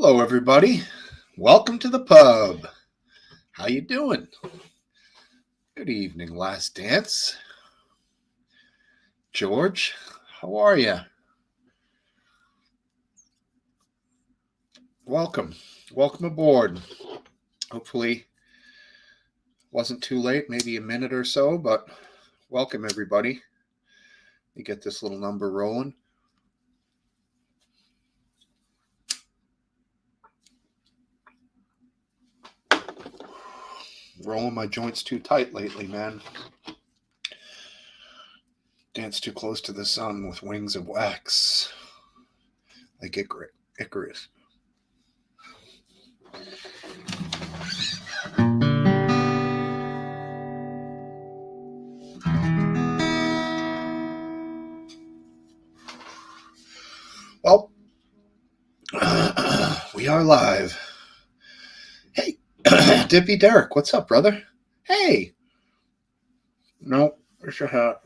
Hello, everybody. Welcome to the pub. How you doing? Good evening, Last Dance. George, how are you? Welcome. Welcome aboard. Hopefully, wasn't too late, maybe a minute or so, but welcome, everybody. You get this little number rolling. Rolling my joints too tight lately, man. Dance too close to the sun with wings of wax. Like Icarus. Well, we are live. Hey, Dippy Derek, what's up, brother? Hey. No, where's your hat?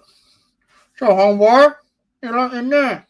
So, homeboy, you're not in there.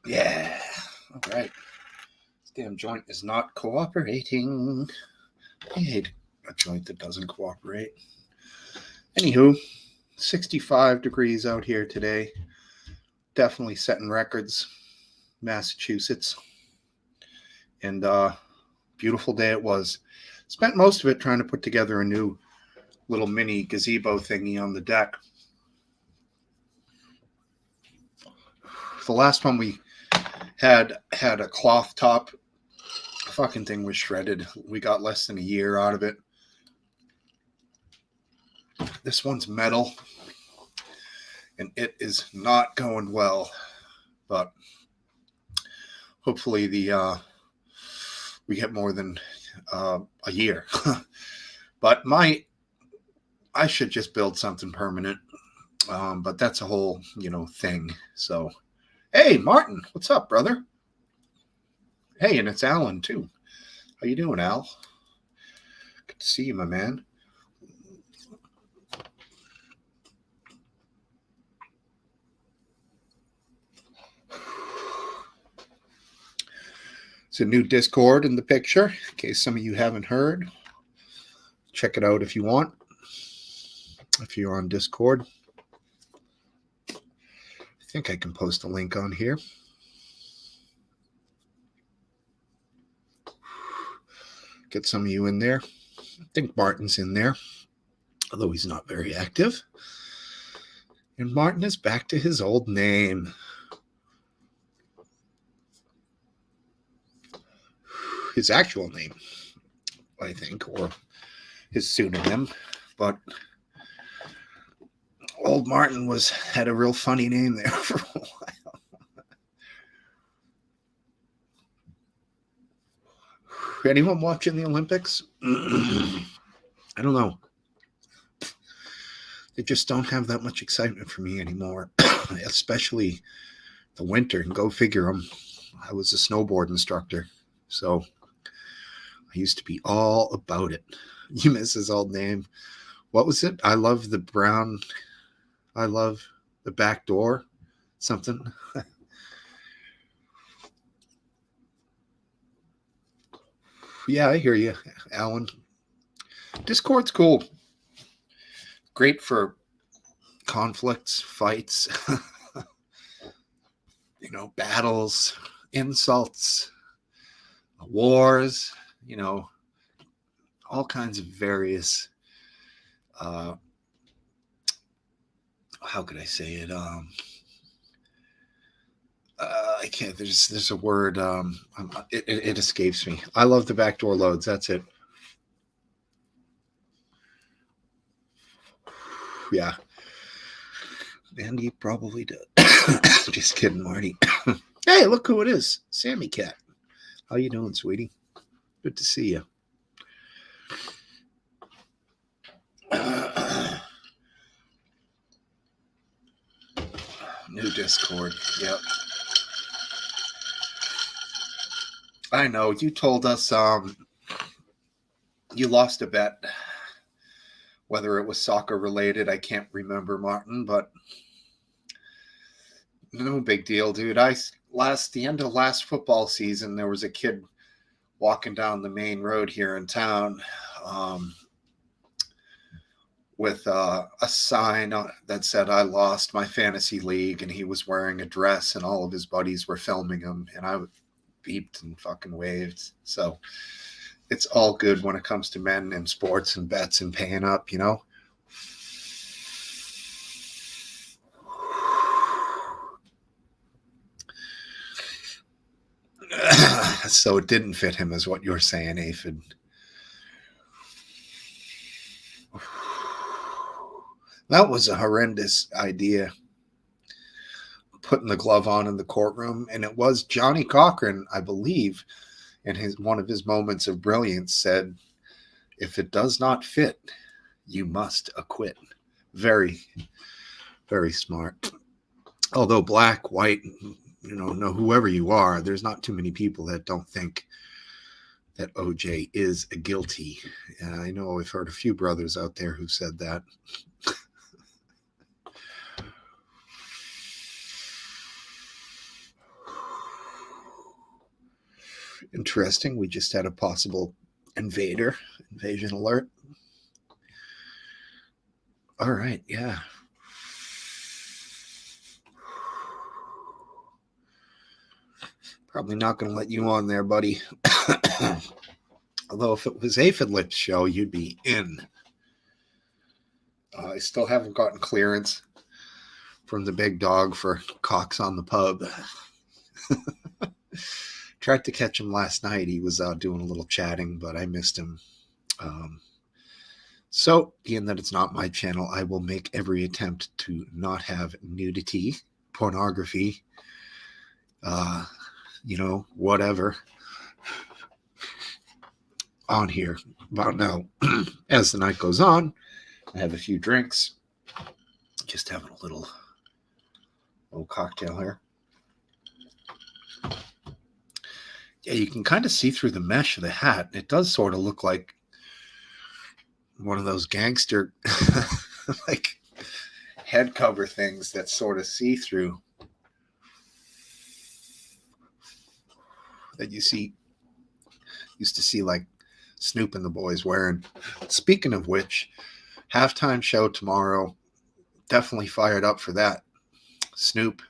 Yeah. All right. This damn joint is not cooperating. I hate a joint that doesn't cooperate. Anywho, 65 degrees out here today. Definitely setting records. Massachusetts. And beautiful day it was. Spent most of it trying to put together a new little mini gazebo thingy on the deck. The last one we had a cloth top. The fucking thing was shredded. We got less than a year out of it. This one's metal, and it is not going well. But hopefully we get more than a year. But I should just build something permanent. But that's a whole thing. So. Hey, Martin, what's up, brother? Hey, and it's Alan, too. How you doing, Al? Good to see you, my man. It's a new Discord in the picture, in case some of you haven't heard. Check it out if you want, if you're on Discord. I think I can post a link on here. Get some of you in there. I think Martin's in there, although he's not very active. And Martin is back to his old name. His actual name, I think, or his pseudonym. But old Martin had a real funny name there for a while. Anyone watching the Olympics? I don't know. They just don't have that much excitement for me anymore, especially the winter. And go figure. I was a snowboard instructor, so I used to be all about it. You miss his old name. What was it? I love the brown. I love the back door. Something. Yeah, I hear you, Alan. Discord's cool. Great for conflicts, fights, battles, insults, wars, all kinds of various, how could I say it? I can't, there's a word, it escapes me. I love the backdoor loads. That's it. Yeah. Andy probably does. Just kidding, Marty. Hey, look who it is. Sammy Cat. How you doing, sweetie? Good to see you. New Discord. Yep. I know. You told us you lost a bet. Whether it was soccer related, I can't remember, Martin, but no big deal, dude. The end of last football season, there was a kid walking down the main road here in town with a sign that said, "I lost my fantasy league," and he was wearing a dress, and all of his buddies were filming him, and I beeped and fucking waved. So it's all good when it comes to men and sports and bets and paying up, So it didn't fit him, is what you're saying, Aphid. That was a horrendous idea, putting the glove on in the courtroom. And it was Johnny Cochran, I believe, in one of his moments of brilliance, said, "If it does not fit, you must acquit." Very, very smart. Although black, white, whoever you are, there's not too many people that don't think that OJ is guilty. And I know I've heard a few brothers out there who said that. Interesting. We just had a possible invasion alert. All right. Yeah. Probably not going to let you on there, buddy. Although if it was Aphidlip's show, you'd be in. I still haven't gotten clearance from the big dog for Cox on the Pub. Tried to catch him last night. He was doing a little chatting, but I missed him. So, being that it's not my channel, I will make every attempt to not have nudity, pornography, whatever on here. About now, as the night goes on, I have a few drinks. Just having a little cocktail here. Yeah, you can kind of see through the mesh of the hat. It does sort of look like one of those gangster like head cover things that sort of see through that used to see like Snoop and the boys wearing. Speaking of which, halftime show tomorrow, definitely fired up for that. Snoop,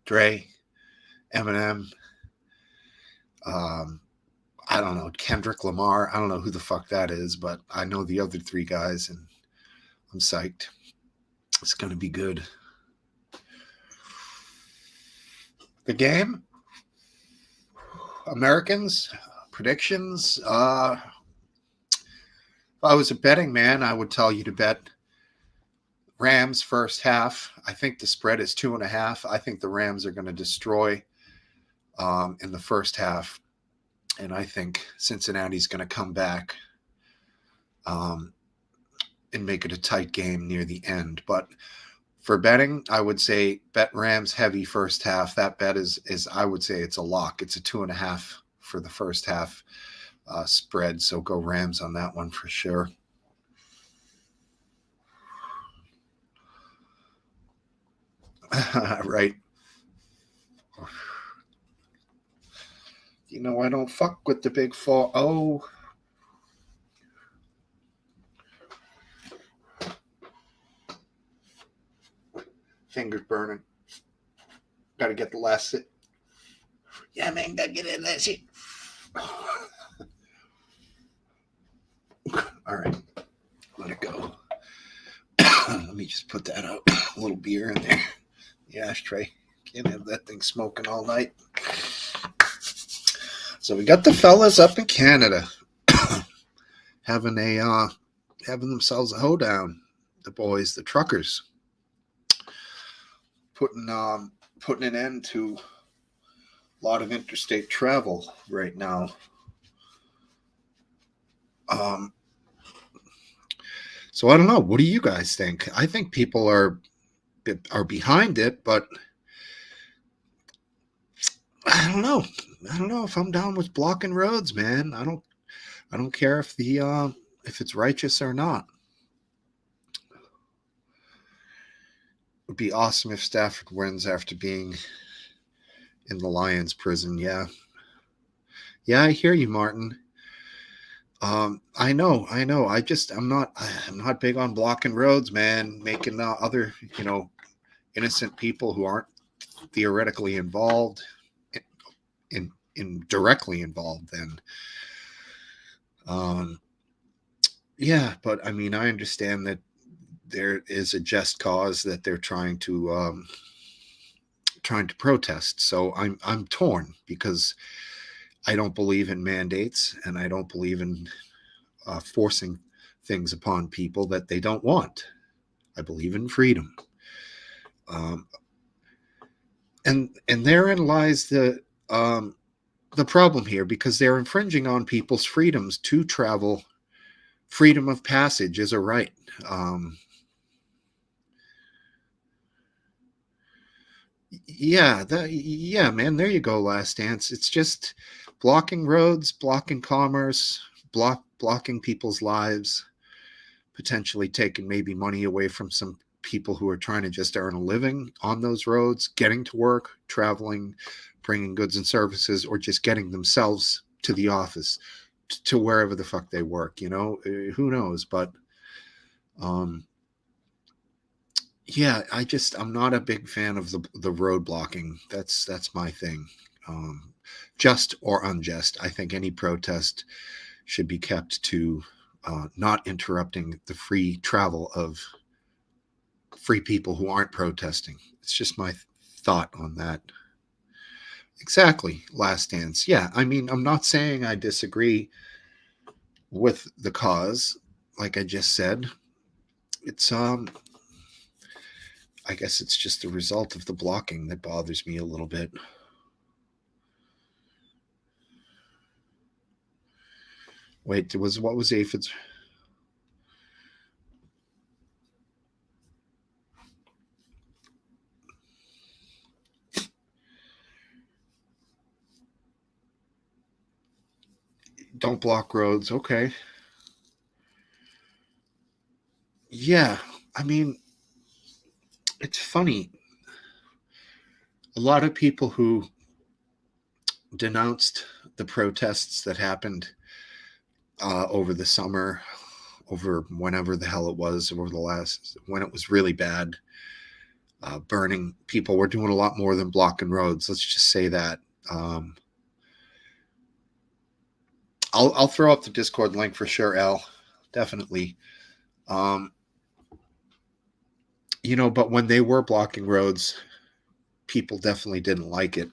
Dre, Eminem, I don't know, Kendrick Lamar. I don't know who the fuck that is, but I know the other three guys, and I'm psyched. It's going to be good. The game? Americans? Predictions? If I was a betting man, I would tell you to bet Rams first half. I think the spread is 2.5. I think the Rams are going to destroy in the first half. And I think Cincinnati's going to come back and make it a tight game near the end. But for betting, I would say bet Rams heavy first half. That bet is I would say it's a lock. It's a 2.5 for the first half spread. So go Rams on that one for sure. Right. You know, I don't fuck with the big 4-0. Fingers burning. Gotta get the last sit. Yeah, man, gotta get in that shit. All right, let it go. Let me just put that out. A little beer in there. The ashtray. Can't have that thing smoking all night. So we got the fellas up in Canada having themselves a hoedown. The boys, the truckers, putting an end to a lot of interstate travel right now. So I don't know. What do you guys think? I think people are behind it, but I don't know. I don't know if I'm down with blocking roads, man. I don't care if if it's righteous or not. It would be awesome if Stafford wins after being in the Lions prison. Yeah, I hear you, Martin. I know. I'm not big on blocking roads, man. Making other, innocent people who aren't theoretically involved in directly involved then. Yeah, but I mean, I understand that there is a just cause that they're trying to protest. So I'm torn because I don't believe in mandates and I don't believe in forcing things upon people that they don't want. I believe in freedom. And therein lies the problem here, because they're infringing on people's freedoms to travel. Freedom of passage is a right. Yeah, man, there you go, Last Dance. It's just blocking roads, blocking commerce, blocking people's lives, potentially taking maybe money away from some people who are trying to just earn a living on those roads, getting to work, traveling, bringing goods and services, or just getting themselves to the office, to wherever the fuck they work, who knows? But yeah, I'm not a big fan of the road blocking. That's my thing. Just or unjust, I think any protest should be kept to not interrupting the free travel of free people who aren't protesting. It's just my thought on that. Exactly, Last Dance. Yeah, I mean, I'm not saying I disagree with the cause. Like I just said, it's I guess it's just the result of the blocking that bothers me a little bit. Wait, what was Aphid's? Don't block roads. Okay. Yeah, I mean, it's funny. A lot of people who denounced the protests that happened over the summer, over whenever the hell it was, when it was really bad, burning, people were doing a lot more than blocking roads. Let's just say that. I'll throw up the Discord link for sure, Al. Definitely. But when they were blocking roads, people definitely didn't like it.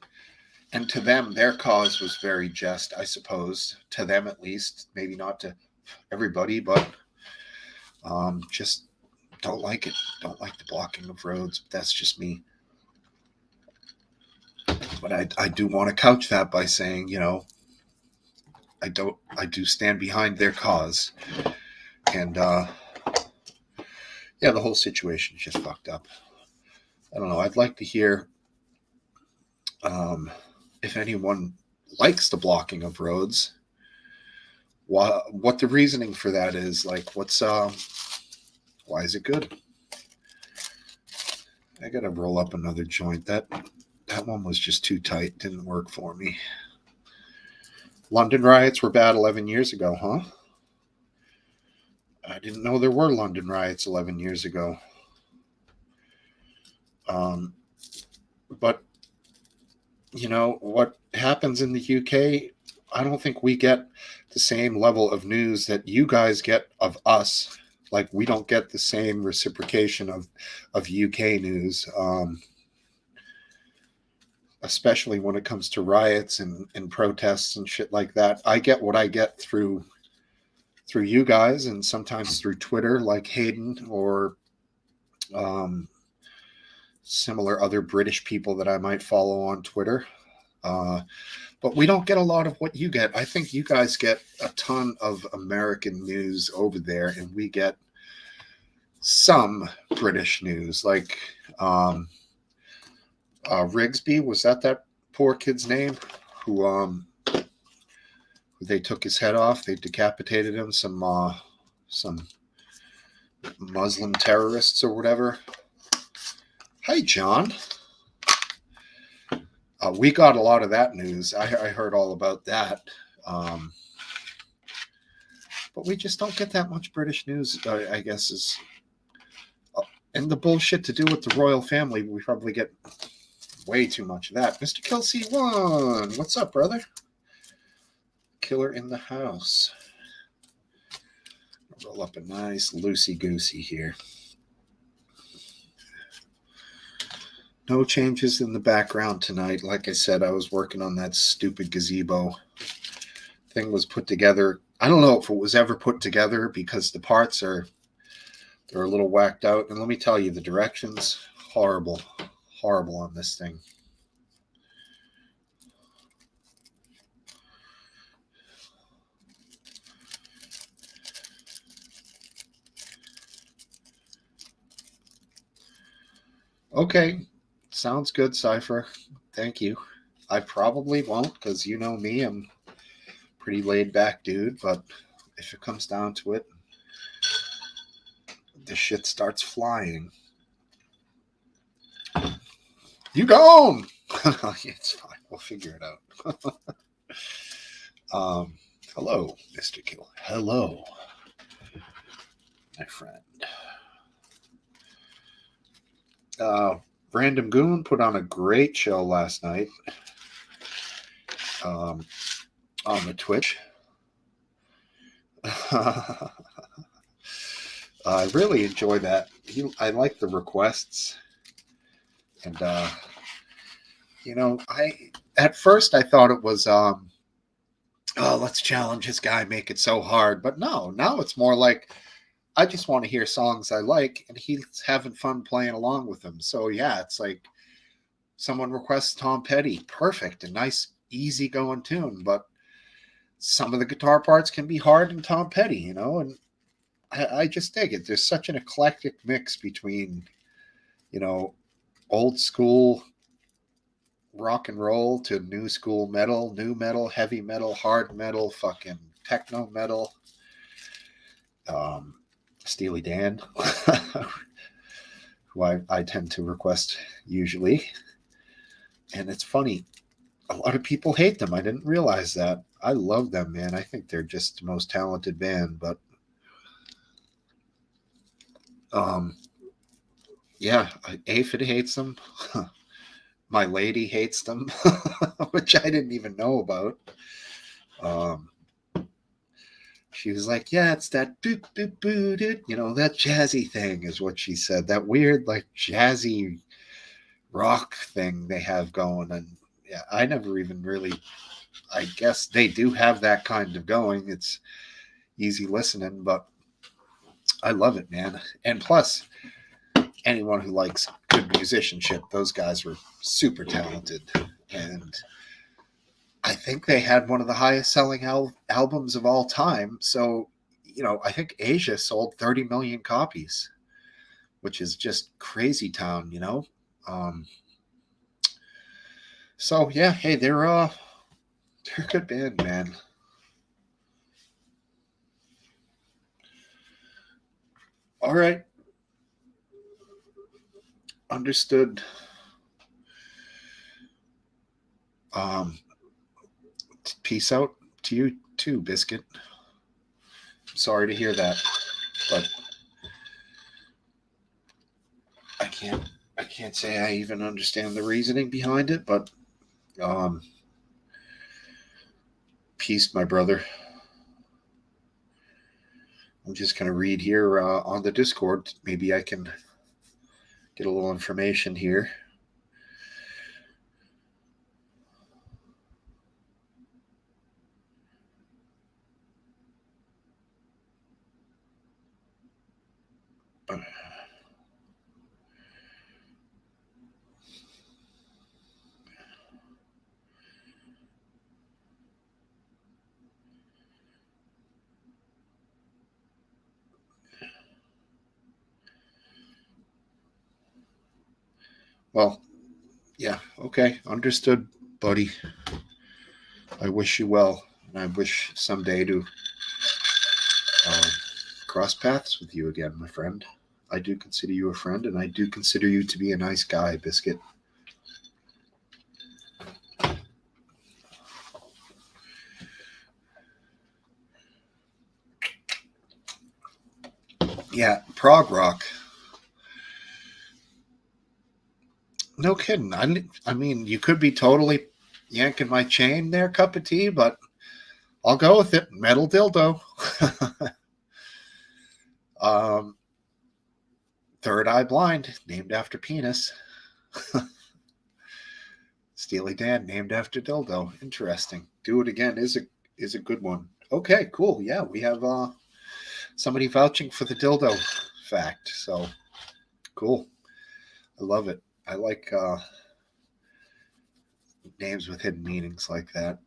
And to them, their cause was very just, I suppose. To them, at least. Maybe not to everybody, but just don't like it. Don't like the blocking of roads. That's just me. But I do want to couch that by saying, I do stand behind their cause. And yeah, the whole situation is just fucked up. I don't know. I'd like to hear if anyone likes the blocking of roads, what the reasoning for that is. Like, why is it good? I gotta roll up another joint. That one was just too tight. Didn't work for me. London riots were bad 11 years ago, huh? I didn't know there were London riots 11 years ago. But, you know, what happens in the UK, I don't think we get the same level of news that you guys get of us. Like, we don't get the same reciprocation of UK news, especially when it comes to riots and protests and shit like that. I get what I get through you guys and sometimes through Twitter, like Hayden or similar other British people that I might follow on Twitter. But we don't get a lot of what you get. I think you guys get a ton of American news over there, and we get some British news. Like Rigsby, was that poor kid's name? Who they took his head off. They decapitated him. Some Muslim terrorists or whatever. Hey, John. We got a lot of that news. I heard all about that. But we just don't get that much British news, I guess, is. And the bullshit to do with the royal family, we probably get way too much of that. Mr. Kelsey 1, what's up, brother? Killer in the house. Roll up a nice loosey-goosey here. No changes in the background tonight. Like I said, I was working on that stupid gazebo. Thing was put together. I don't know if it was ever put together because the parts they're a little whacked out. And let me tell you, the directions, horrible on this thing. Okay. Sounds good, Cypher. Thank you. I probably won't because you know me. I'm a pretty laid back dude. But if it comes down to it, the shit starts flying. You gone? It's fine. We'll figure it out. Hello, Mr. Kill. Hello, my friend. Random Goon put on a great show last night on the Twitch. I really enjoy that. I like the requests. And, at first I thought it was, let's challenge this guy, make it so hard. But no, now it's more like, I just want to hear songs I like, and he's having fun playing along with them. So, yeah, it's like someone requests Tom Petty. Perfect. A nice, easy-going tune. But some of the guitar parts can be hard in Tom Petty, and I just dig it. There's such an eclectic mix between, old school rock and roll to new school metal, new metal, heavy metal, hard metal, fucking techno metal. Steely Dan, who I tend to request usually. And it's funny, a lot of people hate them. I didn't realize that. I love them, man. I think they're just the most talented band. But yeah, Aphid hates them. My lady hates them, which I didn't even know about. She was like, yeah, it's that boop, boop, boop, that jazzy thing is what she said. That weird, like, jazzy rock thing they have going. And yeah, I never even really, I guess they do have that kind of going. It's easy listening, but I love it, man. And plus, anyone who likes good musicianship, those guys were super talented. And I think they had one of the highest selling albums of all time. So, I think Asia sold 30 million copies, which is just crazy town, So yeah, hey, they're a good band, man. All right. Understood. Peace out to you too, Biscuit. Sorry to hear that, but I can't say I even understand the reasoning behind it, but peace, my brother. I'm just going to read here on the Discord. Maybe I can get a little information here. Well, yeah, okay, understood, buddy. I wish you well, and I wish someday to cross paths with you again, my friend. I do consider you a friend, and I do consider you to be a nice guy, Biscuit. Yeah, prog rock. No kidding. I mean, you could be totally yanking my chain there, cup of tea, but I'll go with it. Metal dildo. Third Eye Blind, named after penis. Steely Dan, named after dildo. Interesting. Do It Again is a good one. Okay, cool. Yeah, we have somebody vouching for the dildo fact. So cool. I love it. I like names with hidden meanings like that.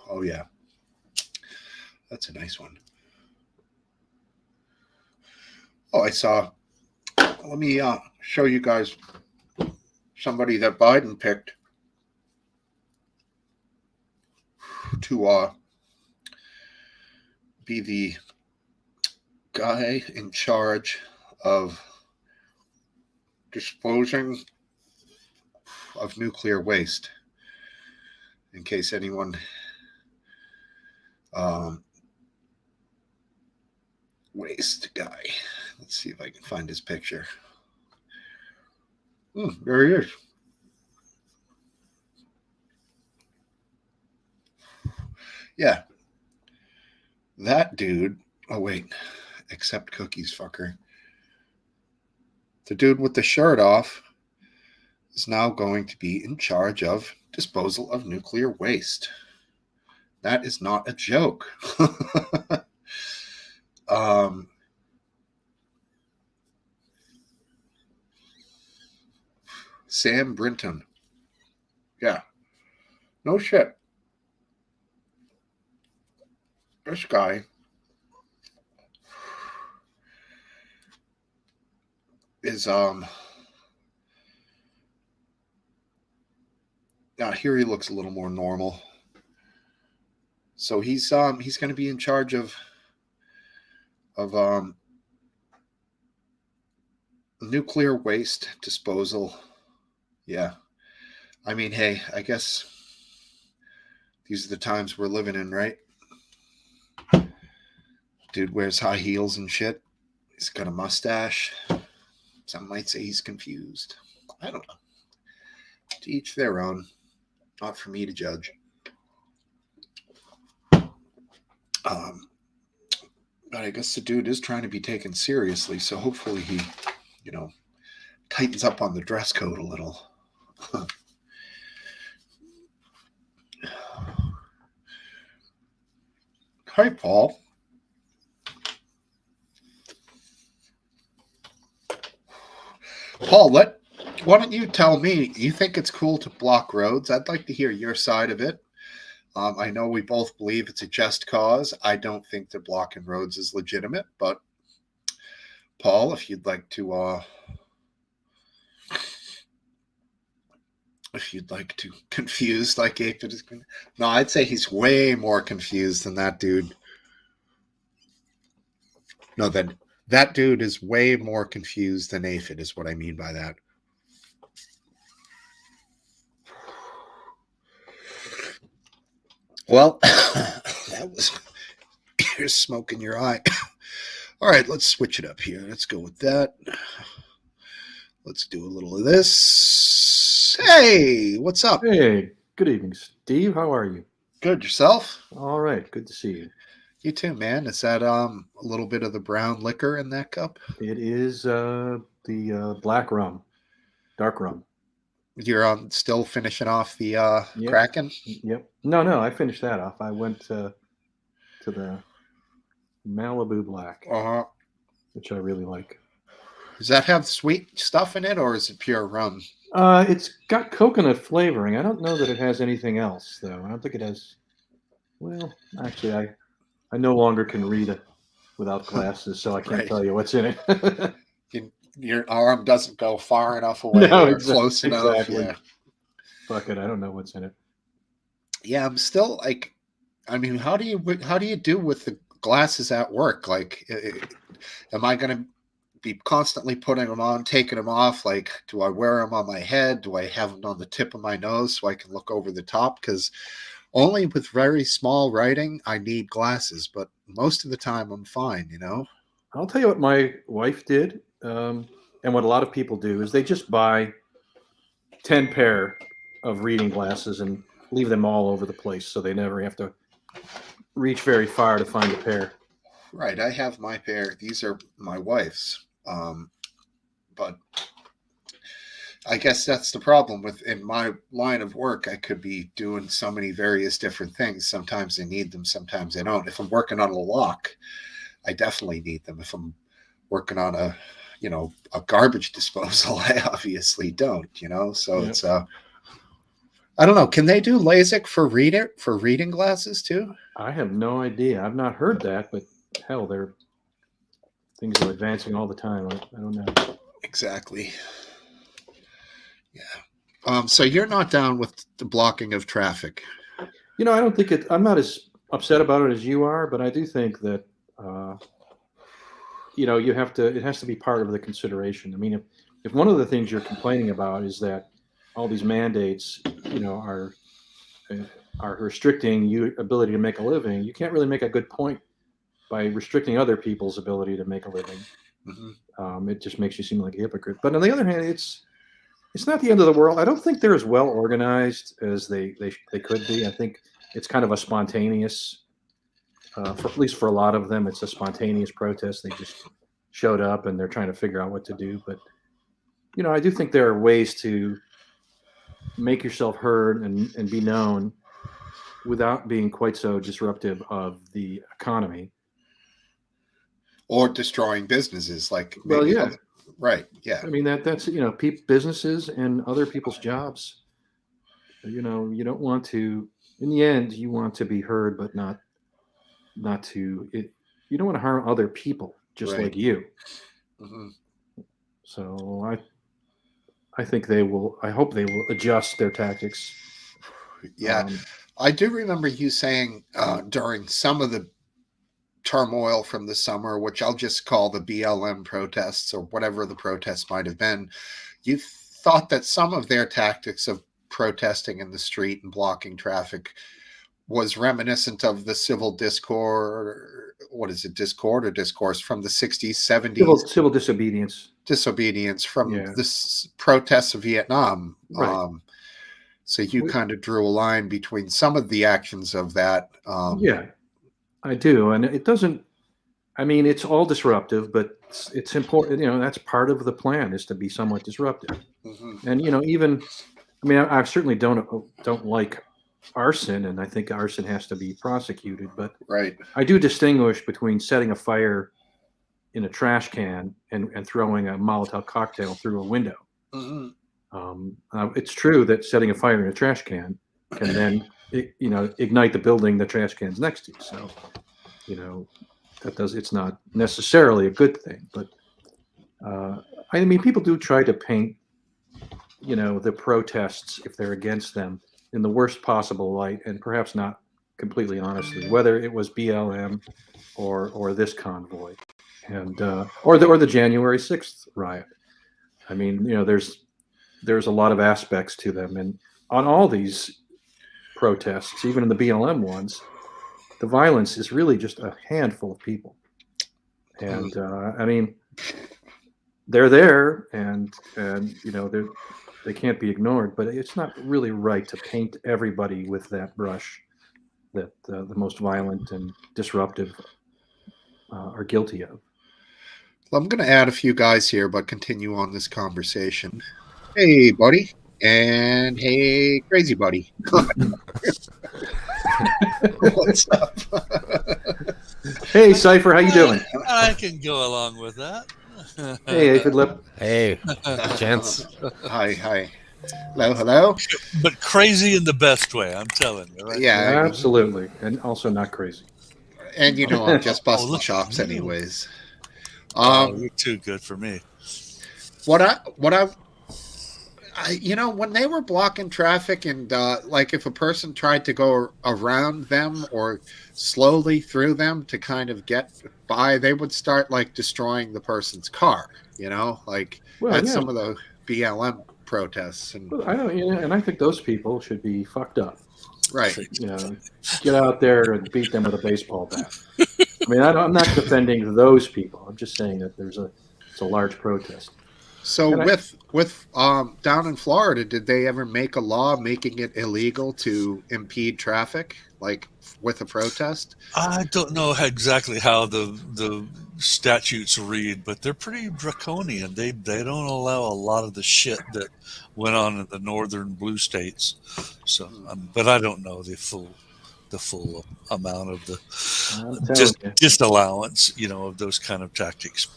Oh yeah, that's a nice one. Oh, I saw. Let me show you guys somebody that Biden picked to be the guy in charge of disposing of nuclear waste. In case anyone waste guy. Let's see if I can find his picture. There he is. Yeah. That dude. Oh, wait. Accept cookies, fucker. The dude with the shirt off is now going to be in charge of disposal of nuclear waste. That is not a joke. Sam Brinton. Yeah. No shit. This guy is now here he looks a little more normal. So he's going to be in charge of nuclear waste disposal. Yeah. I mean, hey, I guess these are the times we're living in, right? Dude wears high heels and shit. He's got a mustache. Some might say he's confused. I don't know. To each their own. Not for me to judge. But I guess the dude is trying to be taken seriously, so hopefully he, tightens up on the dress code a little. Hi, Paul. Paul, why don't you tell me, you think it's cool to block roads? I'd like to hear your side of it. I know we both believe it's a just cause. I don't think that blocking roads is legitimate, but Paul, if you'd like to confused like Aphid is. No, I'd say he's way more confused than that dude. No, that dude is way more confused than Aphid is what I mean by that. Well, that was here's smoke in your eye. All right, let's switch it up here. Let's go with that. Let's do a little of this. Hey, what's up? Hey, good evening, Steve. How are you? Good, yourself? All right, good to see you. You too, man. Is that a little bit of the brown liquor in that cup? It is the black rum, dark rum. You're still finishing off the Yep. Kraken? Yep. No, I finished that off. I went to the Malibu Black, which I really like. Does that have sweet stuff in it, or is it pure rum? It's got coconut flavoring. I don't know that it has anything else, though. I don't think it has. Well, actually, I no longer can read it without glasses, so I can't Right. tell you what's in it. Your arm doesn't go far enough away or close enough. Exactly. Yeah. Fuck it, I don't know what's in it. Yeah, I'm still like, I mean, how do you do with the glasses at work? Like, am I going to be constantly putting them on, taking them off? Like, do I wear them on my head? Do I have them on the tip of my nose so I can look over the top? Because only with very small writing, I need glasses, but most of the time I'm fine, you know? I'll tell you what my wife did, and what a lot of people do is they just buy 10 pair of reading glasses and leave them all over the place so they never have to reach very far to find a pair. Right, I have my pair. These are my wife's. But I guess that's the problem with in my line of work. I could be doing so many various different things. Sometimes I need them, sometimes I don't. If I'm working on a lock, I definitely need them. If I'm working on a garbage disposal, I obviously don't, So It's I don't know. Can they do LASIK for reading glasses too? I have no idea. I've not heard that, but hell, things are advancing all the time. I don't know. Exactly. Yeah. So you're not down with the blocking of traffic? I don't think it. I'm not as upset about it as you are, but I do think that you have to. It has to be part of the consideration. I mean, if one of the things you're complaining about is that all these mandates, are restricting your ability to make a living, you can't really make a good point by restricting other people's ability to make a living. Mm-hmm. It just makes you seem like a hypocrite. But on the other hand, it's not the end of the world. I don't think they're as well organized as they could be. I think it's kind of a spontaneous, at least for a lot of them, it's a spontaneous protest. They just showed up and they're trying to figure out what to do. But, I do think there are ways to make yourself heard and be known without being quite so disruptive of the economy. Or destroying businesses, like well, yeah, right, yeah. I mean that's businesses and other people's jobs. You don't want to. In the end, you want to be heard, but not to. You don't want to harm other people, just Right. like you. Mm-hmm. So I think they will. I hope they will adjust their tactics. Yeah, I do remember you saying during some of the turmoil from the summer, which I'll just call the BLM protests or whatever the protests might have been, you thought that some of their tactics of protesting in the street and blocking traffic was reminiscent of the civil discord. What is it, discord or discourse from the 60s, 70s? Civil disobedience. Disobedience from the protests of Vietnam. Right. So you kind of drew a line between some of the actions of that. Yeah, I do. And it doesn't, I mean, it's all disruptive, but it's important. That's part of the plan, is to be somewhat disruptive. Mm-hmm. And, even, I mean, I certainly don't like arson, and I think arson has to be prosecuted. But right. I do distinguish between setting a fire in a trash can and throwing a Molotov cocktail through a window. Mm-hmm. It's true that setting a fire in a trash can can then, ignite the building the trash can's next to. So, it's not necessarily a good thing, but I mean, people do try to paint, the protests, if they're against them, in the worst possible light, and perhaps not completely honestly, whether it was BLM or this convoy, and or the January 6th riot. I mean, there's a lot of aspects to them, and on all these protests, even in the BLM ones, the violence is really just a handful of people, and I mean, they're there, and they can't be ignored. But it's not really right to paint everybody with that brush that the most violent and disruptive are guilty of. Well, I'm going to add a few guys here, but continue on this conversation. Hey, buddy. And hey, crazy buddy. What's up? Hey, Cypher, how you doing? I can go along with that. Hey, Aphid Lip. Hey, gents. Hi. Hello. But crazy in the best way, I'm telling you. Right? Yeah, Absolutely, and also not crazy. and I'm just busting look chops at you. anyways. You're too good for me. What I when they were blocking traffic and like if a person tried to go around them or slowly through them to kind of get by, they would start like destroying the person's car, like at some of the BLM protests. And Well, I don't, and I think those people should be fucked up. right. Get out there and beat them with a baseball bat. I mean, I'm not defending those people. I'm just saying that it's a large protest. So with down in Florida, did they ever make a law making it illegal to impede traffic, like with a protest? I don't know exactly how the statutes read, but they're pretty draconian. They don't allow a lot of the shit that went on in the northern blue states. So, but I don't know the full amount of the disallowance, of those kind of tactics.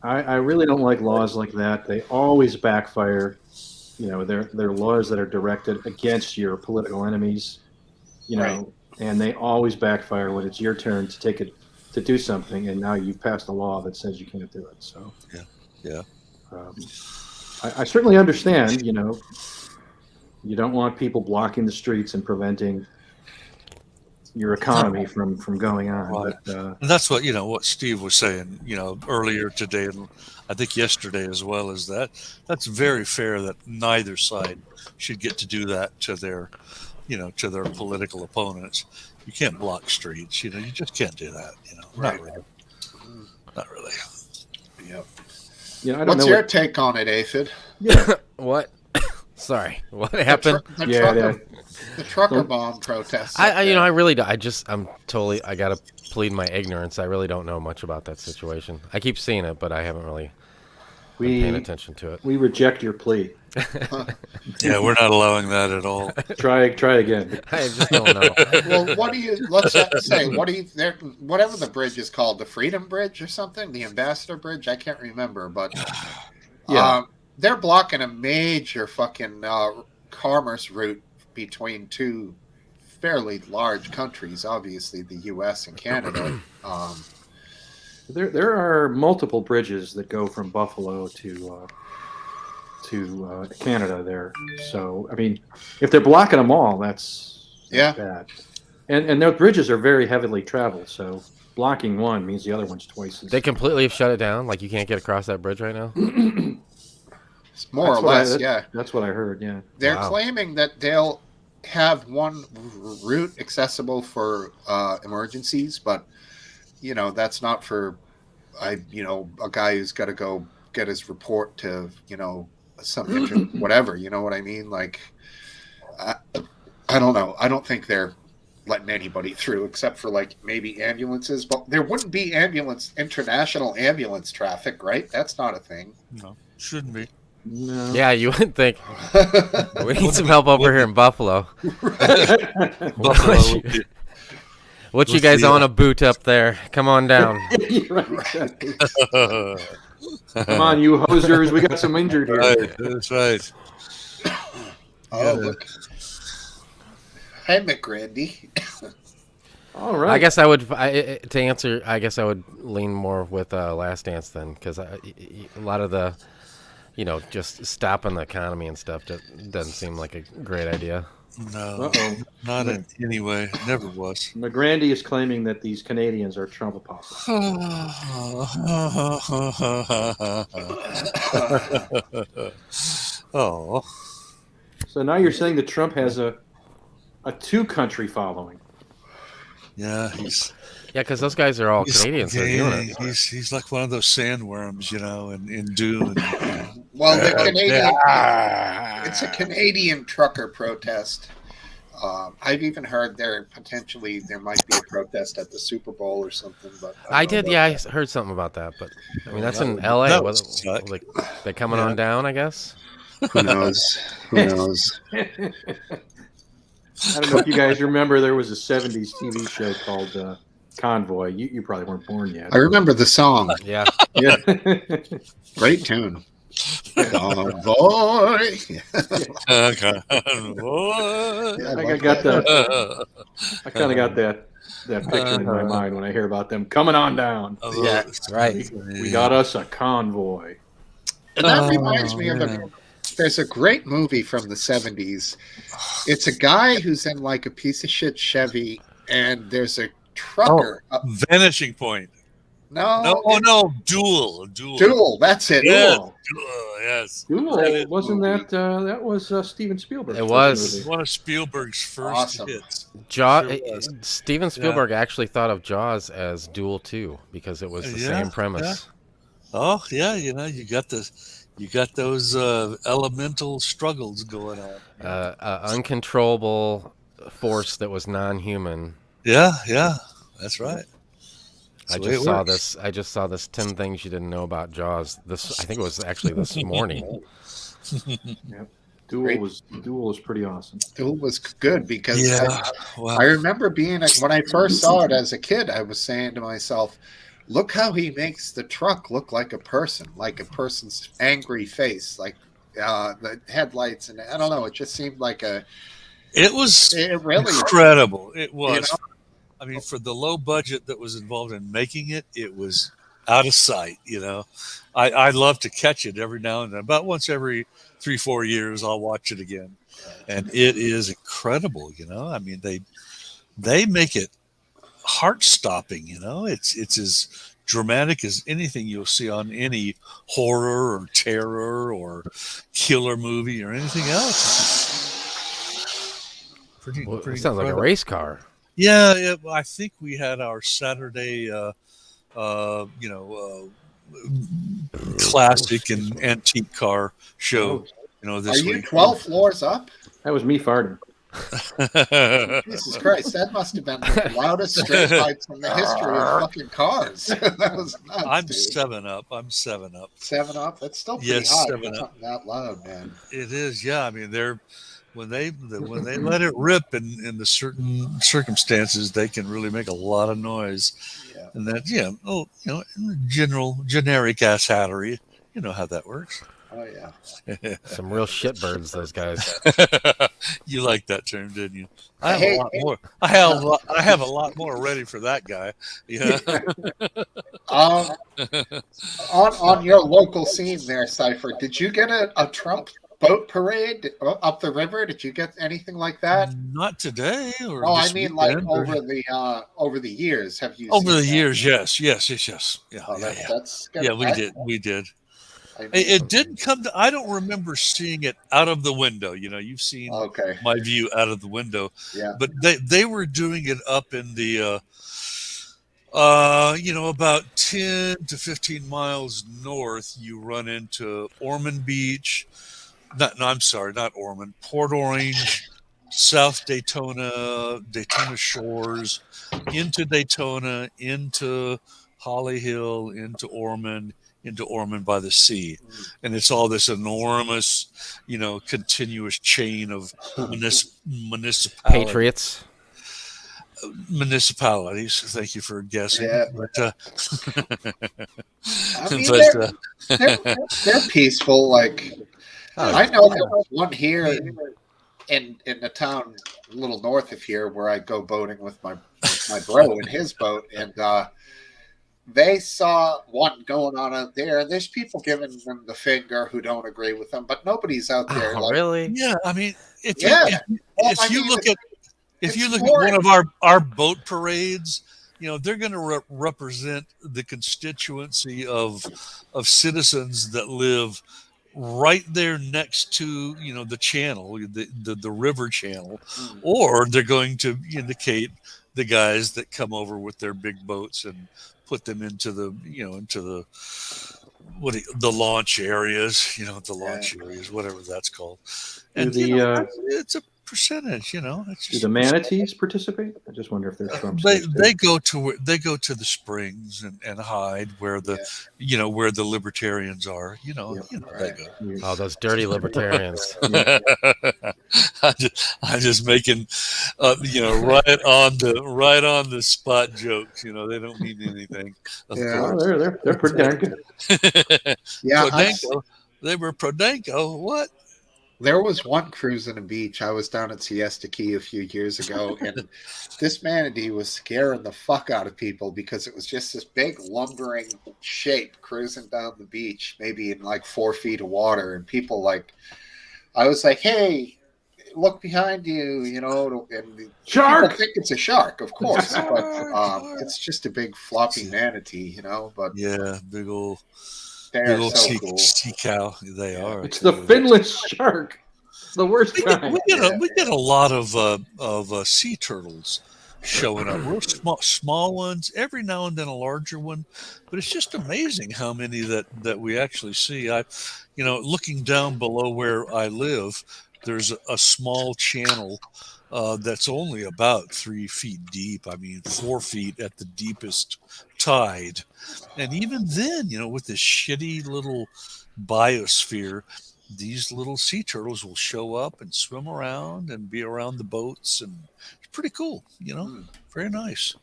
I really don't like laws like that. They always backfire. They're laws that are directed against your political enemies, Right. and they always backfire when it's your turn to do something, and now you've passed a law that says you can't do it. So Yeah. I certainly understand. You don't want people blocking the streets and preventing your economy from going on. Right. But And that's what Steve was saying, earlier today, and I think yesterday as well, is that that's very fair that neither side should get to do that to their political opponents. You can't block streets, you just can't do that, Right. Not really. Yep. I don't What's know your take on it, Aphid? What? Sorry, what happened? The trucker bomb protests. I really do. I gotta plead my ignorance. I really don't know much about that situation. I keep seeing it, but I haven't really been paying attention to it. We reject your plea. Yeah, we're not allowing that at all. Try again. I just don't know. Well, whatever the bridge is called, the Freedom Bridge or something, the Ambassador Bridge, I can't remember, but they're blocking a major fucking commerce route between two fairly large countries, obviously the U.S. and Canada. There are multiple bridges that go from Buffalo to Canada there. So, I mean, if they're blocking them all, that's bad. And their bridges are very heavily traveled, so blocking one means the other one's twice as... They completely have shut it down? Like you can't get across that bridge right now? It's more or less, That's what I heard, yeah. They're claiming that they'll have one route accessible for emergencies, but, that's not for, a guy who's got to go get his report to, whatever, you know what I mean? Like, I don't know. I don't think they're letting anybody through except for like maybe ambulances, but there wouldn't be international ambulance traffic, right? That's not a thing. No, shouldn't be. No. Yeah, you wouldn't think. We need some help over here in Buffalo. What you guys on a boot up there? Come on down. Right. Come on, you hosers. We got some injured here. Right, that's right. Oh, look. Hey, McGrandy. All right. I guess I would to answer. I guess I would lean more with Last Dance then, because a lot of the, just stopping the economy and stuff doesn't seem like a great idea. No, Uh-oh. not in any way. Never was. McGrandy is claiming that these Canadians are Trump apostles. Oh, So now you're saying that Trump has a two-country following. yeah, he's because those guys are all Canadians. That are doing it. he's like one of those sandworms, in Dune. Well, the Canadian, Ah. it's a Canadian trucker protest. I've even heard there might be a protest at the Super Bowl or something. But I did, yeah, I heard something about that, but I mean that's in L.A. that would suck. They're coming on down, I guess. Who knows? Who knows? I don't know if you guys remember, there was a 70s TV show called Convoy. You probably weren't born yet. I remember the song. Yeah. Yeah. Great tune. Convoy. I kind of got that picture in my mind when I hear about them coming on down. Yeah, right. We got us a convoy. And that reminds me of there's a great movie from the 70s. It's a guy who's in like a piece of shit Chevy, and there's a trucker. Vanishing Point. No, Duel. That's it. Yes. Duel. Yes. Duel, wasn't that that was Steven Spielberg? It was one of Spielberg's first hits. Steven Spielberg actually thought of Jaws as Duel 2 because it was the same premise. Yeah. Oh yeah, you got those elemental struggles going on. Uncontrollable force that was non-human. Yeah, that's right. I just saw this 10 things you didn't know about Jaws. I think it was actually this morning. Yep. Duel was pretty awesome. Duel was good because Wow. I remember when I first saw it as a kid, I was saying to myself, look how he makes the truck look like a person's angry face, like the headlights, and I don't know, it just seemed like it really incredible. It was. I mean, for the low budget that was involved in making it, it was out of sight. I love to catch it every now and then. About once every 3-4 years, I'll watch it again, and it is incredible. I mean, they make it heart stopping. It's as dramatic as anything you'll see on any horror or terror or killer movie or anything else. Pretty It sounds like a race car. Yeah, I think we had our Saturday, classic and antique car show. This week. Are you 12 floors up? That was me farting. Jesus Christ, that must have been the loudest straight pipes in the history of fucking cars. That was nuts. I'm dude. 7 up. I'm 7 up. 7 up? That's still pretty high. 7 up. That loud, man. It is, yeah. I mean, when they let it rip in the certain circumstances, they can really make a lot of noise. Yeah. And that, generic ass hattery. You know how that works. Oh yeah. Some real shitbirds, those guys. You liked that term, didn't you? I have Hey, a lot more. I have a lot more ready for that guy. Yeah. On your local scene there, Cypher, did you get a Trump boat parade up the river? Did you get anything like that? Not today. Or I mean, like over the years. Have you? Over the that? years, yes. Yeah. Oh, that's good. Yeah, we did. It didn't come to. I don't remember seeing it out of the window. You've seen my view out of the window. Yeah. But they were doing it up in the, about 10 to 15 miles north. You run into Ormond Beach. Not Ormond. Port Orange, South Daytona Shores, into Daytona, into Holly Hill, into Ormond by the sea. And it's all this enormous, continuous chain of municipalities. Patriots. Municipalities. Thank you for guessing. Yeah. But, I mean, they're peaceful. Like, I know there was one here in the town a little north of here where I go boating with my my bro in his boat, and they saw one going on out there, and there's people giving them the finger who don't agree with them, but nobody's out there Oh, like, really? Yeah, I mean, yeah. Well, if you look at it's one more. of our boat parades, they're going to represent the constituency of citizens that live right there next to the channel, the river channel, Mm, or they're going to indicate the guys that come over with their big boats and put them into the the launch areas, yeah. whatever that's called. Do And the it's a percentage. It's do just the manatees participate? I just wonder if they're Trump they states too. they go to the springs and hide where the Yeah. where the libertarians are. Yep. They Right. go. Oh, those dirty libertarians. I'm just making, right on the spot jokes. They don't mean anything, of Yeah. Oh, course. they're pretty darn good. Yeah, Prodenko, they were Prodenko. What? there was one cruise on a beach. I was down at Siesta Key a few years ago, and this manatee was scaring the fuck out of people because it was just this big lumbering shape cruising down the beach, maybe in like 4 feet of water, and people like, I was like, hey, look behind you, and people Shark! think it's a shark, of course, but Shark! it's just a big floppy manatee, but Yeah, big old they're so cool. sea cow. They Yeah. are. It's the too. finless shark. It's the worst We kind. get a lot of sea turtles showing up, real small ones. Every now and then a larger one, but it's just amazing how many that we actually see. Looking down below where I live, there's a small channel that's only about 3 feet deep. I mean, 4 feet at the deepest tide, and even then, with this shitty little biosphere, these little sea turtles will show up and swim around and be around the boats, and it's pretty cool. Mm. Very nice.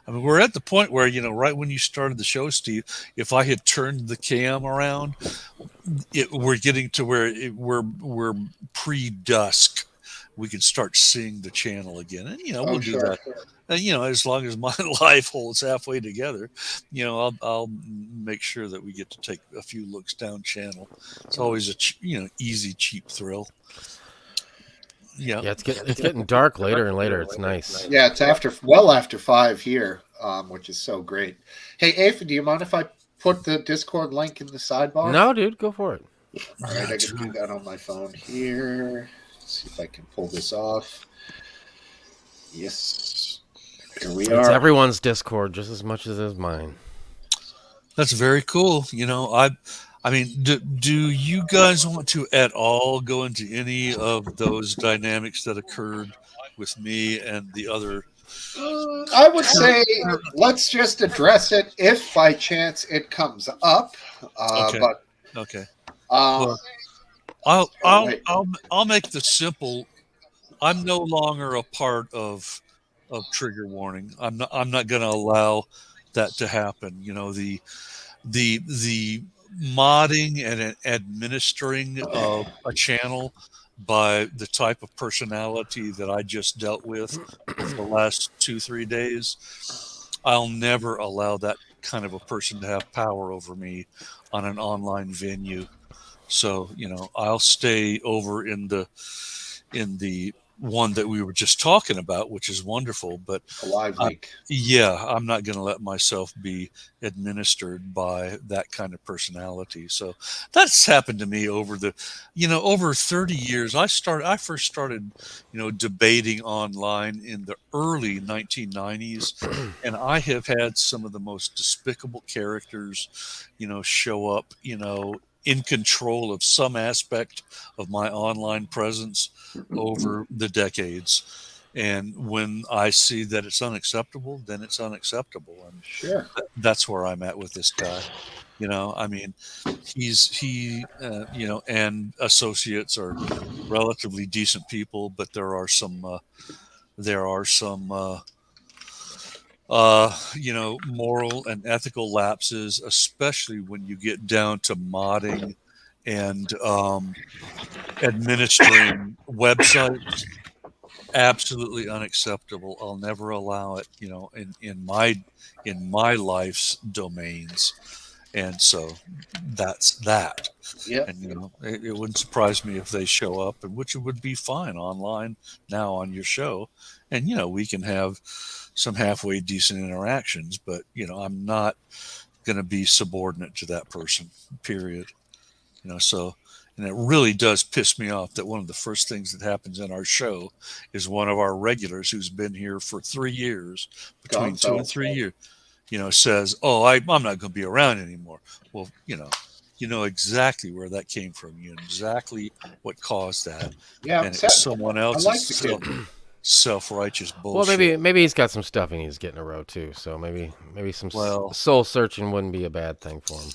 I mean, we're at the point where right when you started the show, Steve, if I had turned the cam around, we're getting to where we're pre-dusk. We can start seeing the channel again, and we'll do Sure. that. And as long as my life holds halfway together, I'll make sure that we get to take a few looks down channel. It's always a easy, cheap thrill. Yeah, Yeah, it's getting dark later and later. It's nice. Yeah, it's after 5 here, which is so great. Hey, Afa, do you mind if I put the Discord link in the sidebar? No, dude, go for it. All right, I can do that on my phone here. Let's see if I can pull this off. Yes. Here we It's are. everyone's Discord just as much as it is mine. That's very cool. I mean, do you guys want to at all go into any of those dynamics that occurred with me and the other? I would say let's just address it if by chance it comes up. Okay. But Okay. well, I'll make the simple. I'm no longer a part of trigger warning. I'm not going to allow that to happen. The modding and administering of a channel by the type of personality that I just dealt with over the last 2-3 days, I'll never allow that kind of a person to have power over me on an online venue. So, I'll stay over in the one that we were just talking about, which is wonderful. But a live link. I'm not going to let myself be administered by that kind of personality. So that's happened to me over over 30 years. I first started, debating online in the early 1990s, and I have had some of the most despicable characters, show up, in control of some aspect of my online presence over the decades. And when I see that it's unacceptable, then it's unacceptable. And Sure. that's where I'm at with this guy. I mean, and associates are relatively decent people, but there are some moral and ethical lapses, especially when you get down to modding and administering websites. absolutely unacceptable. I'll never allow it, in my life's domains. And so that's that. Yeah. And it wouldn't surprise me if they show up, and which would be fine online now on your show, and we can have some halfway decent interactions. But I'm not going to be subordinate to that person. Period. So. And it really does piss me off that one of the first things that happens in our show is one of our regulars who's been here for 3 years, between 2 and 3 years, says, "Oh, I'm not going to be around anymore." Well, you know exactly where that came from. You know exactly what caused that, Yeah, and it's someone else's the kid. self-righteous Well, bullshit. maybe he's got some stuff he needs to get in a row too. So maybe some soul searching wouldn't be a bad thing for him.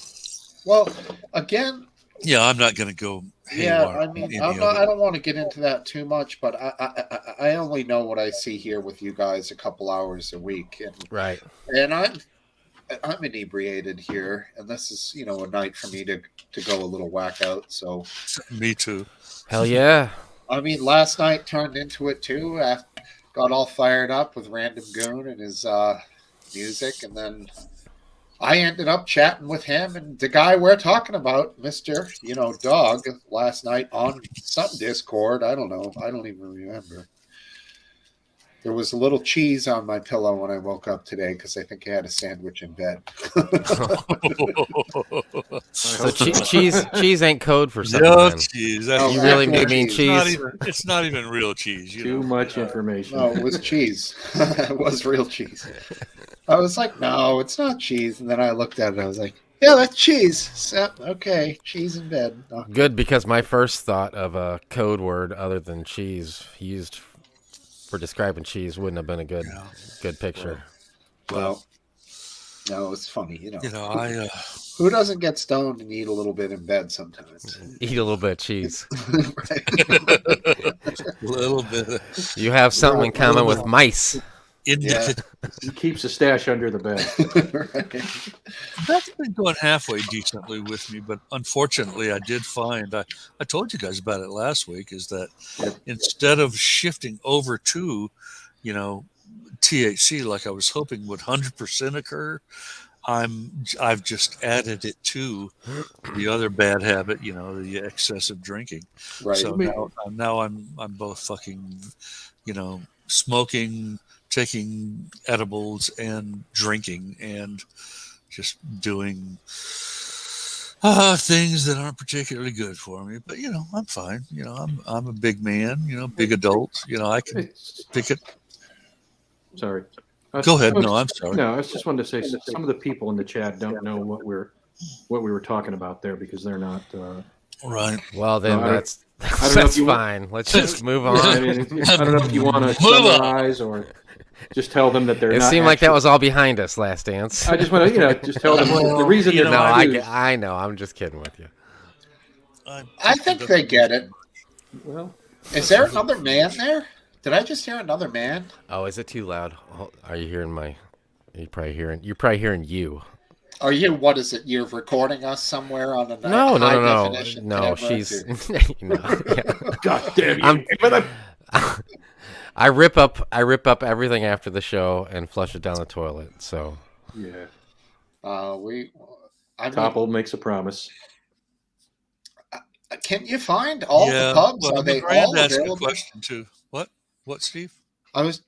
Well, again. Yeah, I'm not going to go. Yeah, I mean, I don't want to get into that too much, but I only know what I see here with you guys a couple hours a week, and Right. And I'm inebriated here, and this is a night for me to go a little whack out. So Me too. Hell yeah. I mean, last night turned into it too. I got all fired up with Random Goon and his music, and then I ended up chatting with him and the guy we're talking about, Mr. Dog, last night on some Discord. I don't know. I don't even remember. There was a little cheese on my pillow when I woke up today because I think I had a sandwich in bed. So cheese ain't code for something. No Then. cheese. You really mean cheese? It's not even real cheese. Too much information. No, it was cheese. It was real cheese. I was like, no, it's not cheese. And then I looked at it. I was like, yeah, that's cheese. So, okay, cheese in bed. Okay. Good, because my first thought of a code word other than cheese used for describing cheese wouldn't have been a good picture. Well, no, it's funny. Who doesn't get stoned and eat a little bit in bed sometimes? Eat a little bit of cheese. A little bit. You have something in common with mice. Yeah. He keeps a stash under the bed. Right. That's been going halfway decently with me, but unfortunately I did find, I told you guys about it last week, is that instead of shifting over to, THC like I was hoping would 100% occur, I've just added it to the other bad habit, the excessive drinking. Right. So now I'm both fucking, smoking, taking edibles, and drinking, and just doing things that aren't particularly good for me. But I'm fine. I'm a big man. Big adult. I can pick it. Sorry. Go ahead. No, I'm sorry. No, I just wanted to say some of the people in the chat don't know what we were talking about there because they're not. Right. Well, then that's fine. Let's just move on. I don't know if you want to summarize or just tell them that they're. It not seemed like that was all behind us, Last Dance. I just want to, just tell them the reason they're not. I know. I'm just kidding with you. I think they get it. Well, is there another man there? Did I just hear another man? Oh, is it too loud? Are you hearing my? You're probably hearing you. Are you? What is it? You're recording us somewhere on a No. definition No, camera she's. God damn you! I rip up everything after the show and flush it down the toilet. So. Yeah. Topple makes a promise. Can you find all the pubs? Are they all available? A question too. What, Steve? I was,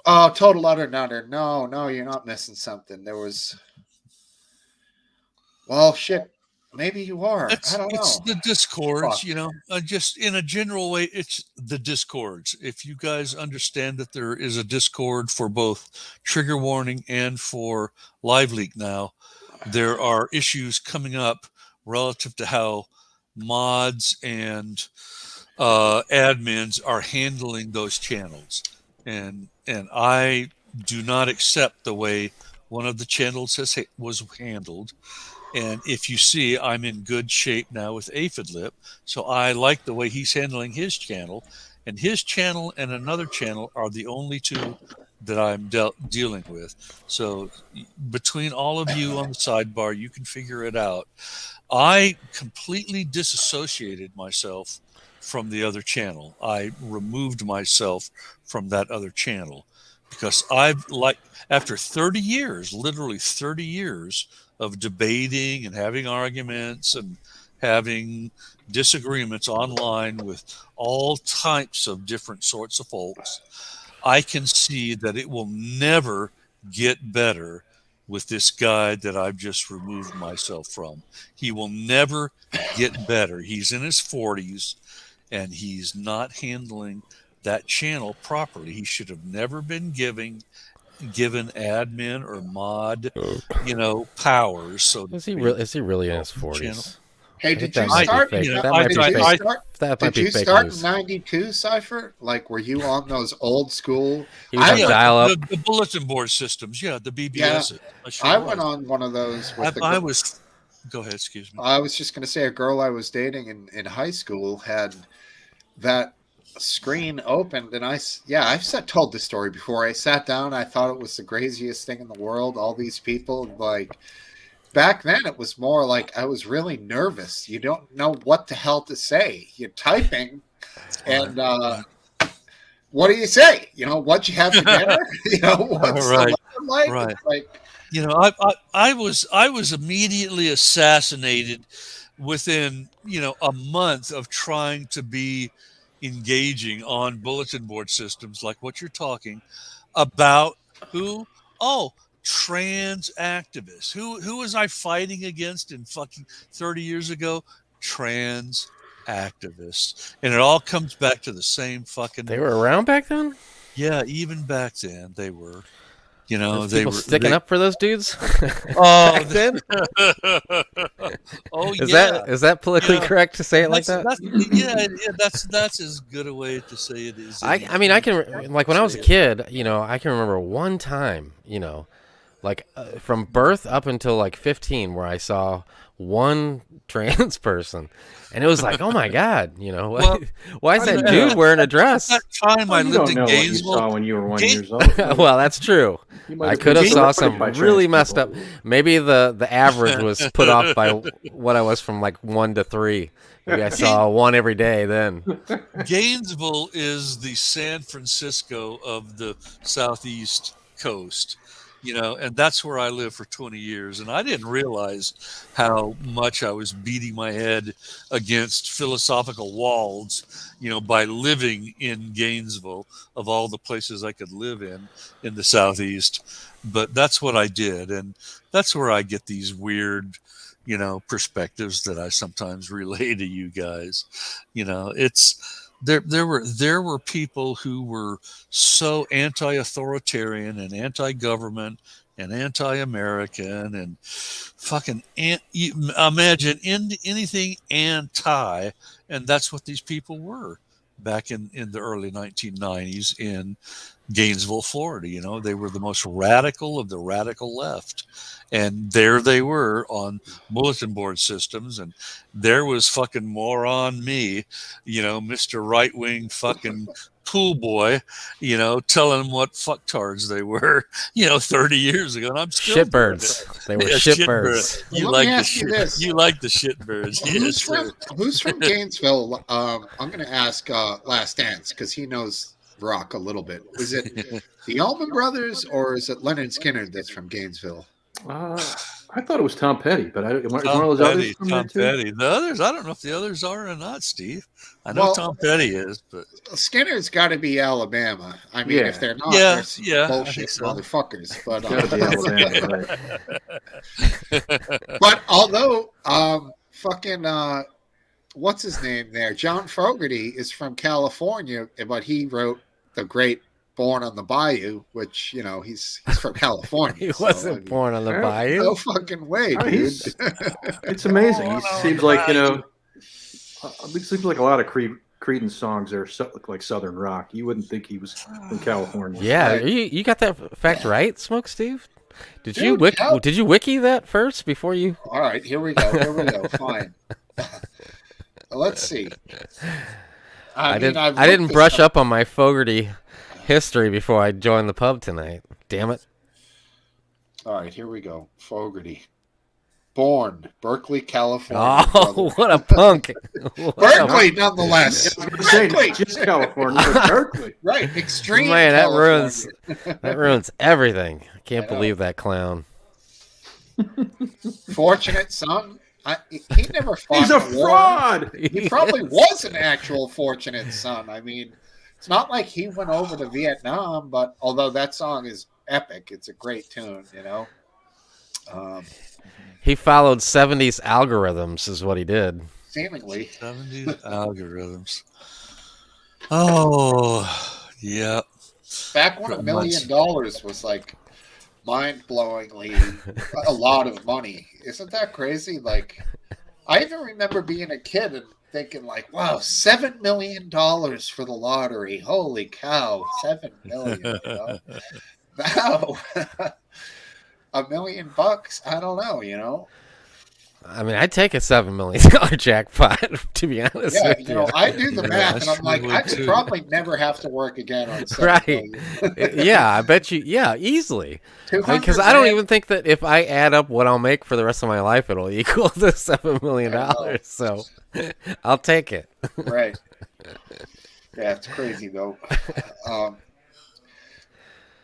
total utter nutter. No, you're not missing something. There was, well, shit. Maybe you are. I don't know. It's the Discords, just in a general way, it's the Discords. If you guys understand that there is a Discord for both Trigger Warning and for Live Leak now, there are issues coming up relative to how mods and admins are handling those channels, and I do not accept the way one of the channels was handled. And if you see, I'm in good shape now with Aphid Lip, so I like the way he's handling his channel, and his channel and another channel are the only two that I'm dealing with. So between all of you on the sidebar, you can figure it out. I completely disassociated myself from the other channel. I removed myself from that other channel because after 30 years, literally 30 years of debating and having arguments and having disagreements online with all types of different sorts of folks, I can see that it will never get better with this guy that I've just removed myself from. He will never get better. He's in his 40s and he's not handling that channel properly. He should have never been given admin or mod, powers. So Is he really? Is he really in his channel. 40s? Hey, I did think you that might be start? fake. you know, That I- might be Did you I- fake. start? That might Did you be fake start news. in '92, Cypher? Like, were you on those old school? He was I- on Yeah, dial-up. the bulletin board systems, the BBS. I went on one of those with the I girl. was. Go ahead, excuse me. I was just going to say a girl I was dating in high school had that screen opened, and I've told this story before. I sat down, I thought it was the craziest thing in the world. All these people, like, back then it was more like I was really nervous. You don't know what the hell to say. You're typing, and what do you say? What you have for dinner? What's the Right, weather like? right. It's like, I was immediately assassinated within a month of trying to be engaging on bulletin board systems like what you're talking about. Who? Oh, trans activists. Who was I fighting against in fucking 30 years ago? Trans activists. And it all comes back to the same fucking. They were around back then. Yeah, even back then they were. There's They people were sticking up for those dudes. Oh, back then. oh Is yeah. that politically Yeah. correct to say it like that? That's as good a way to say it as. I mean, I can, like, when I was a kid, I can remember one time, like from birth up until like 15, where I saw one trans person, and it was like, oh my god, Well, why is that dude wearing a dress? That time I You lived don't in know what you Gainesville. saw when you were 1 years old. Well, that's true. You might I have could have been saw surrounded some by trans really messed up. people. Maybe the average was put off by what I was from like 1 to 3. Maybe I saw one every day then. Gainesville is the San Francisco of the southeast coast, and that's where I lived for 20 years. And I didn't realize how much I was beating my head against philosophical walls, by living in Gainesville, of all the places I could live in the southeast. But that's what I did, and that's where I get these weird perspectives that I sometimes relay to you guys. It's there were people who were so anti-authoritarian and anti-government and anti-American and fucking you imagine anything anti, and that's what these people were back in the early 1990s in Gainesville, Florida. They were the most radical of the radical left. And there they were on bulletin board systems, and there was fucking moron me, Mr. Right Wing fucking pool boy, telling them what fucktards they were, 30 years ago. And I'm still Shitbirds. They were Yeah, shitbirds. You Let like me the ask you shit. this. You like the shitbirds. Yes, sir. Who's from Gainesville? I'm going to ask Last Dance because he knows rock a little bit. Is it the Allman Brothers or is it Leonard Skinner that's from Gainesville? I thought it was Tom Petty, but is one of Tom those others Petty. from there Tom too? Petty. The others, I don't know if the others are or not, Steve. I know Well, Tom Petty is, but Skinner's got to be Alabama. I mean, Yeah. if they're not, Yeah, they're some yeah, I bullshit think so. motherfuckers. But Gotta be Alabama, right? but although fucking what's his name there? John Fogerty is from California, but he wrote the great Born on the Bayou, which he's from California. He so, wasn't I mean, born on the no bayou. no fucking way, I mean, dude. It's amazing. Oh, He no, seems the like Bayou. it seems like a lot of Creedence songs are like Southern rock. You wouldn't think he was from California. Yeah, Right. you got that fact right, Smokesteve? Did you Dude, yeah. did you wiki that first before you? All right, here we go. Fine. Let's see. I didn't brush up on my Fogerty history before I joined the pub tonight. Damn it. All right, here we go. Fogerty. born Berkeley, California. Oh, brother. what a punk! What a- Berkeley, nonetheless. I was gonna say, Berkeley. not just California, but Berkeley. Right, extreme. Man, that California. ruins everything. I can't I know. believe that clown. Fortunate son. He never fought He's a in war. fraud. He probably was an actual fortunate son. I mean, it's not like he went over to Vietnam, but although that song is epic, it's a great tune, you know. He followed 70s algorithms, is what he did. Seemingly. 70s algorithms. Oh, yeah. Back when $1 million was like mind-blowingly a lot of money. Isn't that crazy? Like, I even remember being a kid and thinking like, wow, $7 million for the lottery. Holy cow, $7 million. You know? Now, $1 million, I don't know, you know. I mean, I'd take a $7 million jackpot, to be honest Yeah, with you know, I do the Yeah, math, I and I'm sure like, would I could too. probably never have to work again on $7 Right. million. Yeah, I bet you. Yeah, easily. 200 Because I don't grand. even think that if I add up what I'll make for the rest of my life, it'll equal the $7 million. I know. So I'll take it. Right. Yeah, it's crazy though.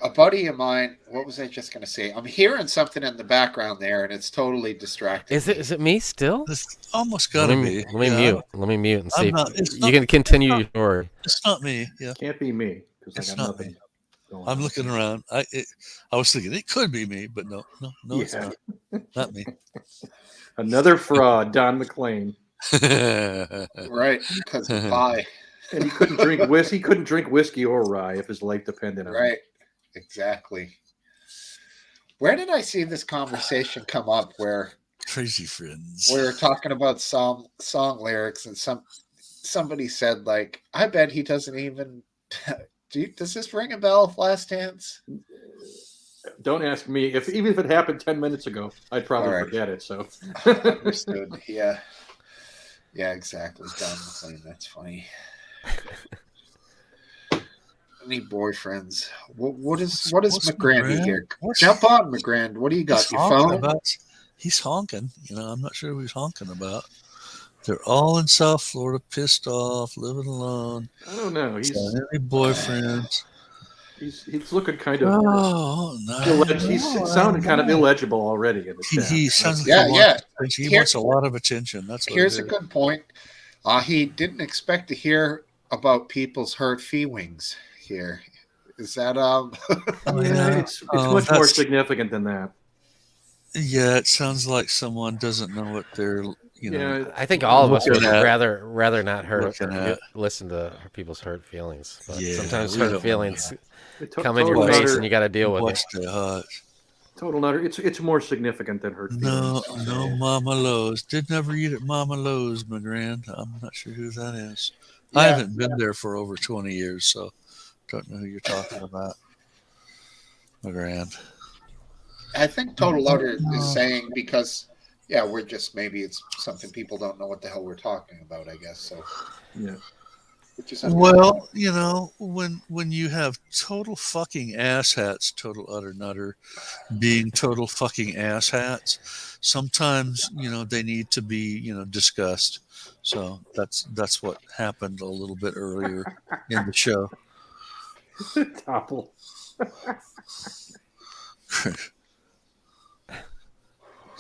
A buddy of mine, what was I just going to say? I'm hearing something in the background there, and it's totally distracting. Is it me still? It's almost got to be. Let me Yeah, mute. Let me mute and see. it's You not- can continue your story. It's not me. Yeah, Can't be me because It's I got not nothing. me. going I'm on. looking around. I was thinking it could be me, but no, it's Yeah. not me. Another fraud, Don McLean. Right, because of pie. And he couldn't drink whiskey. He couldn't drink whiskey or rye if his life depended on it. Right, exactly. Where did I see this conversation come up where Crazy friends. we were talking about song lyrics, and somebody said like, I bet he doesn't even. Does this ring a bell? Last Dance. Don't ask me. Even if it happened 10 minutes ago, I'd probably All right. forget it. So Understood. Yeah. Yeah, exactly. Don McLean. That's funny. Any boyfriends? What is What's McGrandy McGrand? here? What's- Jump on, McGrand. What do you got? He's Your honking phone? about. He's honking. You know, I'm not sure what he's honking about. They're all in South Florida, pissed off, living alone. I don't know. He's Got any boyfriends? he's looking kind of. Oh no! He's sounding kind of illegible already in the chat. He sounds like Yeah, he yeah. wants attention. He Here- wants a lot of attention. That's what Here's it a is. good point. He didn't expect to hear about people's hurt feelings here. Is that Oh, Yeah, it's much more that's- significant than that. Yeah, it sounds like someone doesn't know what they're. You know, Yeah, I think all of us would Looking at- rather not looking at- listen to people's hurt feelings. But Yeah, sometimes we don't hurt want feelings to- come in your total face, nutter- and you got to deal with it. Bust their heart. Total nutter. It's more significant than hurt No, feelings. no, Mama Lowe's. Did never eat at Mama Lowe's, McGrand. I'm not sure who that is. I Yeah. haven't been there for over 20 years, so don't know who you're talking about, McGrand. I think Total Utter is saying because, yeah, we're just maybe it's something people don't know what the hell we're talking about. I guess so. Yeah. Which is Well, you know, when you have total fucking asshats, total utter nutter, being total fucking asshats, sometimes you know they need to be discussed. So that's what happened a little bit earlier in the show. Topple.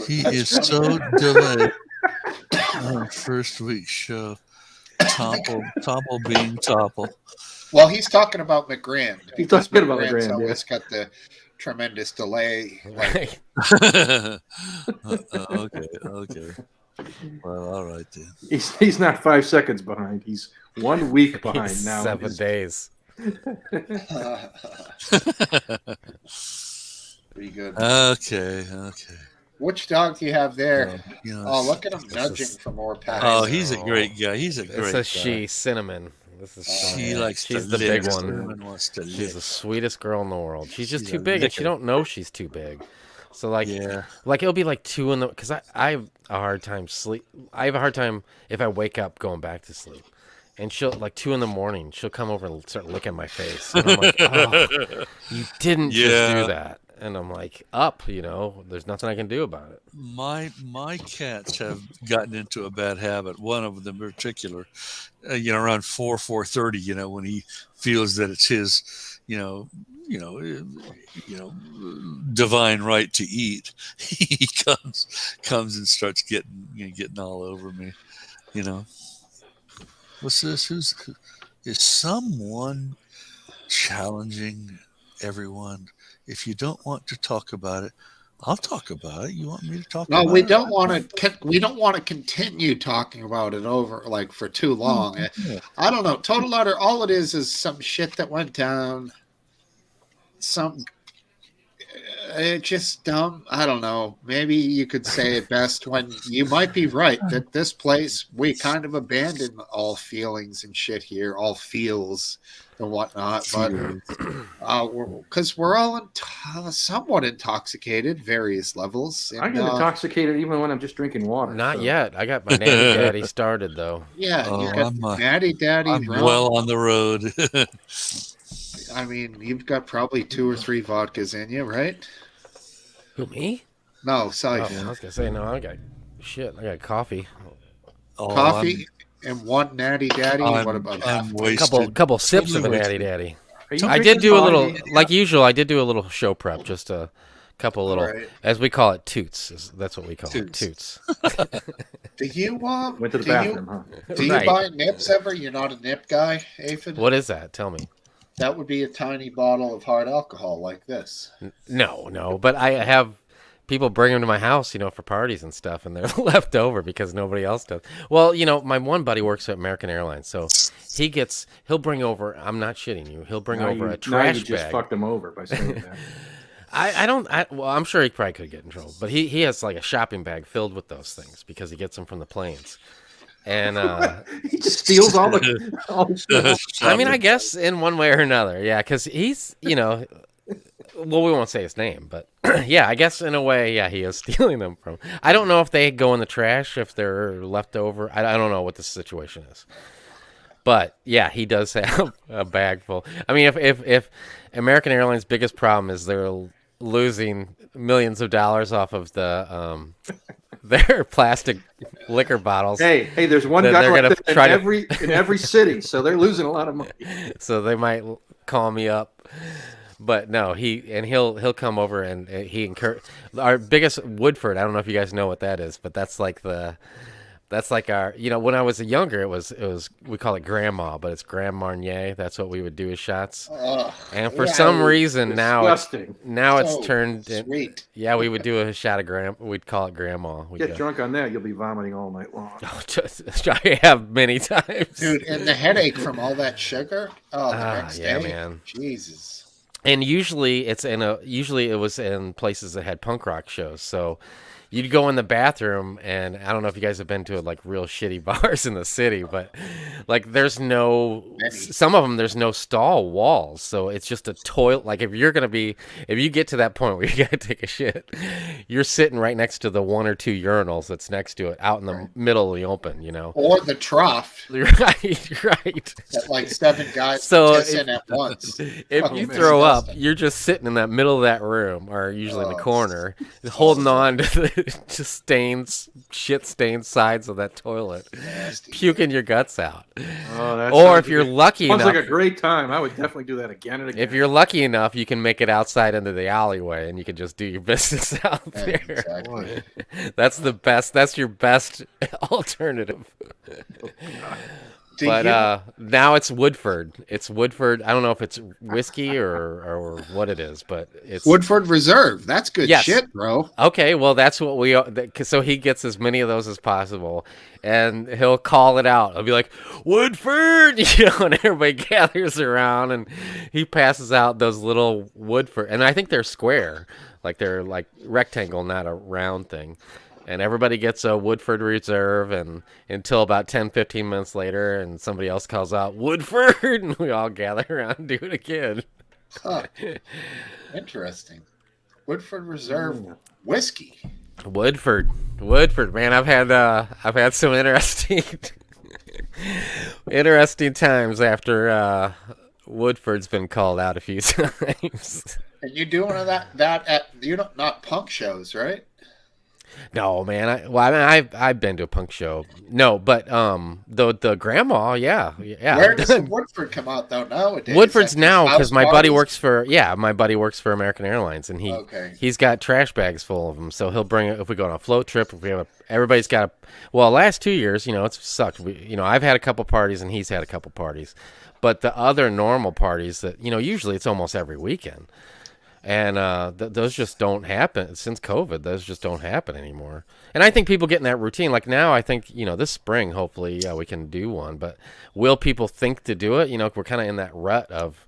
He is so delayed on first week's show. Topple being Topple. Well, he's talking about McGrand. He's because talking about McGrand's McGrand, yeah. always got the tremendous delay. Like, Okay. Well, all right then. He's not 5 seconds behind. He's 1 week behind He's now. 7 days. pretty good. Okay. Which dog do you have there? You know, Oh, look at him This nudging is- for more packs. oh, he's a great guy. He's a It's great a guy. she, Cinnamon. This is She She Cinnamon. likes She's to the lick. big one. Cinnamon wants to She's lick. the sweetest girl in the world. She's just She's too a big, and she licker. don't know she's too big. So like, Yeah. like it'll be like 2 in the because I have a hard time sleep. I have a hard time if I wake up going back to sleep, and she'll like 2 in the morning. She'll come over and start licking my face, and I'm like, oh, you didn't just Yeah. do that. and I'm like, up, there's nothing I can do about it. My cats have gotten into a bad habit. One of them in particular, around 4:30, when he feels that it's his, divine right to eat, he comes and starts getting all over me. What's this? Is someone challenging everyone? If you don't want to talk about it, I'll talk about it. You want me to talk No, about we it? don't want to. We don't want to continue talking about it over for too long. Yeah. I don't know. Total utter. All it is some shit that went down. It's just dumb. I don't know. Maybe you could say it best when you might be right that this place, we kind of abandon all feelings and shit here, all feels and whatnot. But because we're all somewhat intoxicated, various levels. And, I get intoxicated even when I'm just drinking water. Not yet. I got my nanny daddy started though. Yeah, you got Natty Daddy. I'm rum. well on the road. I mean, you've got probably 2 or 3 vodkas in you, right? Who, me? No, sorry. Oh, I was gonna say no. I got coffee. Coffee and 1 Natty Daddy. What about I'm half? wasted. Couple sips of a Totally natty wasted. daddy. I did do a little, like usual. I did do a little show prep, just a couple little, right. as we call it, toots. That's what we call it, Toots. toots. Do you Went to the bathroom, huh? Do you Right. buy nips ever? You're not a nip guy, Aphid? What is that? Tell me. That would be a tiny bottle of hard alcohol like this. No, but I have people bring them to my house, for parties and stuff, and they're left over because nobody else does. Well, my one buddy works at American Airlines, so he'll bring over. I'm not shitting you. He'll bring over a trash you just bag. fucked him over by saying that. Well, I'm sure he probably could get in trouble, but he has like a shopping bag filled with those things because he gets them from the planes. And he just steals all the stuff. I mean, I guess in one way or another, yeah, because he's, well, we won't say his name, but yeah, I guess in a way, yeah, he is stealing them from. I don't know if they go in the trash, if they're left over. I don't know what the situation is. But yeah, he does have a bag full. I mean, if American Airlines' biggest problem is they're losing millions of dollars off of the their plastic liquor bottles. Hey, there's one Then guy they're like gonna this try to- in every city, so they're losing a lot of money. So they might call me up, but no, he'll come over and our biggest Woodford. I don't know if you guys know what that is, but that's like our, when I was younger, it was we call it Grandma, but it's Grand Marnier. That's what we would do as shots. And for some reason Disgusting. now So it's turned. sweet. Yeah, we would do a shot of We'd call it Grandma. Get drunk on that, you'll be vomiting all night long. I have many times, Dude, and the headache from all that sugar. Oh, the next yeah, day. man. Jesus. And usually it was in places that had punk rock shows. So you'd go in the bathroom, and I don't know if you guys have been to like real shitty bars in the city, but like some of them there's no stall walls, so it's just a toilet. Like if you get to that point where you gotta take a shit, you're sitting right next to the 1 or 2 urinals that's next to it, out in the middle of the open, Or the trough Right. that like 7 guys So piss in at once. If you throw up, you're just sitting in that middle of that room, or usually in the corner, holding on to the shit-stained sides of that toilet, Nasty. puking your guts out. Oh, that Or sounds if you're like lucky sounds enough, like a great time. I would definitely do that again and again. if you're lucky enough, you can make it outside into the alleyway, and you can just do your business out Yeah, there. exactly. That's the best. That's your best alternative. Do But you- now it's Woodford. It's Woodford. I don't know if it's whiskey or what it is, but it's Woodford Reserve. That's good Yes. shit, bro. Okay, well, that's what so he gets as many of those as possible, and he'll call it out. He'll be like, Woodford, and everybody gathers around, and he passes out those little Woodford, and I think they're square, like they're like rectangle, not a round thing. And everybody gets a Woodford Reserve, and until about 10, 15 minutes later, and somebody else calls out, Woodford, and we all gather around and do it again. Huh. Interesting. Woodford Reserve whiskey. Woodford, man, I've had some interesting times after Woodford's been called out a few times. And you do one of that at not punk shows, right? No, man. I've been to a punk show. No, but the grandma, yeah. Where does the Woodford come out though nowadays? Woodford's At now house because my buddy parties? works for American Airlines, and Okay. he's got trash bags full of them. So he'll bring it if we go on a float trip. If we have everybody's got last 2 years, it's sucked. I've had a couple parties and he's had a couple parties, but the other normal parties that usually it's almost every weekend. And those just don't happen since COVID. Those just don't happen anymore. And I think people get in that routine. Like now, I think this spring, hopefully, we can do one. But will people think to do it? We're kind of in that rut of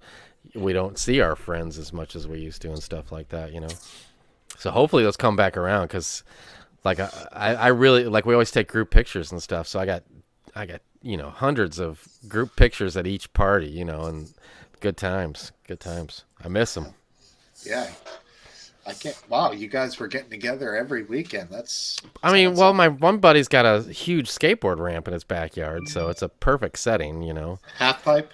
we don't see our friends as much as we used to and stuff like that. So hopefully those come back around because, like, I really like we always take group pictures and stuff. So I got hundreds of group pictures at each party. And good times. I miss them. Yeah. I can't. Wow, you guys were getting together every weekend. My one buddy's got a huge skateboard ramp in his backyard, so it's a perfect setting, Half pipe?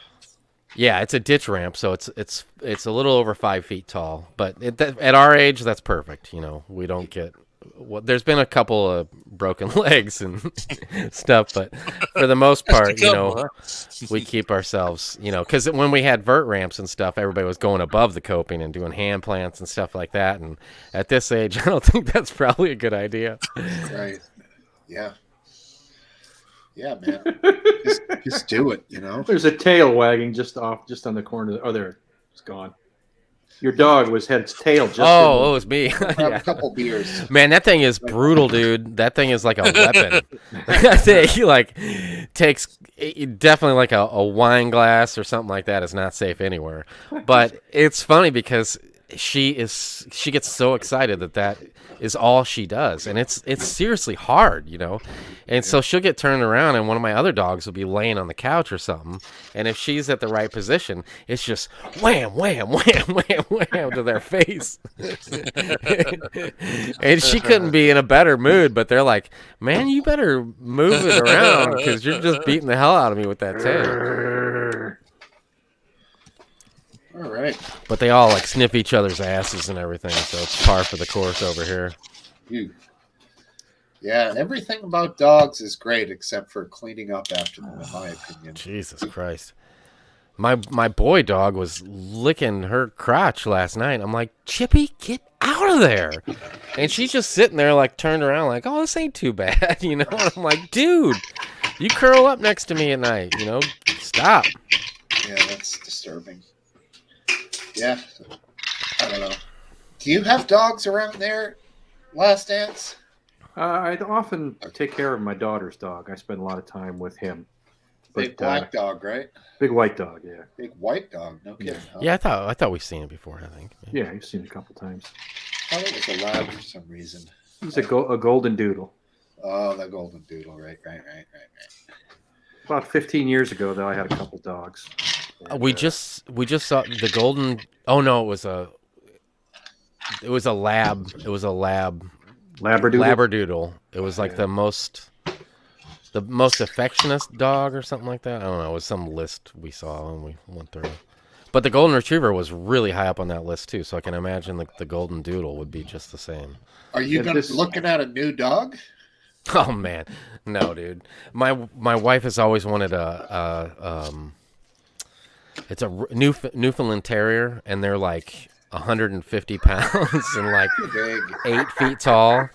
Yeah, it's a ditch ramp, so it's a little over 5 feet tall. But at our age, that's perfect. We don't get. There's been a couple of broken legs and stuff, but for the most part, we keep ourselves, because when we had vert ramps and stuff, everybody was going above the coping and doing hand plants and stuff like that. And at this age, I don't think that's probably a good idea. Right. Yeah. Yeah, man. just do it, There's a tail wagging just on the corner. Oh, there, it's gone. Your dog had its tail just. Oh, it was me. Have a couple beers. Man, that thing is brutal, dude. That thing is like a weapon. That thing takes definitely like a wine glass or something like that is not safe anywhere. But it's funny because she gets so excited that is all she does, and it's seriously hard, And so she'll get turned around, and one of my other dogs will be laying on the couch or something, and if she's at the right position, it's just wham, wham, wham, wham, wham to their face. And she couldn't be in a better mood, but they're like, "Man, you better move it around because you're just beating the hell out of me with that tail." All right. But they all like sniff each other's asses and everything, so it's par for the course over here. Yeah, and everything about dogs is great except for cleaning up after them, in my opinion. Jesus Christ. My boy dog was licking her crotch last night. I'm like, Chippy, get out of there. And she's just sitting there like turned around like, oh, this ain't too bad. And I'm like, dude, you curl up next to me at night, stop. Yeah, that's disturbing. Yeah, I don't know. Do you have dogs around there, Last Dance? I often take care of my daughter's dog. I spend a lot of time with him. Big black dog, right? Big white dog, yeah. Big white dog, no kidding. Huh? Yeah, I thought we've seen it before, I think. Yeah, you've seen it a couple times. I thought it was a lab for some reason. He's a golden doodle. Oh, the golden doodle, right. About 15 years ago, though, I had a couple dogs. And, we just saw the golden. Oh no, it was a lab. It was a labradoodle. It was like the most affectionate dog or something like that. I don't know. It was some list we saw and we went through. But the golden retriever was really high up on that list too. So I can imagine the golden doodle would be just the same. Are you looking at a new dog? Oh man, no, dude. My wife has always wanted it's a Newfoundland Terrier, and they're like 150 pounds and like 8 feet tall.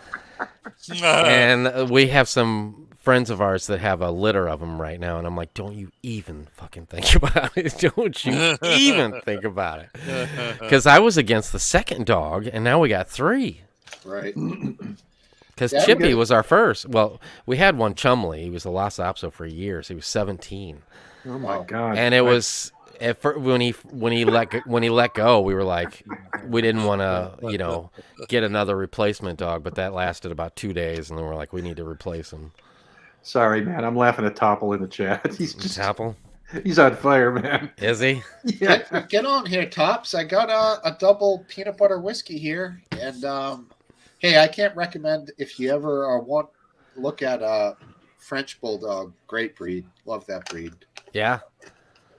And we have some friends of ours that have a litter of them right now, and I'm like, don't you even fucking think about it. Don't you even think about it. Because I was against the second dog, and now we got 3. Right. Because Chippy was our first. Well, we had one Chumley. He was a Lhasa Apso for years. He was 17. Oh my God! And it was when he let go, we were like, we didn't want to get another replacement dog, but that lasted about 2 days, and then we're like, we need to replace him. Sorry, man. I'm laughing at Topple in the chat. He's just Topple. He's on fire, man. Is he? Yeah. Get on here, Tops. I got a double peanut butter whiskey here, and hey, I can't recommend if you ever want to look at a French Bulldog. Great breed. Love that breed. Yeah.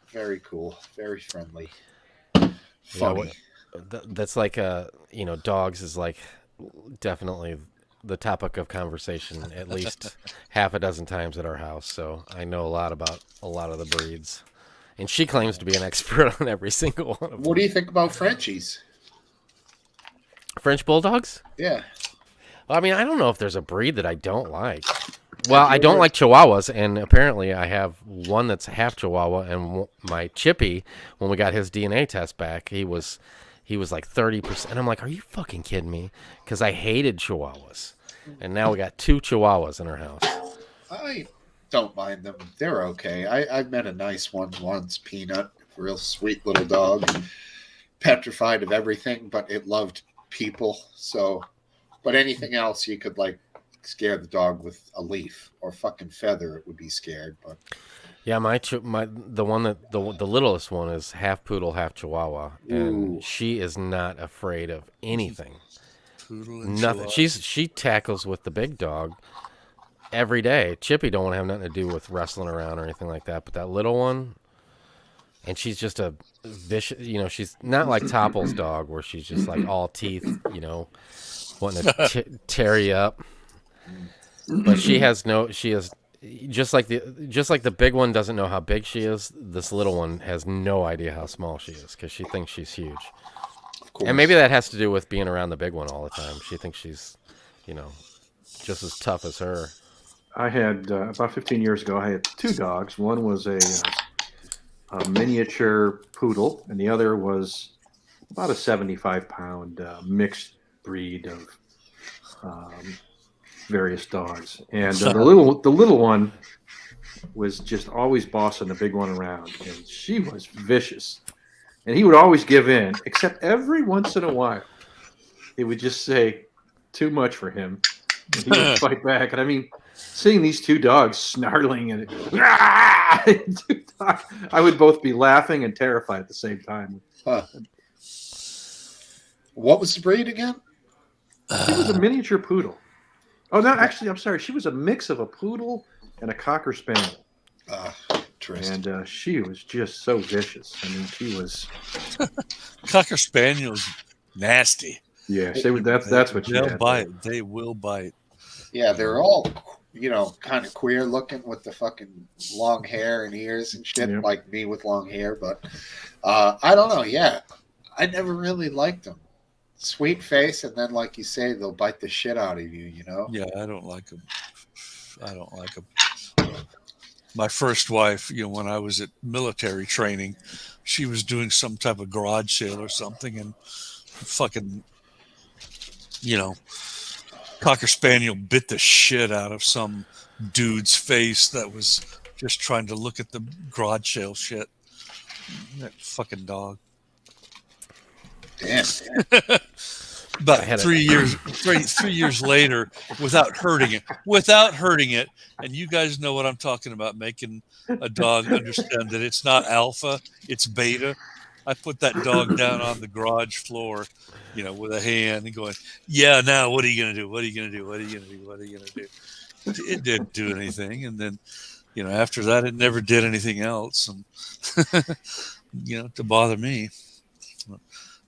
Very cool. Very friendly. Funny. that's like dogs is like definitely the topic of conversation at least half a dozen times at our house. So I know a lot about a lot of the breeds, and she claims to be an expert on every single one of them. What do you think about Frenchies? French bulldogs? Yeah. Well, I mean, I don't know if there's a breed that I don't like. Well, I don't like Chihuahuas, and apparently I have one that's half Chihuahua. And my Chippy, when we got his DNA test back, he was like 30%. And I'm like, are you fucking kidding me? Because I hated Chihuahuas, and now we got 2 Chihuahuas in our house. I don't mind them. They're okay. I met a nice one once, Peanut, real sweet little dog, petrified of everything, but it loved people. So, but anything else you could like scare the dog with a leaf or fucking feather, it would be scared. But yeah, the one that the littlest one is half poodle, half Chihuahua, and Ooh. she is not afraid of anything. Poodle and Nothing. Chihuahua. She tackles with the big dog every day. Chippy don't want to have nothing to do with wrestling around or anything like that. But that little one, and she's just a vicious. She's not like Topple's dog where she's just like all teeth. Wanting to tear you up. But she is just like the big one doesn't know how big she is. This little one has no idea how small she is because she thinks she's huge. of course. And maybe that has to do with being around the big one all the time. She thinks she's, just as tough as her. I had about 15 years ago. I had 2 dogs. One was a miniature poodle, and the other was about a 75-pound mixed breed of various dogs. And the little one was just always bossing the big one around, and she was vicious. And he would always give in, except every once in a while, he would just say too much for him, and he would fight back. And I mean, seeing these 2 dogs snarling and I would both be laughing and terrified at the same time. Huh. What was the breed again? She was a miniature poodle. Oh, no, actually, I'm sorry. She was a mix of a poodle and a cocker spaniel. Interesting. And she was just so vicious. I mean, she was. Cocker Spaniel's nasty. Yes, that's what she They'll had. bite. They will bite. Yeah, they're all, kind of queer looking with the fucking long hair and ears and shit, Yeah. like me with long hair. But I don't know. Yeah, I never really liked them. Sweet face, and then, like you say, they'll bite the shit out of you, Yeah, I don't like them. My first wife, when I was at military training, she was doing some type of garage sale or something, and fucking, Cocker Spaniel bit the shit out of some dude's face that was just trying to look at the garage sale shit. That fucking dog. Damn. I About had 3 years, 3 years later, without hurting it, and you guys know what I'm talking about, making a dog understand that it's not alpha, it's beta. I put that dog down on the garage floor, with a hand and going, yeah, now what are you going to do? What are you going to do? What are you going to do? What are you going to do? It didn't do anything. And then, after that, it never did anything else. And, to bother me.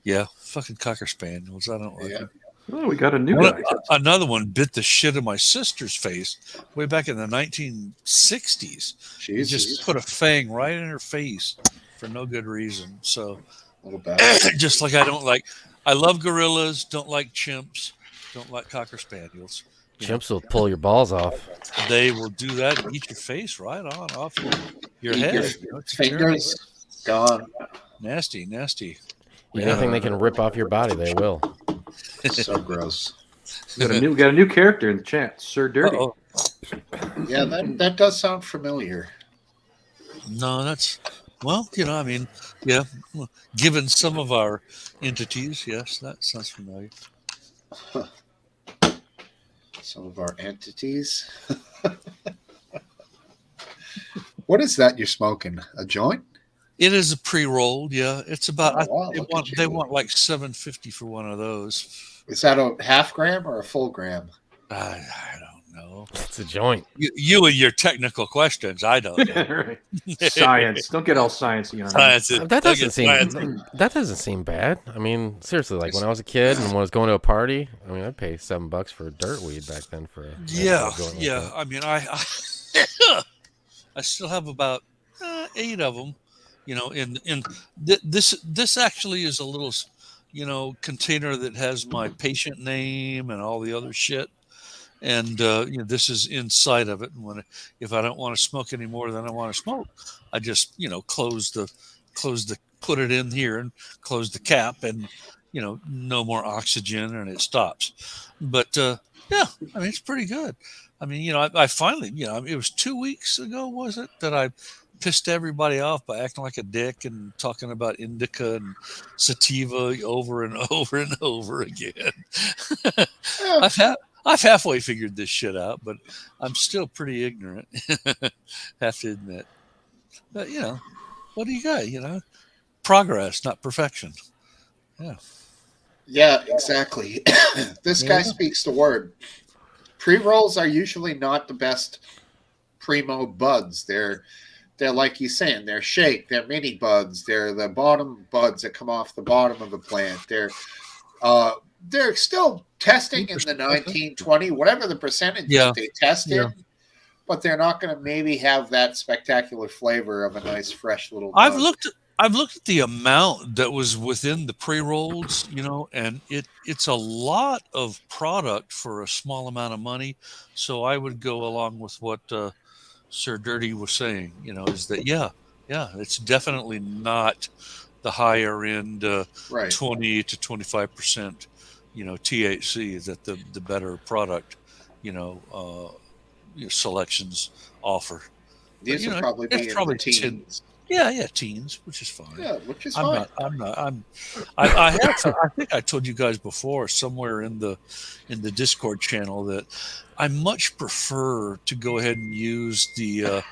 Yeah, fucking Cocker Spaniels. I don't like Yeah. them. Oh, we got a new guy. Another one bit the shit in my sister's face way back in the 1960s. He Jesus. just put a fang right in her face for no good reason. So, A little bad. just like I love gorillas, don't like chimps, don't like Cocker Spaniels. Chimps will pull your balls off. They will do that and eat your face right on off your Eat head. your It's fingers gone. nasty. Anything they can rip off your body, they will. So gross. We got a new character in the chat, Sir Dirty. Uh-oh. Yeah, that does sound familiar. No, that's yeah. Well, given some of our entities, yes, that sounds familiar. Some of our entities. What is that you're smoking? A joint? It is a pre-rolled, yeah. It's about Oh, wow, they want like $7.50 for one of those. Is that a half gram or a full gram? I don't know. know. It's a joint. You and your technical questions, I don't know. Right. Science. Don't get all sciencey on me. Science. That doesn't seem bad. I mean, seriously, like when I was a kid and when I was going to a party, I mean, I'd pay $7 for dirt weed back then for a joint like that. I mean, I still have about 8 of them. You know, this actually is a little, container that has my patient name and all the other shit. And this is inside of it. And if I don't want to smoke any more than I want to smoke, I just put it in here and close the cap, and no more oxygen, and it stops. But I mean, it's pretty good. I mean, I finally, it was 2 weeks ago, was it, that I pissed everybody off by acting like a dick and talking about indica and sativa over and over and over again. I've halfway figured this shit out, but I'm still pretty ignorant. Have to admit. But what do you got? Progress, not perfection. Yeah. Yeah, exactly. This guy speaks the word. Pre-rolls are usually not the best primo buds. They're like you're saying, they're shake, they're mini buds, they're the bottom buds that come off the bottom of the plant. They're still testing in the 1920, whatever the percentage that they test in, but they're not going to maybe have that spectacular flavor of a nice fresh little bud. I've looked at the amount that was within the pre-rolls, and it's a lot of product for a small amount of money. So I would go along with what Sir Dirty was saying, is that it's definitely not the higher end 20 to 25%, THC that the better product, selections offer. These will probably be in the teens. Yeah, teens, which is fine. Yeah, which is fine. I think I told you guys before somewhere in the Discord channel that I much prefer to go ahead and use the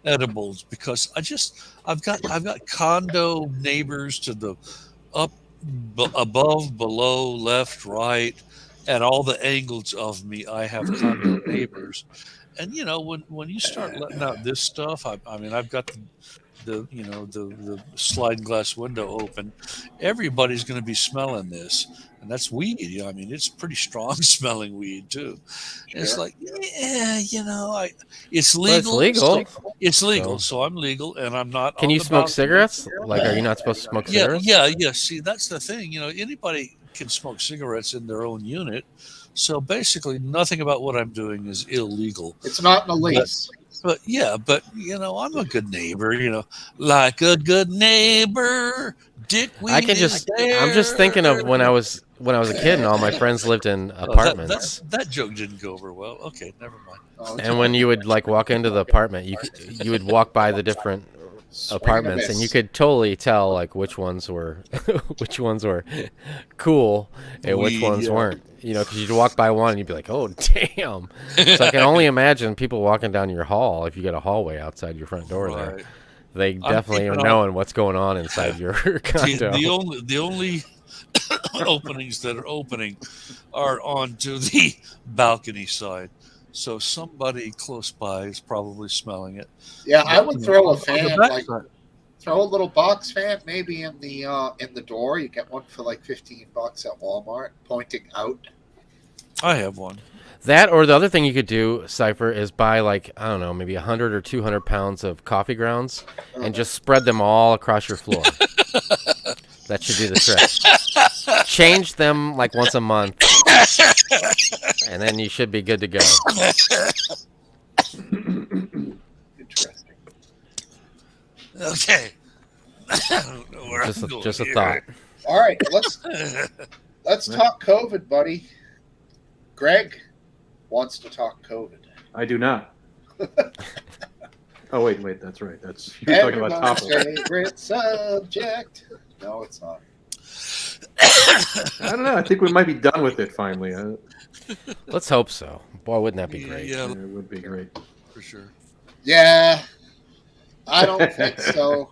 edibles, because I've got condo neighbors to the up, above, below, left, right, at all the angles of me. I have condo neighbors, and when you start letting out this stuff, I mean, I've got the sliding glass window open, everybody's going to be smelling this, and that's weed. I mean, it's pretty strong smelling weed too. Sure. It's like, it's legal. It's legal. So I'm legal, and I'm not. Can you smoke cigarettes? Like, are you not supposed to smoke cigarettes? Yeah. See, that's the thing. Anybody can smoke cigarettes in their own unit. So basically, nothing about what I'm doing is illegal. It's not in the lease. But I'm a good neighbor, like a good neighbor. Dickweed. I'm just thinking of when I was a kid and all my friends lived in apartments. That joke didn't go over well. Okay, never mind. And when you would walk into the apartment, you would walk by the different apartments, and you could totally tell which ones were cool and which ones weren't. Because you'd walk by one and you'd be like, "Oh, damn!" So I can only imagine people walking down your hall if you got a hallway outside your front door. There, they definitely are knowing what's going on inside your condo. The only openings that are opening are onto the balcony side. So somebody close by is probably smelling it. Yeah, I would throw a fan, throw a little box fan, maybe in the door. You get one for like $15 at Walmart, pointing out. I have one. That, or the other thing you could do, Cypher, is buy maybe 100 or 200 pounds of coffee grounds and just spread them all across your floor. That should do the trick. Change them once a month, and then you should be good to go. Interesting. Okay. Just a thought. All right, let's talk COVID, buddy. Greg wants to talk COVID. I do not. Oh wait, that's right. You're talking about topical. Favorite subject. No, it's not. I don't know. I think we might be done with it finally. Let's hope so. Boy, wouldn't that be great? Yeah, it would be great for sure. Yeah, I don't think so.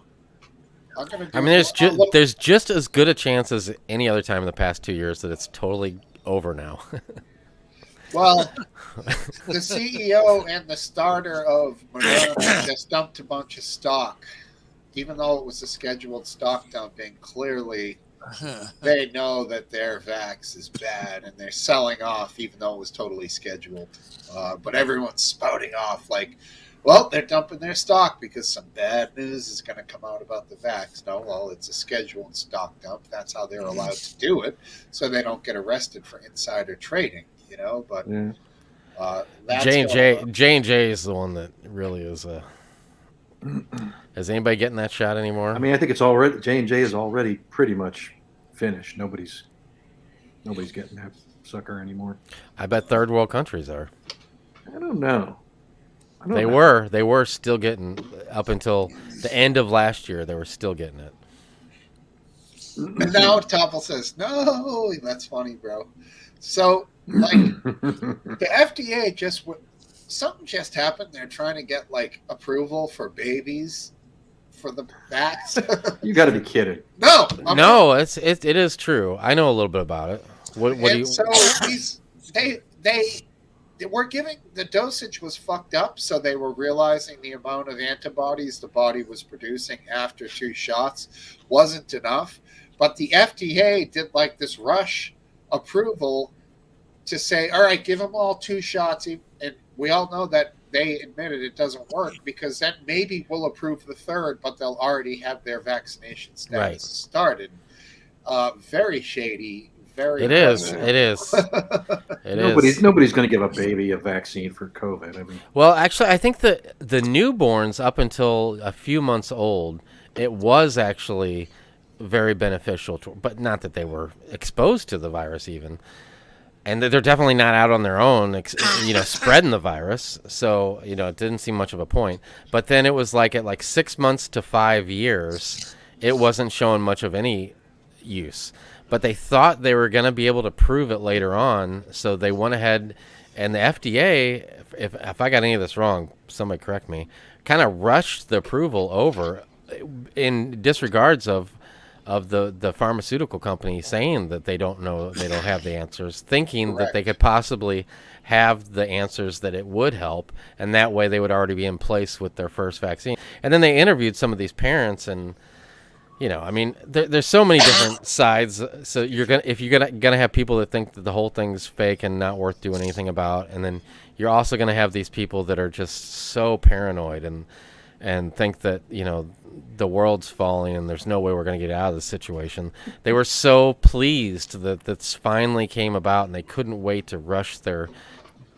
There's just as good a chance as any other time in the past 2 years that it's totally over now. Well, the CEO and the starter of Moderna just dumped a bunch of stock. Even though it was a scheduled stock dumping, clearly they know that their vax is bad and they're selling off even though it was totally scheduled. But everyone's spouting off like, well, they're dumping their stock because some bad news is going to come out about the vax. No, well, it's a scheduled stock dump. That's how they're allowed to do it, so they don't get arrested for insider trading, you know. But that's J&J is the one that really is a... Is anybody getting that shot anymore? I mean, I think it's already J&J is already pretty much finished. Nobody's getting that sucker anymore. I bet third world countries are. I don't know. They were still getting, up until the end of last year, they were still getting it. And now Topple says, no, that's funny, bro. So, like, the FDA something just happened. They're trying to get, like, approval for babies for the vax. You got to be kidding. No. It is true. I know a little bit about it. What do you... So, they were giving, the dosage was fucked up, so they were realizing the amount of antibodies the body was producing after 2 shots wasn't enough. But the FDA did like this rush approval to say, all right, give them all 2 shots. And we all know that they admitted it doesn't work because then maybe we'll approve the 3rd, but they'll already have their vaccination status started. Very shady. It is. Nobody's going to give a baby a vaccine for COVID. I mean, well, actually, I think that the newborns up until a few months old, it was actually very beneficial but not that they were exposed to the virus even, and they're definitely not out on their own, spreading the virus. So it didn't seem much of a point. But then it was like at 6 months to 5 years, it wasn't showing much of any use. But they thought they were going to be able to prove it later on, so they went ahead, and the FDA, if I got any of this wrong, somebody correct me, kind of rushed the approval over in disregards of the pharmaceutical company saying that they don't have the answers, thinking that they could possibly have the answers that it would help, and that way they would already be in place with their first vaccine. And then they interviewed some of these parents, and there's so many different sides. So if you're gonna have people that think that the whole thing's fake and not worth doing anything about, and then you're also gonna have these people that are just so paranoid and think that the world's falling and there's no way we're gonna get out of this situation. They were so pleased that this finally came about, and they couldn't wait to rush their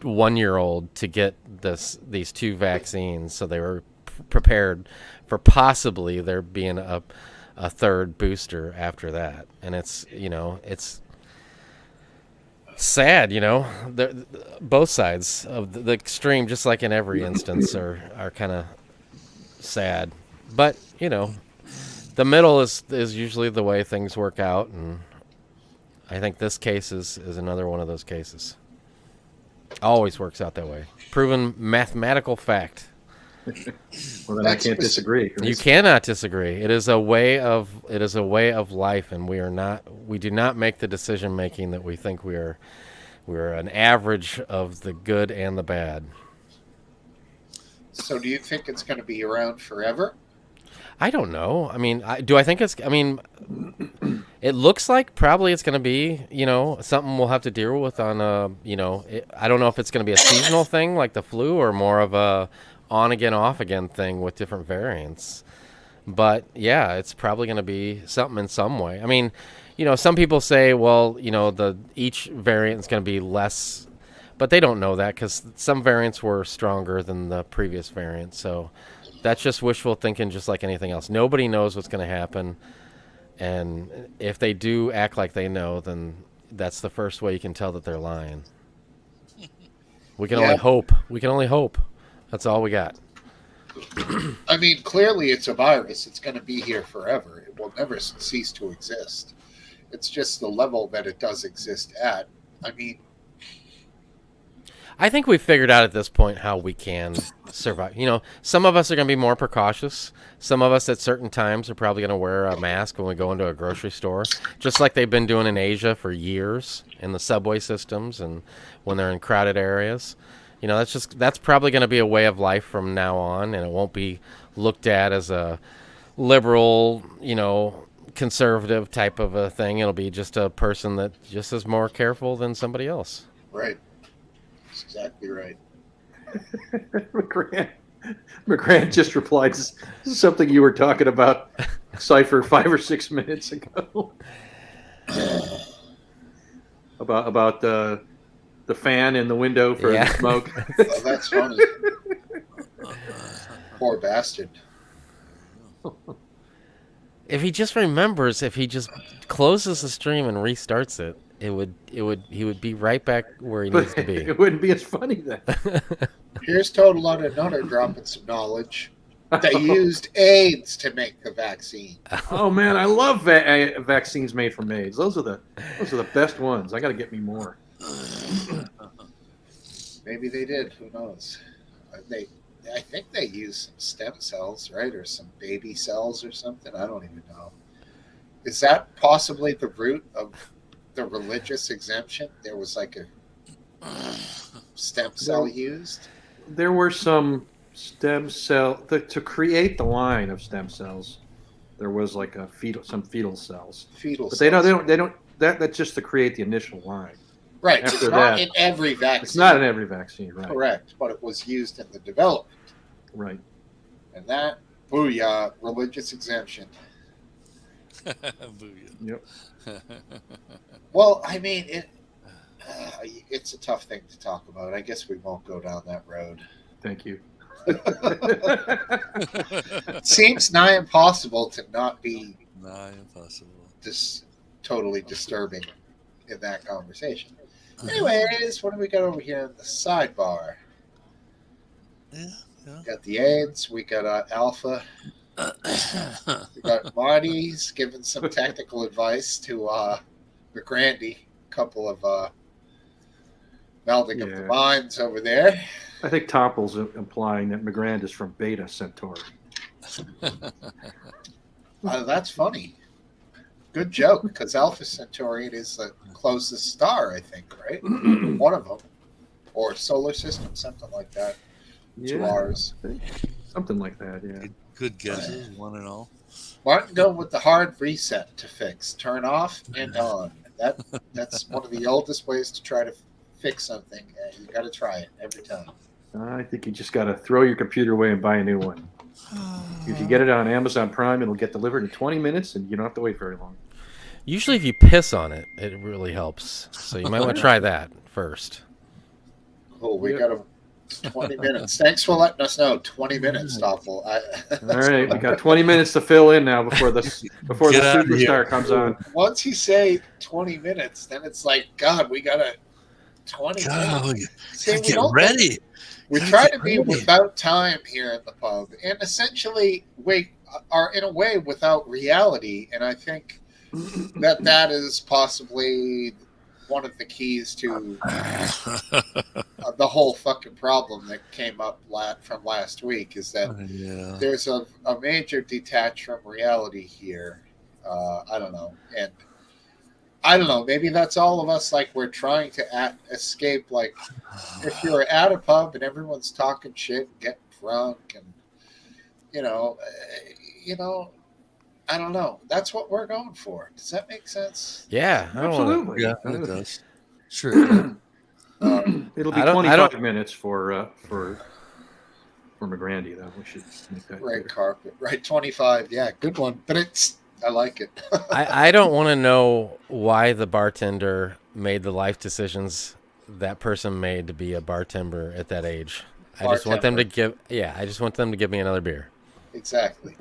1-year-old to get these 2 vaccines. So they were prepared for possibly there being a 3rd booster after that. And it's sad, both sides of the extreme, just like in every instance, are kind of sad. But the middle is usually the way things work out, and I think this case is another one of those cases. Always works out that way. Proven mathematical fact. Well, then I can't disagree. You cannot disagree. It is a way of life, and we do not make the decision making that we think we're an average of the good and the bad. So do you think it's going to be around forever? I don't know. I mean, do I think it's... I mean, it looks like probably it's going to be, something we'll have to deal with on I don't know if it's going to be a seasonal thing like the flu, or more of a on-again, off-again thing with different variants. But, yeah, it's probably going to be something in some way. I mean, some people say, well, each variant is going to be less... But they don't know that because some variants were stronger than the previous variant. So that's just wishful thinking, just like anything else. Nobody knows what's going to happen. And if they do act like they know, then that's the first way you can tell that they're lying. We can only hope. We can only hope. That's all we got. I mean, clearly it's a virus. It's going to be here forever. It will never cease to exist. It's just the level that it does exist at. I mean... I think we've figured out at this point how we can survive. You know, some of us are going to be more precautious. Some of us at certain times are probably going to wear a mask when we go into a grocery store, just like they've been doing in Asia for years in the subway systems and when they're in crowded areas. You know, that's probably going to be a way of life from now on, and it won't be looked at as a liberal, you know, conservative type of a thing. It'll be just a person that just is more careful than somebody else. Right. That's exactly right. McGrant just replied to something you were talking about, Cypher, 5 or 6 minutes ago. about the fan in the window for the smoke. Oh, that's funny. Poor bastard. If he just remembers, if he just closes the stream and restarts it, he would be right back where he needs to be. It wouldn't be as funny then. Here's Total Another dropping some knowledge. They used AIDS to make the vaccine. Oh man, I love vaccines made from AIDS. Those are the best ones. I got to get me more. Maybe they did. Who knows? I think they used some stem cells, right, or some baby cells or something. I don't even know. Is that possibly the root of the religious exemption? There was like a stem cell used. There were some stem cell to create the line of stem cells. There was like some fetal cells. But they don't. That's just to create the initial line. Right. It's not in every vaccine. It's not in every vaccine, right? Correct, but it was used in the development. Right. And that, booyah, religious exemption. Booyah. Yep. Well, I mean, it's a tough thing to talk about. I guess we won't go down that road. Thank you. It seems nigh impossible to not be totally disturbing in that conversation. Anyways, what do we got over here in the sidebar? Yeah. We got the AIDS. We got Alpha. We got Marty's giving some technical advice to McGrandy. A couple of melding of the minds over there. I think Topple's implying that McGrand is from Beta Centauri. That's funny. Good joke, because Alpha Centauri is the closest star, I think, right? One of them. Or solar system, something like that. To ours. Something like that, yeah. Good guesses, one and all. Martin, go with the hard reset to fix. Turn off and on. That's one of the oldest ways to try to fix something. You got to try it every time. I think you just got to throw your computer away and buy a new one. If you get it on Amazon Prime, it'll get delivered in 20 minutes, and you don't have to wait very long. Usually if you piss on it, it really helps. So you might want to try that first. Oh, we got 20 minutes. Thanks for letting us know. 20 minutes, Stoffel. All right, we got 20 minutes to fill in now before the superstar comes on. Once you say 20 minutes, then it's like, God, we got to 20 minutes. See, get ready. We try to be without time here at the pub, and essentially we are in a way without reality. And I think that is possibly one of the keys to the whole fucking problem that came up from last week is that there's a major detach from reality here. I don't know. And I don't know. Maybe that's all of us. Like we're trying to escape. Like if you're at a pub and everyone's talking shit, and getting drunk, and you know, I don't know. That's what we're going for. Does that make sense? Yeah, absolutely. Yeah, it does. Sure. It'll be 25 minutes for McGrandy, though. We should make that right clear. Carpet. Right, 25. Yeah, good one. But I like it. I don't want to know why the bartender made the life decisions that person made to be a bartender at that age. I just want them to give me another beer. Exactly.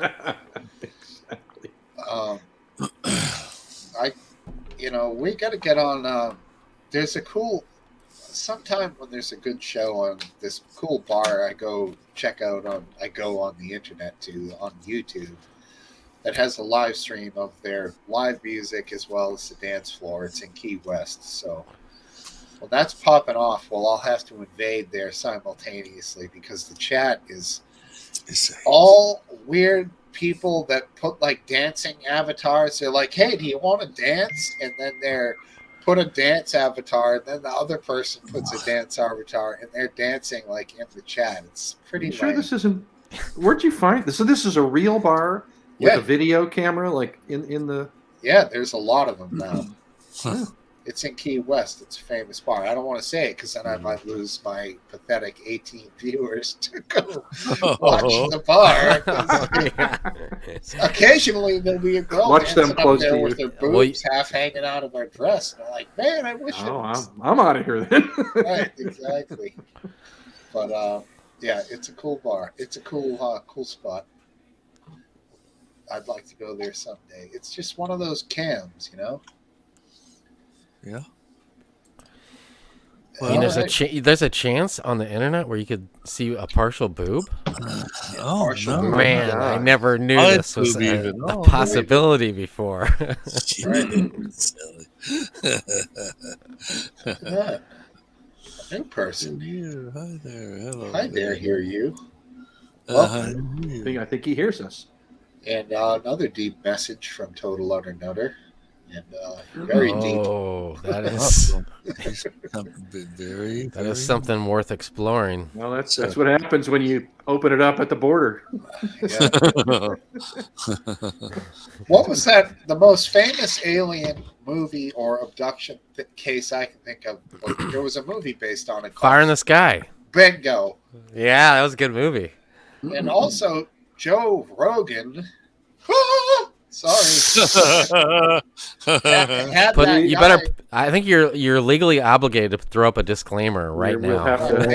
We got to get on. There's sometime when there's a good show on this cool bar I go check out I go on the internet on YouTube that has a live stream of their live music as well as the dance floor. It's in Key West. So when that's popping off, well, I'll have to invade there simultaneously because the chat is all weird people that put like dancing avatars. They're like, hey, do you want to dance? And then they're put a dance avatar, and then the other person puts a dance avatar, and they're dancing like in the chat. It's pretty You sure lame. this isn't? Where'd you find this? So this is a real bar with Yeah. a video camera, like in the. Yeah, there's a lot of them now. Yeah. It's in Key West. It's a famous bar. I don't want to say it because then I might lose my pathetic 18 viewers to go watch the bar. Occasionally there'll be a girl Watch them dancing close up there to with you. her boobs half hanging out of her dress. And I'm like, man, I wish it Oh, was. I'm out of here then. Right, exactly. But yeah, it's a cool bar. It's a cool spot. I'd like to go there someday. It's just one of those cams, you know. Yeah. I mean, there's a chance on the internet where you could see a partial boob. Oh, Partial no. boob. Man, God. I never knew I'd this was boob even. a Oh, possibility before. Silly. Look at that. A new person. Hi there. Hello. Hi there, hear you. Hi. I think he hears us. And another deep message from Total Utter Nutter. And very deep. Oh, that is Very. that is something worth exploring. Well, that's what happens when you open it up at the border. Yeah. What was that? The most famous alien movie or abduction case I can think of. There was a movie based on it called Fire in the Sky. Bingo. Yeah, that was a good movie. And also Joe Rogan. Sorry. Had But that you guy- better. I think you're legally obligated to throw up a disclaimer right We'll now. have to-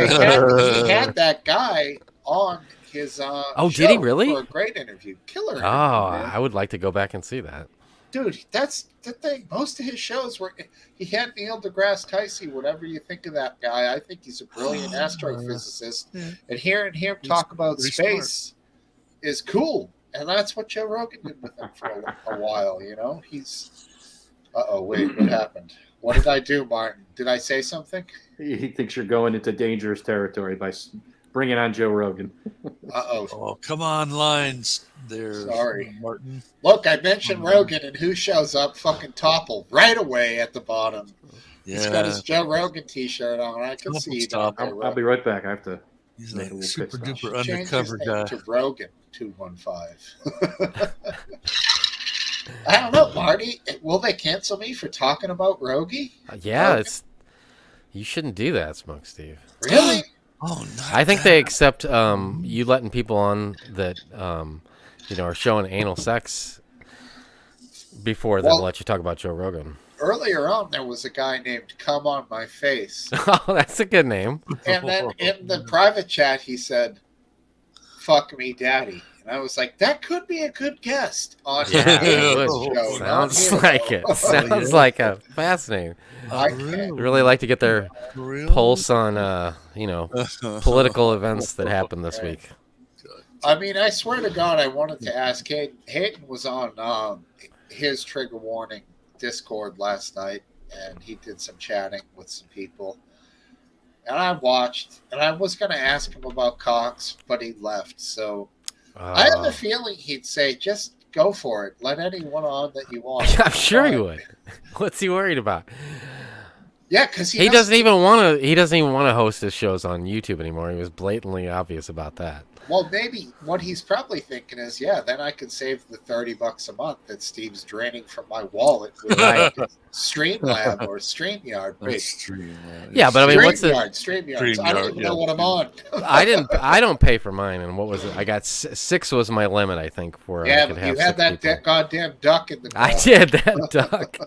He had that guy on his Oh, show did he really? for a great interview. Killer interview, Oh, man. I would like to go back and see that. Dude, that's the thing. Most of his shows were he had Neil deGrasse Tyson, whatever you think of that guy. I think he's a brilliant astrophysicist. Yeah. And hearing him He's talk about pretty space is cool. And that's what Joe Rogan did with him for a while, you know? He's wait, what happened? What did I do, Martin? Did I say something? He thinks you're going into dangerous territory by bringing on Joe Rogan. Oh, come on, lines there. Sorry. Martin. Look, I mentioned Rogan, and who shows up? Fucking Topple right away at the bottom. He's got his Joe Rogan T-shirt on. I can see you down there, I'll be right back. I have to. He's Make like a a little super pit stop. duper Change his undercover name guy. to Rogan 215. I don't know, Marty. Will they cancel me for talking about Rogie? Yeah, Rogan? it's. You shouldn't do that, Smokesteve. Really? Oh, no. I think they accept you letting people on that are showing anal sex before they'll Well- let you talk about Joe Rogan. Earlier on, there was a guy named Come On My Face. Oh, that's a good name. And then in the private chat, he said, fuck me, daddy. And I was like, that could be a good guest on Yeah, any it would. show. not Sounds here, like though. it. Sounds like a fascinating. I Oh, can't. I'd really like to get their Really? pulse on political events that happened this week. I mean, I swear to God, I wanted to ask Hayden. Hayden was on his Trigger Warning Discord last night, and he did some chatting with some people. And I watched, and I was going to ask him about Cox, but he left. So I have a feeling he'd say, just go for it. Let anyone on that you want. I'm sure he would. What's he worried about? Yeah, because He doesn't even want to. He doesn't even want to host his shows on YouTube anymore. He was blatantly obvious about that. Well, maybe what he's probably thinking is, yeah, then I could save the $30 a month that Steve's draining from my wallet with Right. Streamlab or StreamYard. Wait, Yeah, but I mean, what's the? StreamYard. I don't even know what I'm on. I don't pay for mine. And what was it? I got six was my limit. I think for I Yeah, could but have you had 6 that people. goddamn duck in the I car. did that duck.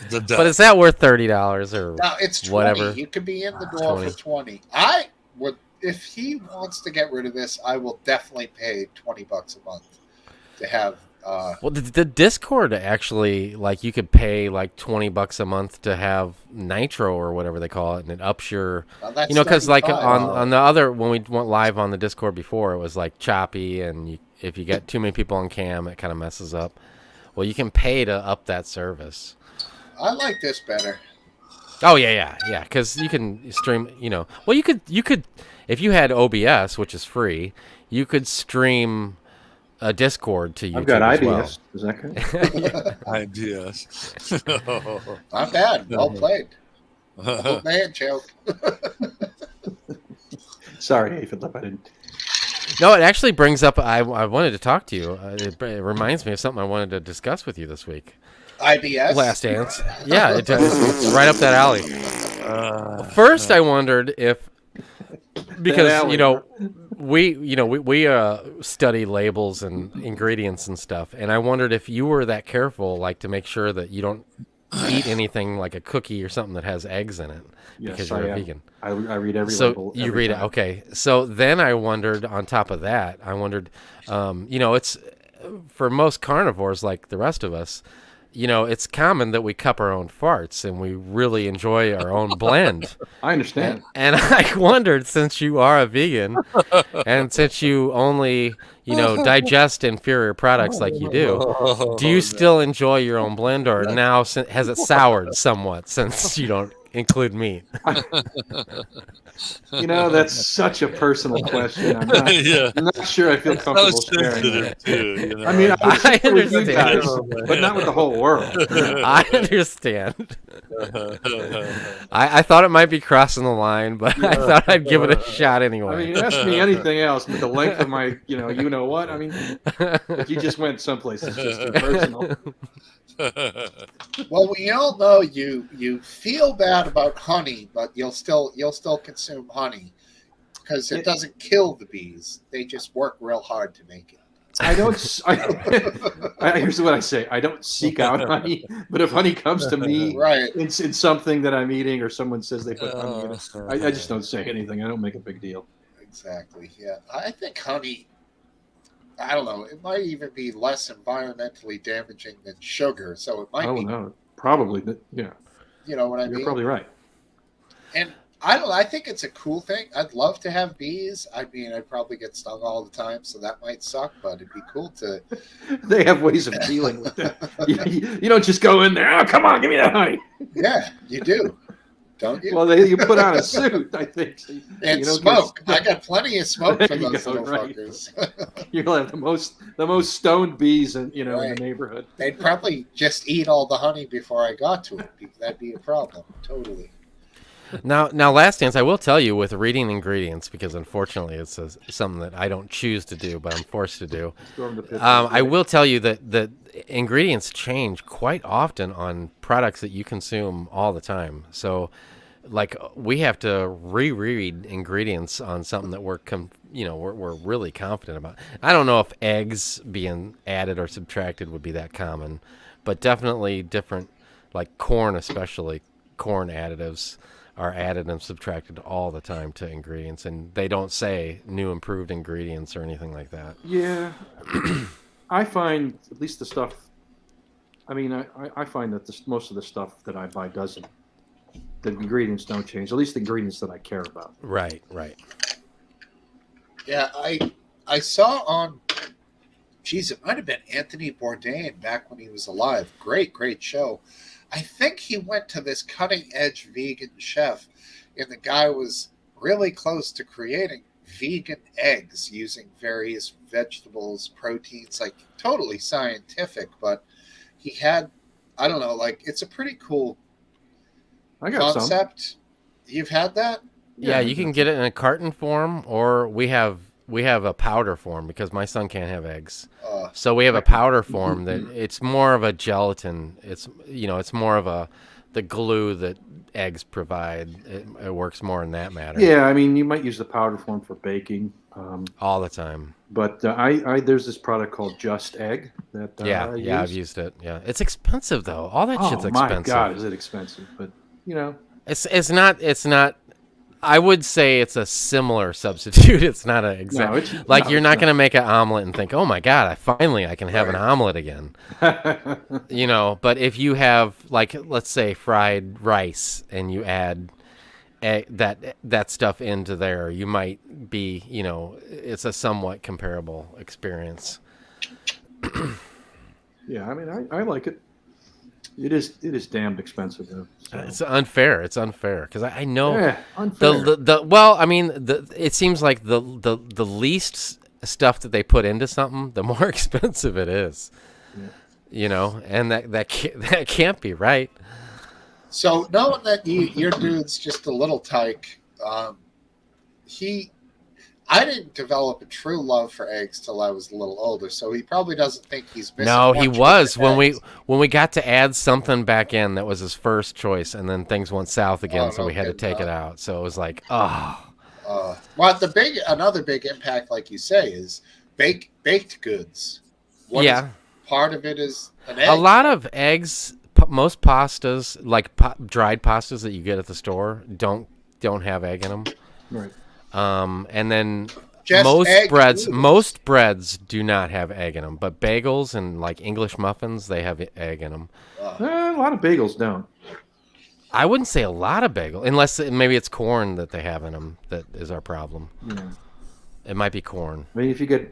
The But is that worth $30 or No, it's 20. whatever? You could be in the door 20. for 20. I would, if he wants to get rid of this, I will definitely pay $20 a month to have. Well, the Discord actually, like, you could pay like $20 a month to have Nitro or whatever they call it, and it ups your, That's because like 35. on the other when we went live on the Discord before, it was like choppy, and if you get too many people on cam, it kind of messes up. Well, you can pay to up that service. I like this better. Oh yeah. Because you can stream. Well, you could if you had OBS, which is free, you could stream a Discord to I've got YouTube as well. IBS. Does that count? Ideas. Not bad. Well played. Old man joke. Sorry, Philip, I didn't. No, it actually brings up. I wanted to talk to you. It reminds me of something I wanted to discuss with you this week. IBS. Last Dance. Yeah, it does. It's right up that alley. First, I wondered if because alley. we study labels and ingredients and stuff, and I wondered if you were that careful, like to make sure that you don't eat anything like a cookie or something that has eggs in it because you're a vegan. I read every So label. you every read it, time. okay. So then I wondered, on top of that, it's for most carnivores like the rest of us, it's common that we cup our own farts and we really enjoy our own blend. I understand. And I wondered, since you are a vegan and since you only, digest inferior products like you do you still enjoy your own blend, or now has it soured somewhat since you don't include meat? That's such a personal question. I'm not, Yeah. I'm not sure I feel comfortable So sharing sensitive that. too. I mean, I I with you understand. guys, but not with the whole world. I understand. I thought it might be crossing the line, but I thought I'd give it a shot anyway. I mean, ask me anything else, but the length of my, you know what? I mean, if you just went someplace that's just too personal. Well, we all know you feel bad about honey, but you'll still consume honey because it doesn't kill the bees. They just work real hard to make it. Here's what I say. I don't seek out honey, but if honey comes to me Right. in something that I'm eating or someone says they put honey in it, I just don't say anything. I don't make a big deal. Exactly. Yeah. I think honey, I don't know, it might even be less environmentally damaging than sugar. So it might be, No. Probably. Yeah. you know what I mean? You're probably right. And I don't know, I think it's a cool thing. I'd love to have bees. I mean, I'd probably get stung all the time, so that might suck, but it'd be cool to. They have ways of dealing with that. You don't just go in there, oh, come on, give me that honey. Yeah, you do. Don't you? Well, you put on a suit, I think. So and you don't smoke. get- I got plenty of smoke There for you those go, little right. fuckers. You'll have the most stoned bees in in Right. the neighborhood. They'd probably just eat all the honey before I got to it. That'd be a problem. Totally. Now, Last Dance, I will tell you with reading ingredients, because unfortunately it's something that I don't choose to do, but I'm forced to do. Storm the pit. I will tell you that ingredients change quite often on products that you consume all the time. So, like, we have to reread ingredients on something that we're really confident about. I don't know if eggs being added or subtracted would be that common, but definitely different, like corn, especially corn additives are added and subtracted all the time to ingredients, and they don't say new improved ingredients or anything like that. Yeah, I find at least the stuff. I mean, I find that most of the stuff that I buy doesn't. The ingredients don't change. At least the ingredients that I care about. Right. Yeah, I saw on, geez, it might have been Anthony Bourdain back when he was alive. Great show. I think he went to this cutting edge vegan chef, and the guy was really close to creating vegan eggs using various vegetables, proteins, like totally scientific. But he had, I don't know, like it's a pretty cool I got some. concept. You've had that? Yeah, you can get it in a carton form, or we have a powder form because my son can't have eggs. So we have a powder form that it's more of a gelatin. It's more of the glue that eggs provide. It works more in that matter. Yeah, I mean, you might use the powder form for baking. All the time. But there's this product called Just Egg that I use. I've used it. Yeah, it's expensive though. All that shit's expensive. Oh my God, is it expensive? But it's not. I would say it's a similar substitute. It's not an exact. You're not going to make an omelet and think, "Oh my God, I can have an omelet again." But if you have, like, let's say fried rice and you add that stuff into there, you might be, it's a somewhat comparable experience. Yeah, I mean, I like it. It is damned expensive though. So. It's unfair. It's unfair because I know Yeah, unfair. the well. I mean, it seems like the least stuff that they put into something, the more expensive it is. Yeah. You know, and that can't be right. So knowing that your dude's just a little tyke, I didn't develop a true love for eggs till I was a little older, so he probably doesn't think he's missing. No, he much was with when eggs. we got to add something back in that was his first choice, and then things went south again, so no we had to kidding, take it out. So it was like, oh, Well, another big impact, like you say, is baked goods. yeah. Part of it is an egg. A lot of eggs, most pastas, like dried pastas that you get at the store, don't have egg in them. Right. And then Just egg noodles. most breads do not have egg in them, but bagels and like English muffins, they have egg in them. A lot of bagels don't. I wouldn't say a lot of bagels, unless maybe it's corn that they have in them that is our problem. Yeah. It might be corn. I mean, if you get,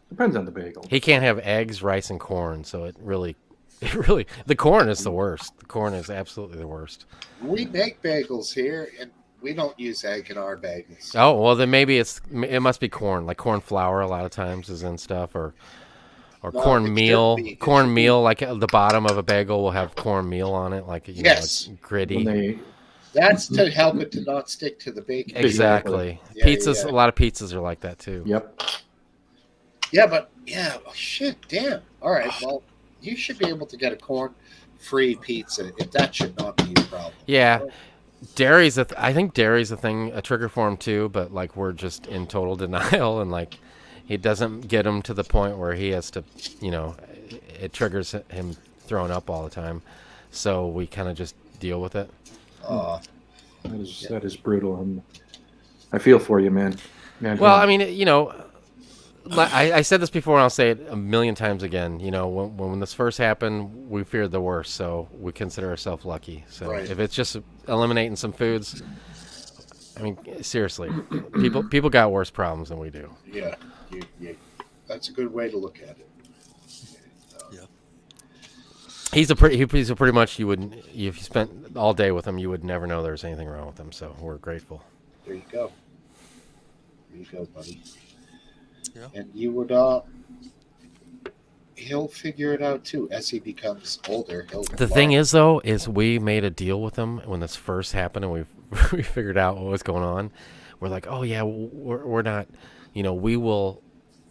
depends on the bagel. He can't have eggs, rice, and corn, so it really, the corn is the worst. The corn is absolutely the worst. We make bagels here, and we don't use egg in our bagels. Oh, well, then maybe it must be corn, like corn flour a lot of times is in stuff, or No, corn it meal. should be. It Corn should meal, like at the bottom of a bagel will have corn meal on it, like, Yes. it's gritty. When That's to help it to not stick to the bacon. Exactly. Yeah, Pizzas, yeah. a lot of pizzas are like that too. Yep. Yeah, but shit, damn. All right, well, you should be able to get a corn-free pizza. If that should not be a problem. Yeah. Dairy's I think dairy's a thing, a trigger for him too, but like we're just in total denial, and like he doesn't get him to the point where he has to, it triggers him throwing up all the time. So we kind of just deal with it. That is brutal. And I feel for you, man. Well, I mean, I said this before, and I'll say it a million times again. When this first happened, we feared the worst, so we consider ourselves lucky. So Right. if it's just eliminating some foods, I mean, seriously, people got worse problems than we do. Yeah, that's a good way to look at it. Yeah. He's a pretty much you would, if you spent all day with him, you would never know there was anything wrong with him. So we're grateful. There you go. There you go, buddy. Yeah. And you would, he'll figure it out too as he becomes older. The thing is, though, is we made a deal with him when this first happened, and we figured out what was going on. We're like, oh yeah, we're not, we will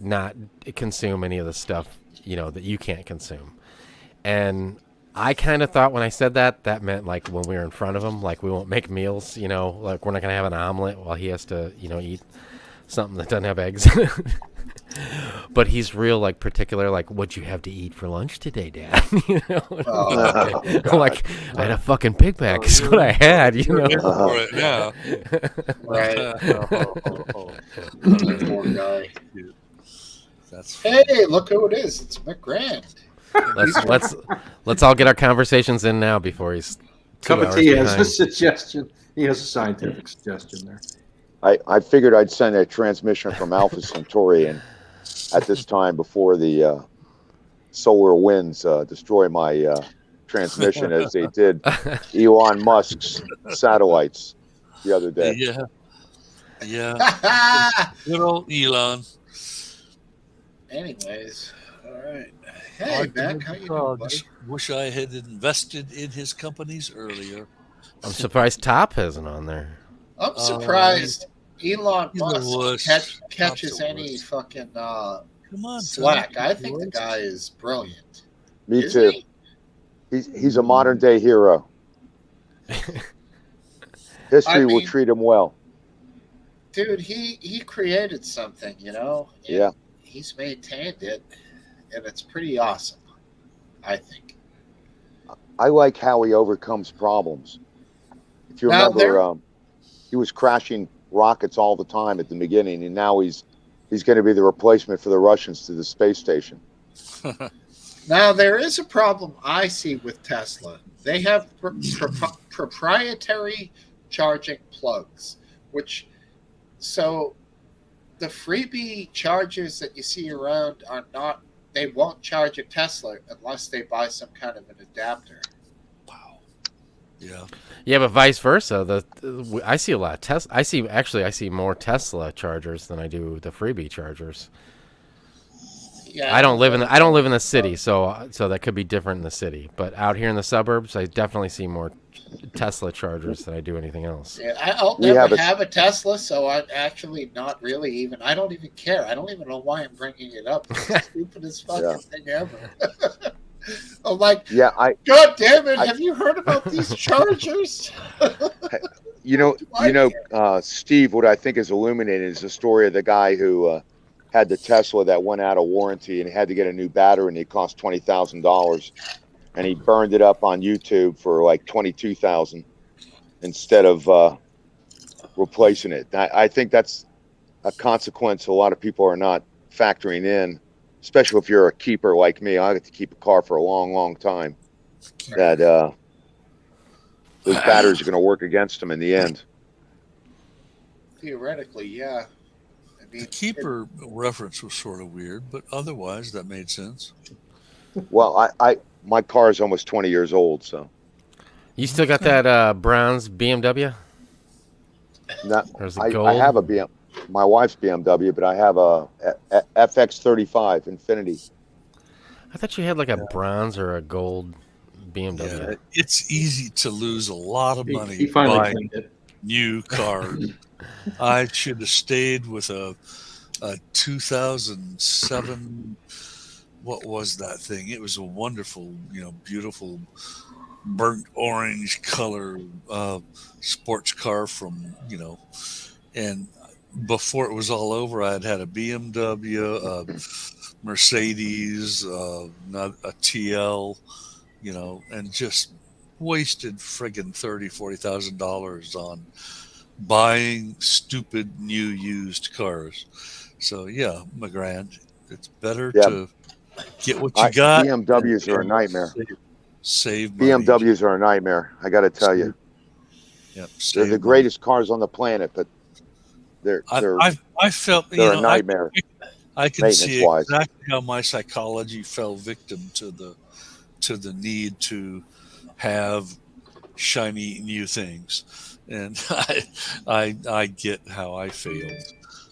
not consume any of the stuff, that you can't consume. And I kind of thought when I said that meant like when we were in front of him, like we won't make meals, like we're not gonna have an omelet while he has to, eat something that doesn't have eggs in it. But he's real, like, particular, like, what'd you have to eat for lunch today, Dad? Like, I had a fucking Big Mac is what I had, For it, yeah. Right. Poor guy. That's Hey, look who it is. It's McGrand. Let's all get our conversations in now before he's 2 Cup of hours tea has a behind. suggestion. He has a scientific suggestion there. I figured I'd send a transmission from Alpha Centauri, and at this time before the solar winds destroy my transmission as they did Elon Musk's satellites the other day. Yeah. Good old Elon. Anyways, all right. Hey, Mac, how you doing, buddy? Wish I had invested in his companies earlier. I'm surprised Top isn't on there. I'm surprised Elon he's the Musk worst. catches Top's the any worst. fucking Come on, slack. Tom. I think the guy is brilliant. Me Isn't too. he? He's a modern day hero. History will mean- treat him well. Dude, he created something, and Yeah. he's maintained it, and it's pretty awesome, I think. I like how he overcomes problems. If you Now, remember, he was crashing rockets all the time at the beginning, and now he's going to be the replacement for the Russians to the space station. Now, there is a problem I see with Tesla. They have proprietary charging plugs, so the freebie chargers that you see around are not they won't charge a Tesla unless they buy some kind of an adapter. Wow. Yeah. Yeah, but vice versa. I see a lot of Tesla. I see more Tesla chargers than I do the freebie chargers. Yeah, I don't live in the city, so that could be different in the city. But out here in the suburbs, I definitely see more Tesla chargers than I do anything else. Yeah, I'll We never have have a Tesla, so I'm actually not really even. I don't even care. I don't even know why I'm bringing it up. It's the stupidest fucking thing ever. I'm like, Yeah, God damn it! Have you heard about these chargers? Steve, what I think is illuminating is the story of the guy who had the Tesla that went out of warranty and had to get a new battery, and it cost $20,000, and he burned it up on YouTube for like $22,000 instead of replacing it. I think that's a consequence a lot of people are not factoring in, especially if you're a keeper like me. I get to keep a car for a long, long time. That those batteries are going to work against them in the end. Theoretically, yeah. I mean, The keeper reference was sort of weird, but otherwise that made sense. Well, my car is almost 20 years old, so You still got that Browns BMW? Or is it gold? I have a my wife's BMW, but I have a FX35 Infinity. I thought you had like a bronze or a gold BMW. Yeah, it's easy to lose a lot of money He finally buying cleaned it. new cars. I should have stayed with a 2007. What was that thing? It was a wonderful, beautiful burnt orange color sports car from, and before it was all over, I had a BMW, a Mercedes, not a TL, and just wasted friggin' $40,000 on buying stupid new used cars. So yeah, McGrand, it's better to get what you got. BMWs are a nightmare. Save money. BMWs are a nightmare. I got to tell you. Yep, They're the greatest cars on the planet, but they're I felt they're a nightmare. I can see maintenance-wise. exactly how my psychology fell victim to the need to have shiny new things, and I get how I failed.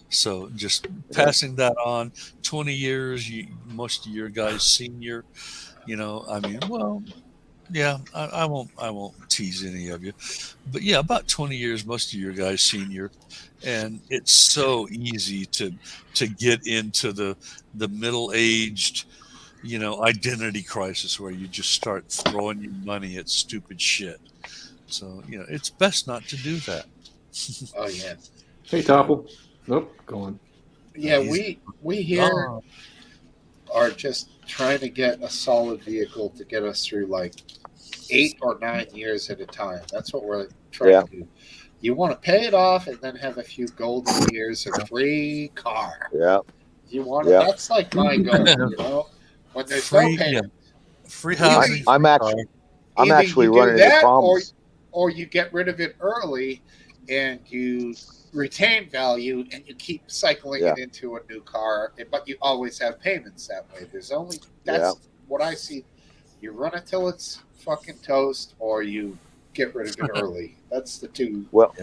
So just passing that on. 20 years, most of your guys senior. I won't tease any of you, but yeah, about 20 years, most of your guys senior, and it's so easy to get into the middle-aged, identity crisis where you just start throwing your money at stupid shit. So it's best not to do that. oh yeah, Hey, Topple. Nope, go on. yeah. We here are just trying to get a solid vehicle to get us through like 8 or 9 years at a time. That's what we're trying to do. You want to pay it off and then have a few golden years of free car. Yeah. You want to, that's like my goal, when there's Free, no payment. Free housing. I'm actually you running do into that, problems. or you get rid of it early and you retain value and you keep cycling it into a new car, but you always have payments that way. That's what I see. You run it till it's fucking toast, or you get rid of it early. That's the two. Well,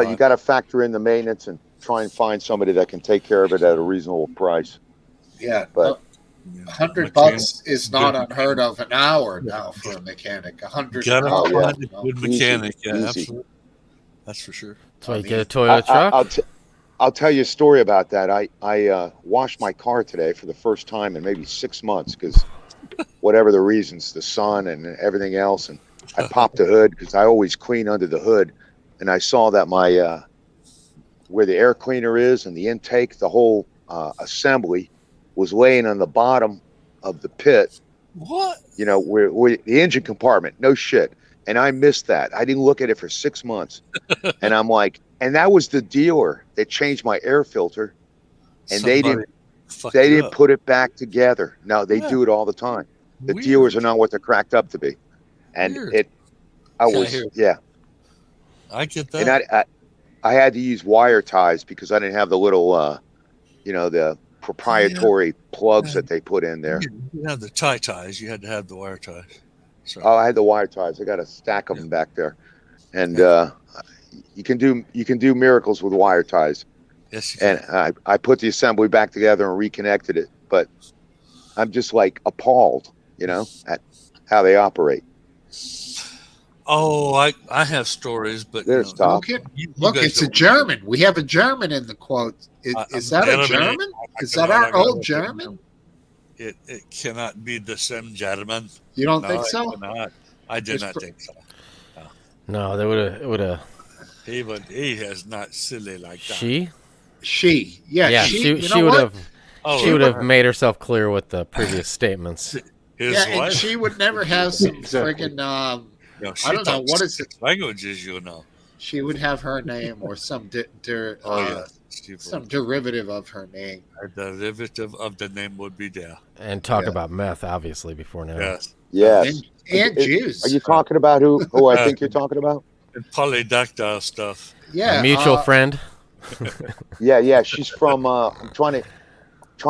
you got to factor in the maintenance and try and find somebody that can take care of it at a reasonable price. Yeah, but $100 is not unheard of an hour now for a mechanic. $100. Gotta find a good Easy, mechanic. Yeah, easy. Absolutely. That's for sure. That's why you get a Toyota truck. I'll tell you a story about that. I washed my car today for the first time in maybe 6 months because whatever the reasons, the sun and everything else, and I popped the hood because I always clean under the hood, and I saw that my where the air cleaner is and the intake, the whole assembly was laying on the bottom of the pit. What? Where the engine compartment. No shit. And I missed that. I didn't look at it for 6 months. And I'm like, and that was the dealer that changed my air filter, and they didn't put it back together. No, they do it all the time. The dealers are not what they're cracked up to be. And I get that. And I had to use wire ties because I didn't have the little, the proprietary plugs that they put in there. You had the tie ties. You had to have the wire ties. So, Oh, I had the wire ties. I got a stack of them back there, and you can do miracles with wire ties. yes, you can. And I put the assembly back together and reconnected it, but I'm just like appalled, at how they operate. Oh, I have stories, but There's Tom. Look, it's a German. We have a German in the quote. Is that a German? Is that our old German? It cannot be the same German. You don't No, think it so? cannot. I did not think so. No, they would have. He has not silly like that. She She would have. Oh, She would have made herself clear with the previous statements. His and wife. she would never have some Exactly. friggin' No, she I don't know, talks what is it? languages, She would have her name or some some derivative of her name. A derivative of the name would be there. And talk Yeah. about meth, obviously, before now. Yes. Yes. And Jews. Are you talking about who I think you're talking about? And polydactyl stuff. Yeah, A mutual friend. Yeah. She's from. I'm trying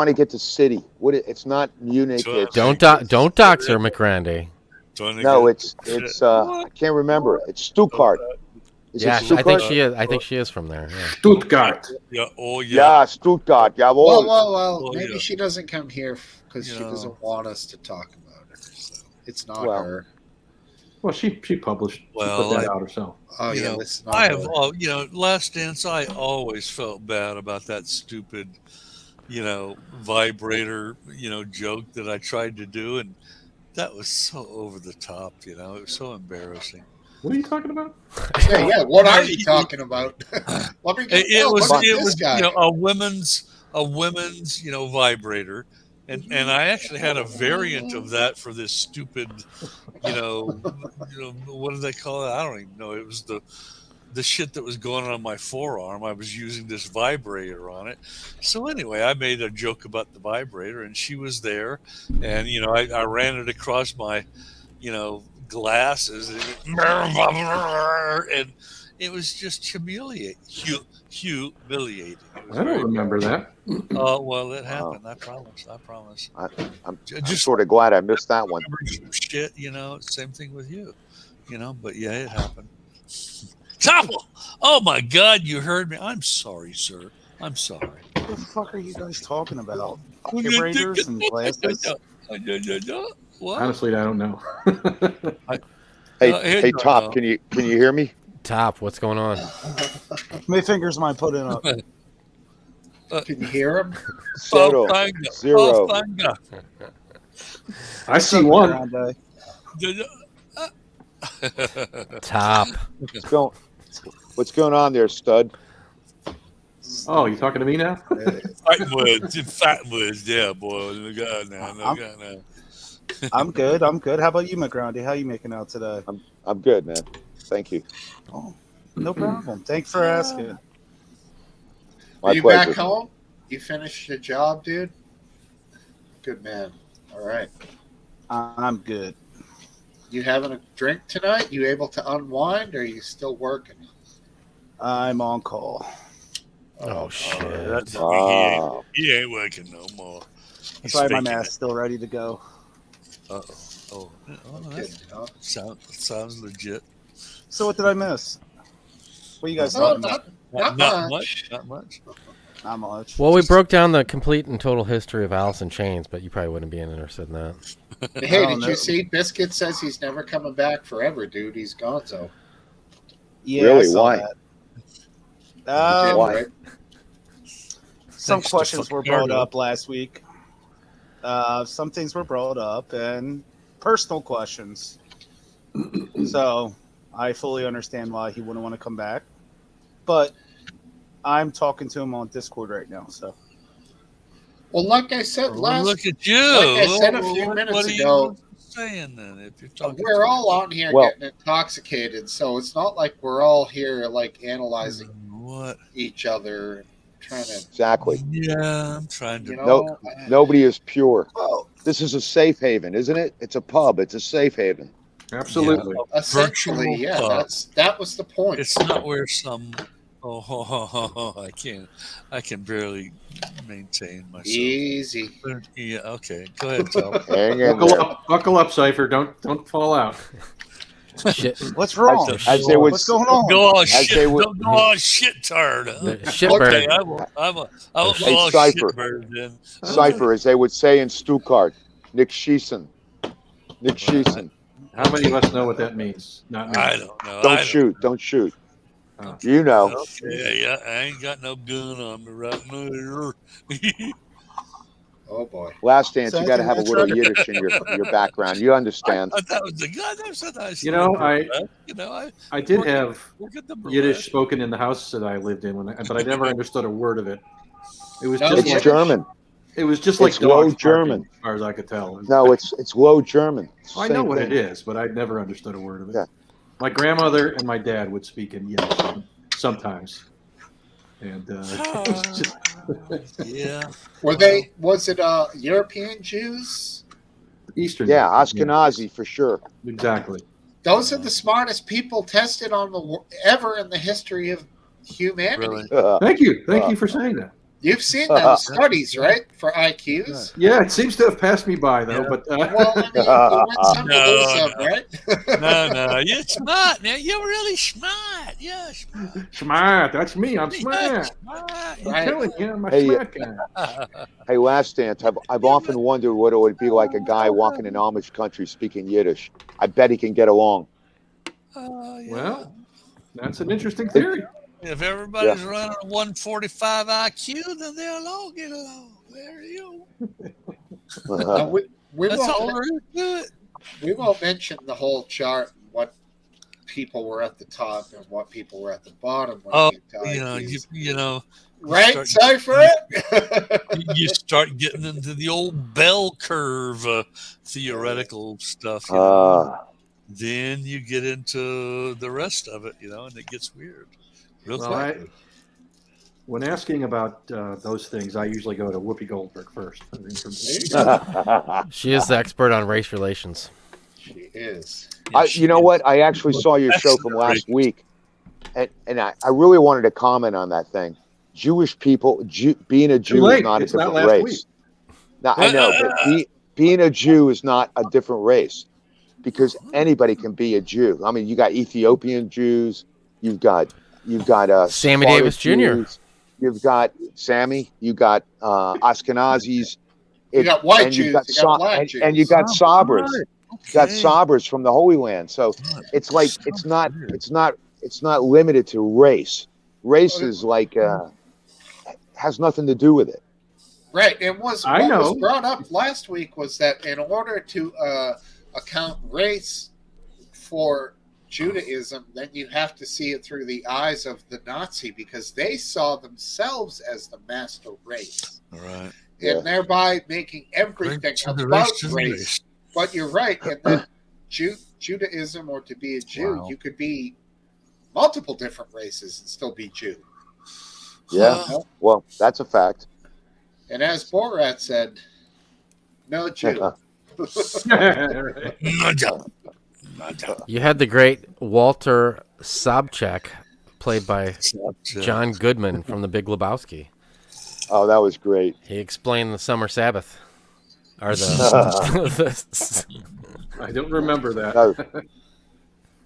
to get to city. It's not Munich. Sure. It's, Don't dox her, McRandy. no, it's I can't remember. It's Stuttgart. Is Yeah, it I Stuttgart? think she is. I think she is from there. Yeah. Stuttgart. Yeah. Oh, yeah. Yeah, Stuttgart. Jawohl. Well, Oh, maybe yeah. she doesn't come here because she Yeah. doesn't want us to talk about her. So it's not Well, her. Well, she published. She Well, put that out herself. Oh You yeah, know, it's not I her. have, Last Dance, I always felt bad about that stupid, vibrator, joke that I tried to do. And that was so over the top, it was so embarrassing. What are you talking about? Yeah. What are you talking about? Let me get It was this guy. a women's vibrator, and I actually had a variant of that for this stupid, what do they call it? I don't even know. It was the shit that was going on my forearm. I was using this vibrator on it. So anyway, I made a joke about the vibrator, and she was there, and I ran it across my, glasses, and it was just humiliating. Humiliating. It was I don't remember that. Oh well, it happened. I promise. I'm Just sort of glad I missed that one. remember some shit. Same thing with you. But yeah, it happened. Topple! Oh my God, you heard me. I'm sorry, sir. I'm sorry. What the fuck are you guys talking about? Vibrators and glasses? What? Honestly, I don't know. Hey, Top, can you hear me? Top, what's going on? How many fingers am I putting up? Can you hear him? Zero. I see one. Grande. Top. What's going on there, stud? Oh, you talking to me now? Fat words, yeah, boy. Look out now. I'm good. How about you, McGroundy? How you making out today? I'm good, man. Thank you. Oh, no problem. Thanks for asking. My Are you pleasure. back home? You finished your job, dude? Good man. All right. I'm good. You having a drink tonight? You able to unwind, or are you still working? I'm on call. Oh shit. He ain't working no more. That's why my mask's still ready to go. Oh, Good, huh? sounds legit. So what did I miss? What are you guys No, talking about? not much. Not much. Not much. Well, we broke down the complete and total history of Alice in Chains, but you probably wouldn't be interested in that. Hey, Oh, did no. you see? Biscuit says he's never coming back forever, dude. He's gone, so. Yeah, Really? I saw Why? that. Did, why? right? Some Thanks to questions were brought Ricardo. up last week. Some things were brought up, and personal questions. So I fully understand why he wouldn't want to come back. But I'm talking to him on Discord right now. So Well, like I said Well, last, look at you. like I said a few What minutes are you ago, saying then? If you're talking, we're all on here Well- getting intoxicated, so it's not like we're all here like analyzing what? each other, trying to, Exactly. Yeah, I'm trying to. you know. Nobody is pure. oh, This is a safe haven, isn't it? It's a pub. It's a safe haven. Absolutely. Essentially, Virtual yeah, pub. that was the point. It's not where some Oh, I can barely maintain myself. Easy. Yeah, okay. Go ahead, Cal. Hang in there. Buckle up, Cypher. Don't fall out. Shit. What's wrong? As they would, What's going on? Go on As shit. they would- Don't go on shit turd. Huh? The shit Okay, bird. I won't Hey, go on Cypher. shit bird then. Cypher, as they would say in Stuttgart, Nick Schiessen. Nick Schiessen. How many of us know what that means? Not me. I don't know. Don't shoot. Don't shoot. Oh. You know. Okay, yeah, I ain't got no gun on me right now. Oh boy. Last dance, you So got to have a that's little right. Yiddish in your background. You understand. I thought that was the gun. That was a nice You know, little I did have look at the Yiddish burlesque. spoken in the house that I lived in, but I never understood a word of it. It was No, just It's like German. it was just like It's low dogs barking, German. as far as I could tell. No, it's low German. It's the I know same what thing. it is, but I'd never understood a word of it. Yeah. My grandmother and my dad would speak in Yiddish sometimes, and it was just, Yeah. Was it European Jews? Eastern. Yeah, Europe, Ashkenazi for sure. exactly. Those are the smartest people tested on ever in the history of humanity. Really? Thank you for saying that. You've seen those studies, right, for IQs? Yeah, it seems to have passed me by though. Yeah. But Well, I mean, you win some, you lose some, No. right? No, you're smart, man. You're really smart. Yeah, smart. smart, that's me. I'm smart. Yeah, I'm smart. Right. telling you, I'm a Hey, smart guy. Hey, last dance. I've often wondered what it would be like a guy walking in Amish country speaking Yiddish. I bet he can get along. Yeah. Well, that's an interesting theory. If everybody's running a 145 IQ, then they'll all get along. There you go. Now, we That's all won't, there is to it. we won't mention the whole chart and what people were at the top and what people were at the bottom. When Oh, it came to IQs. you know, Right, start- Cypher? you start getting into the old bell curve theoretical stuff. You know? Then you get into the rest of it, and it gets weird. Real Well, quick. when asking about those things, I usually go to Whoopi Goldberg first. She is the expert on race relations. She is. You know what? I actually saw your show from last week, and I really wanted to comment on that thing. Jewish people, being a Jew is not a It's not different last race. week. Now, I know, but being a Jew is not a different race because anybody can be a Jew. I mean, you got Ethiopian Jews, you've got Sammy Sephardic Davis Jr. Jews, you've got Sammy, you got Ashkenazis, You got white and Jews, you've got you got black Jews. and you got Sabras. Right. You got Okay. Sabras from the Holy Land. So it's like it's not limited to race. Race is like has nothing to do with it. Right. And what I know. was brought up last week was that in order to account race for Judaism, then you have to see it through the eyes of the Nazi because they saw themselves as the master race. All right. Yeah. And thereby making everything Bring to the about race to the race. race. But you're right. In that Judaism, or to be a Jew, Wow. you could be multiple different races and still be Jew. Yeah. Well, that's a fact. And as Borat said, no Jew. You had the great Walter Sobchak, played by John Goodman from The Big Lebowski. Oh, that was great. He explained the summer Sabbath. Or the I don't remember that. No,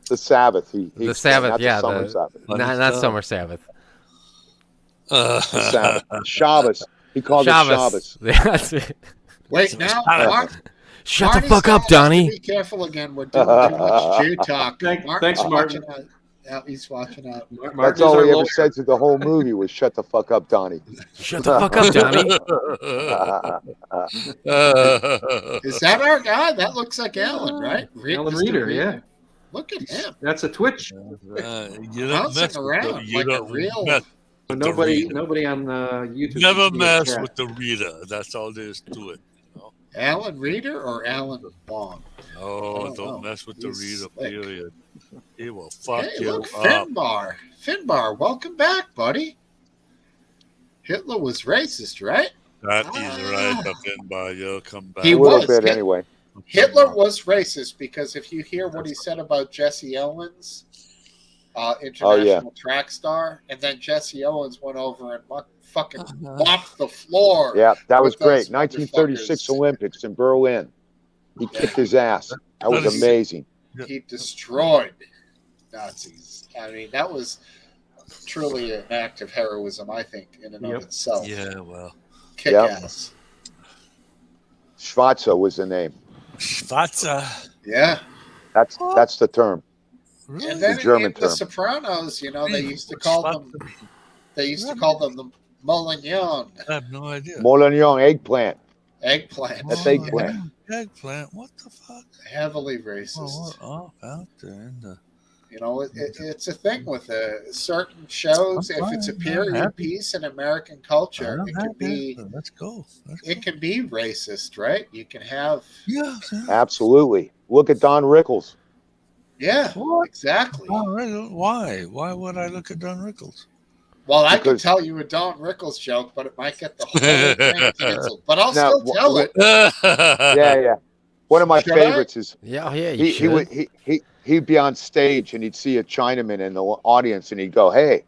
the Sabbath. He The explained, Sabbath, not yeah, The summer the- Sabbath. not summer Sabbath. The Sabbath. Shabbos. He called it Shabbos. Yeah, that's it. Wait, now, Mark, Shut Marty's the fuck up, telling us to Donnie. Be careful again. We're doing too much Jew talk. Thanks, Martin. watching out. Yeah, he's watching out. Martin That's is all our he ever lawyer. said to the whole movie was "Shut the fuck up, Donnie." Shut the fuck up, Donnie. Is that our guy? That looks like Alan, right? Alan Mr. Reeder, yeah. Look at him. That's a Twitch. You don't Bouncing mess with around you like a don't real- mess But with the Rita. nobody on YouTube. Never can see mess the chat. with the Rita. That's all there is to it. Alan Reeder or Alan Bond? Oh, don't don't know. mess with the He's Rita, slick. period. He will fuck Hey, you look, up. Finbar. Finbar, welcome back, buddy. Hitler was racist, right? That is right, up in by you. Come back. He A little was. bit, Hit- anyway. Hitler was racist because if you hear what he said about Jesse Owens, international track star, and then Jesse Owens went over and fucking mopped the floor. Yeah, that was with those great. 1936 motherfuckers. Olympics in Berlin. He kicked his ass. That was amazing. He destroyed Nazis. I mean, that was truly an act of heroism, I think, in and of itself. Yeah, well. Kick ass. Schwarzer was the name. Schwarzer. Yeah. That's the term. Really? And then The German in The term. Sopranos, you know, they used to call them the Molignon. I have no idea. Molignon, eggplant. Eggplant. That's eggplant. Eggplant. What the fuck? Heavily racist. What out there in the... You know, it's a thing with certain shows. If it's a period piece in American culture, it can be. Let's go. It can be racist, right? You can have. Yeah. Absolutely. Look at Don Rickles. Yeah, exactly. Why? Why would I look at Don Rickles? Well, I can tell you a Don Rickles joke, but it might get the whole thing canceled. But I'll still tell it. Yeah. One of my favorites is he'd be on stage and he'd see a Chinaman in the audience and he'd go, "Hey,"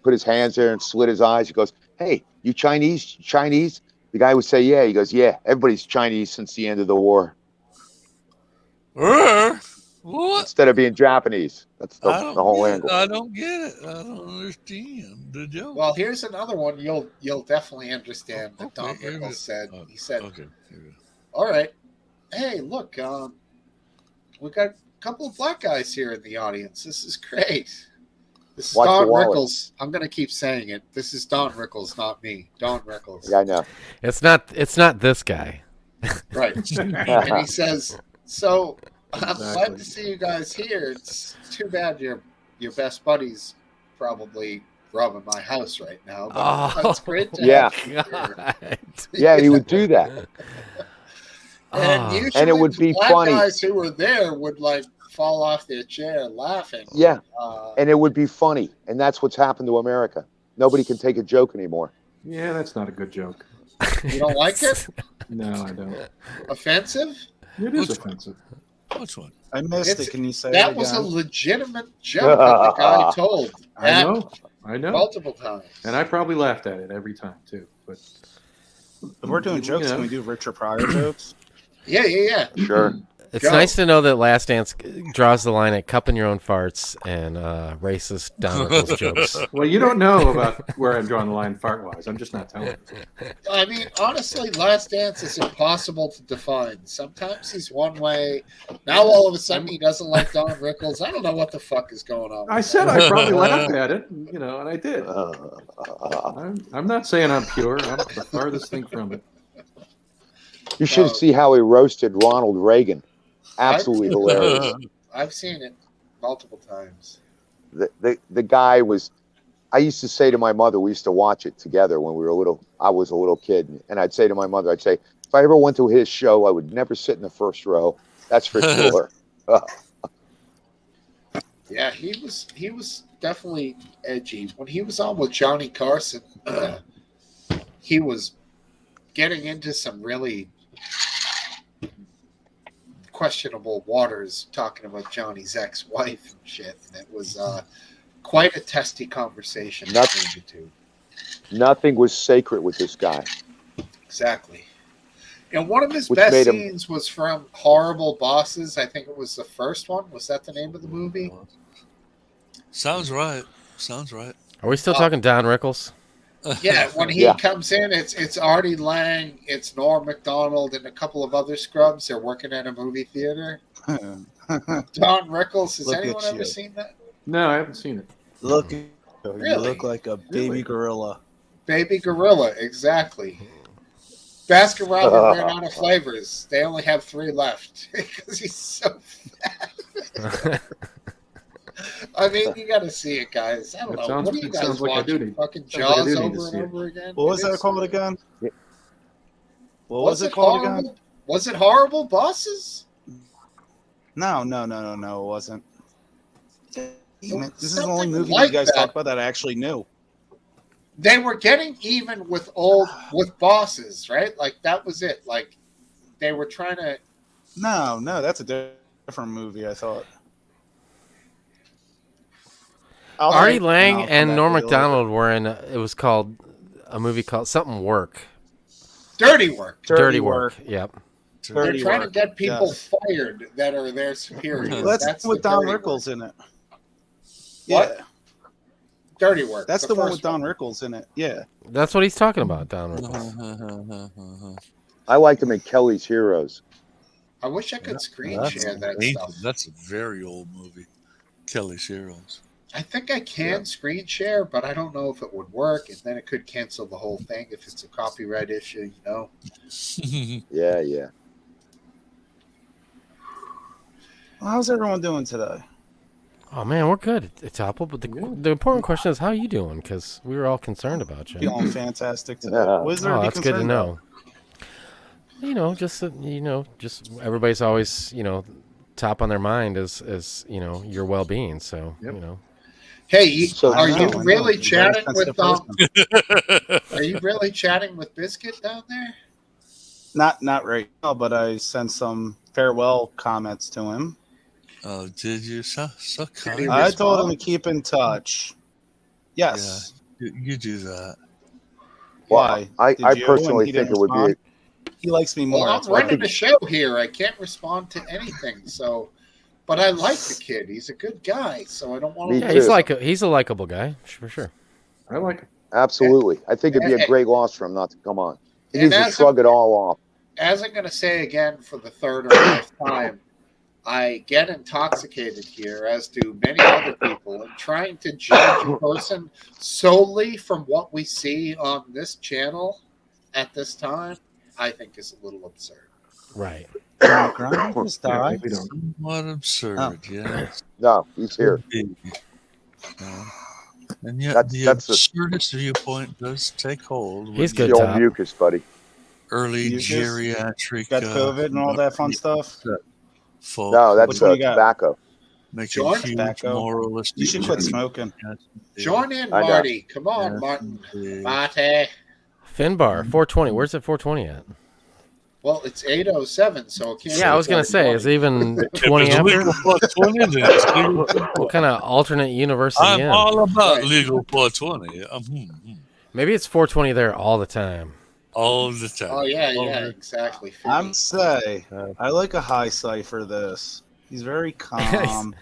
put his hands there and slit his eyes. He goes, "Hey, you Chinese? Chinese?" The guy would say, "Yeah." He goes, "Yeah, everybody's Chinese since the end of the war." What? Instead of being Japanese. That's the whole angle. I don't get it. I don't understand the joke. Well, here's another one you'll definitely understand that Don Rickles said. He said, "All right, hey, look, we got a couple of black guys here in the audience. This is great. This is Don Rickles. I'm going to keep saying it. This is Don Rickles, not me. Don Rickles. Yeah, I know. It's not this guy. Right. And he says, so I'm glad to see you guys here. It's too bad your best buddy's probably robbing my house right now. But that's great to have you here." Yeah, he would do that. And usually and it would be black funny. Guys who were there would like fall off their chair laughing. Yeah, and it would be funny, and that's what's happened to America. Nobody can take a joke anymore. Yeah, that's not a good joke. You don't like it? No, I don't. Offensive? It is offensive. Which one? I missed it. Can you say that it was a again? legitimate joke that the guy told. I know. Multiple times. And I probably laughed at it every time too. But if we're doing jokes, can we do Richard Pryor jokes? Yeah. Sure. It's nice to know that Last Dance draws the line at cupping your own farts and racist Don Rickles jokes. Well, you don't know about where I'm drawing the line fart-wise. I'm just not telling you. I mean, honestly, Last Dance is impossible to define. Sometimes he's one way. Now all of a sudden he doesn't like Don Rickles. I don't know what the fuck is going on. I said I probably laughed at it, and I did. I'm not saying I'm pure. I'm the farthest thing from it. You should see how he roasted Ronald Reagan. Absolutely hilarious. I've seen it multiple times. The guy was. I used to say to my mother, we used to watch it together when we were little. I was a little kid, and I'd say to my mother, if I ever went to his show, I would never sit in the first row. That's for sure. Yeah, he was definitely edgy. When he was on with Johnny Carson, he was getting into some really questionable waters, talking about Johnny's ex-wife and shit. And it was quite a testy conversation between the two. Nothing was sacred with this guy. Exactly. And one of his best scenes was from Horrible Bosses. I think it was the first one. Was that the name of the movie? Sounds right. Are we still talking Don Rickles? Yeah, when he comes in, it's Artie Lang, it's Norm Macdonald, and a couple of other scrubs. They're working at a movie theater. Don Rickles. Has anyone ever seen that? No, I haven't seen it. Look, you look like a baby gorilla. Baby gorilla, exactly. Baskin Robbins ran out of flavors. They only have 3 left because he's so fat. I mean, you got to see it, guys. I don't know. What are you guys watching? Fucking Jaws over and over again? What was that called again? What was it called again? Was it Horrible Bosses? No, it wasn't. This is the only movie you guys talk about that I actually knew. They were getting even with bosses, right? Like that was it. Like they were trying to. No, that's a different movie. I thought. Artie Lang I'll come and back Norm with you later. Macdonald were in. It was called a movie called something Work. Dirty work. Dirty Work. Yep. They're Dirty trying to Work, get people yes. fired that are their superiors. Well, that's with the Don dirty Rickles work. in it. What? Yeah, Dirty work. that's the one with first Don Rickles in it. Yeah. That's what he's talking about, Don Rickles. I like them in Kelly's Heroes. I wish I could screen That's share that ancient. stuff. That's a very old movie. Kelly's Heroes. I think I can screen share, but I don't know if it would work, and then it could cancel the whole thing if it's a copyright issue, you know? Yeah, yeah. Well, how's everyone doing today? Oh man, we're good. It's Apple, but the important question is how are you doing? Because we were all concerned about you. Feeling fantastic today. Yeah. What is there to Oh, be that's good to concerned know. about? You know, just everybody's always, top on their mind is your well-being. So, Yep. Hey, So- are I you know. really You're a very chatting with sensitive person. Are you really chatting with Biscuit down there? Not right now, but I sent some farewell comments to him. Oh, did you? So Did he kind. I respond? told him to keep in touch. Yes. You do that. Why? I Did you? personally And he think didn't it would be. respond? He likes me more. Well, I'm that's why. running the show here. I can't respond to anything. So, but I like the kid. He's a good guy. So I don't want Me to. Yeah, too. he's a likable guy for sure. I like it. Absolutely. I think it'd be a great loss for him not to come on. He And needs to as shrug it all off. As I'm going to say again for the third or fourth time, I get intoxicated here, as do many other people, and trying to judge a person solely from what we see on this channel at this time, I think is a little absurd. Right. Grind just Yeah, died. we don't. What absurd, Oh. yes. No, he's here. And yet That's the a- absurdist viewpoint does take hold. with He's the good, The old Tom. mucus, buddy. Early Mucus? geriatric. Got COVID and all that fun stuff. Folk No, that's Which one you got? tobacco. making George? huge Tobacco. moralistic. You should quit smoking. Join in, I know. Marty. Come on, Martin. Marty. Finbar 420. Where's it 420 at? Well, it's 8:07, so it can't. Yeah, I was gonna say, is it even 20 If it's after? legal 420, then it's legal 420. What kind of alternate universe is he I'm in? all about Right. legal 420. Maybe it's 420 there all the time. All the time. Oh yeah, All yeah, the- exactly. I'm say I like a high cipher. This he's very calm.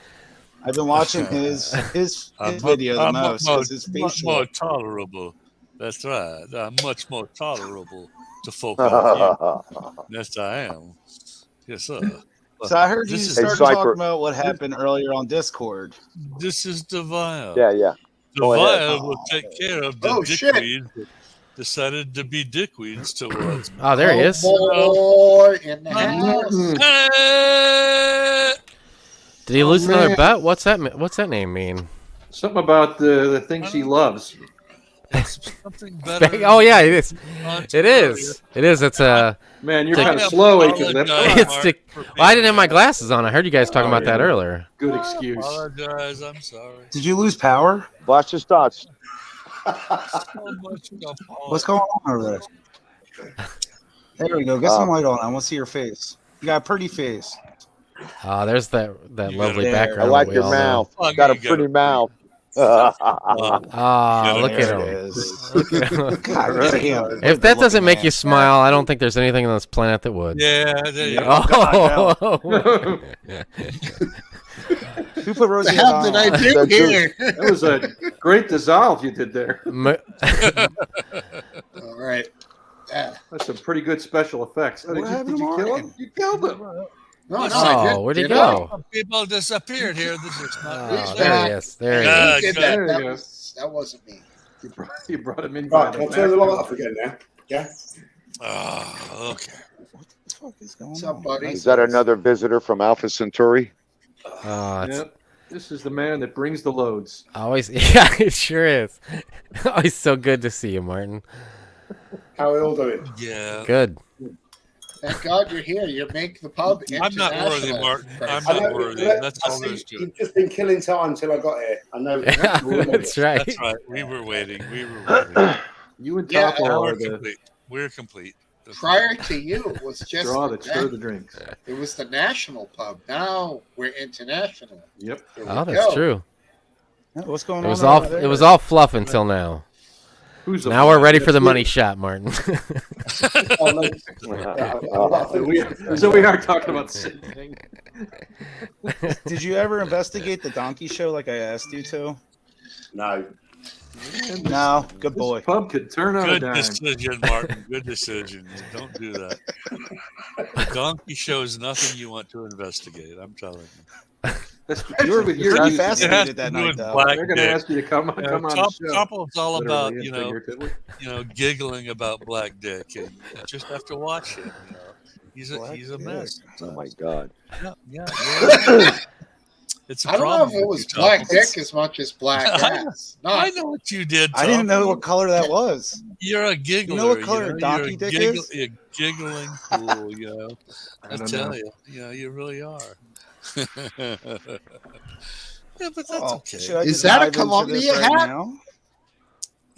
I've been watching his video the most because his much facial. more tolerable. That's right. I'm much more tolerable to folk like you. Yes, I am. Yes, sir. So I heard you This is- started Hey, Cypher. talking about what happened earlier on Discord. This is the vial. Yeah, yeah. The Go ahead. vial will take care of the Oh, shit. dickweeds that decided to be dickweeds towards me. Oh, there he is. Boy in the house. Hey! Did he lose another man. bet? What's that name mean? Something about the things he loves. It's something better. Oh yeah, it is. than It is. It is. It's a. Man, you're I kind of slow, H. It's the- Well, I didn't have my glasses on. I heard you guys talking Oh, about that yeah. earlier. Good I excuse. apologize. I'm sorry. Did you lose power? Blast his thoughts. So much What's going on over there? There we go. Get some light on. I want to see your face. You got a pretty face. Oh, there's that You lovely got it. background. I like that we your all know. mouth. Oh, Got a you pretty got mouth. Ah, Yeah, look at There it him. is. Look at him. God damn. If that doesn't make you smile, I don't think there's anything on this planet that would. Yeah, there you go. Oh, Who put Rosie The hell did I do That's here? That was a great dissolve you did there. All right. That's some pretty good special effects. Oh, What did happened you to kill Martin? him? You killed him. No, I Oh, didn't. where'd he Did go? Some people disappeared here. This is not Oh, He's there back. he is. There he Yeah. is. Who did good. that? There you go. That wasn't me. You brought him in. by Right, the can I turn the back. light off again now? Yeah. Oh, okay. What the fuck is going What's on? up, buddy? Is that another visitor from Alpha Centauri? Oh, it's Yep. This is the man that brings the loads. always, yeah, it sure is. Always so good to see you, Martin. How are we all doing? Yeah. Good. Thank God you're here. You make the pub I'm not worthy, international. Martin. I'm I not know, worthy. look, That's I all see there is to it. you've just been killing time until I got here. I know. Yeah, that's right. That's right. We were waiting. We were waiting. You and Yeah, Topo Now are we're the complete. We're complete. Prior to you, it was just straw that stir the drinks. it was the national pub. Now we're international. Yep. Here we Oh, that's go. true. What's going It on? was all over there? it was all fluff until now. Who's the Now we're ready for the That's money it. shot, Martin. Oh, no. I think So we are talking about the same thing. Did you ever investigate the donkey show like I asked you to? no. No. Good This boy. pub could turn on a Good dime. decision, Martin. Good decision. Don't do that. The donkey show is nothing you want to investigate. I'm telling you. That's, You're you're pretty used to It has fascinated to that do night, with though. black They're going to dick. ask you to come on the show. Topple's all about, Literally and figuratively. giggling about black dick, and you just have to watch him. He's Black a dick. mess. Oh my God. Yeah. It's a I don't know problem. if it was with you, black Topples. dick as much as black I ass. I Not know what you did. I didn't know Topples. what color that was. You're a giggler. You know what color a donkey you're dick giggle, is? You're a giggling fool. I don't tell know. you. You really are. Yeah, but that's Oh, okay. should I Is just that a dive into this Columbia right hat? now?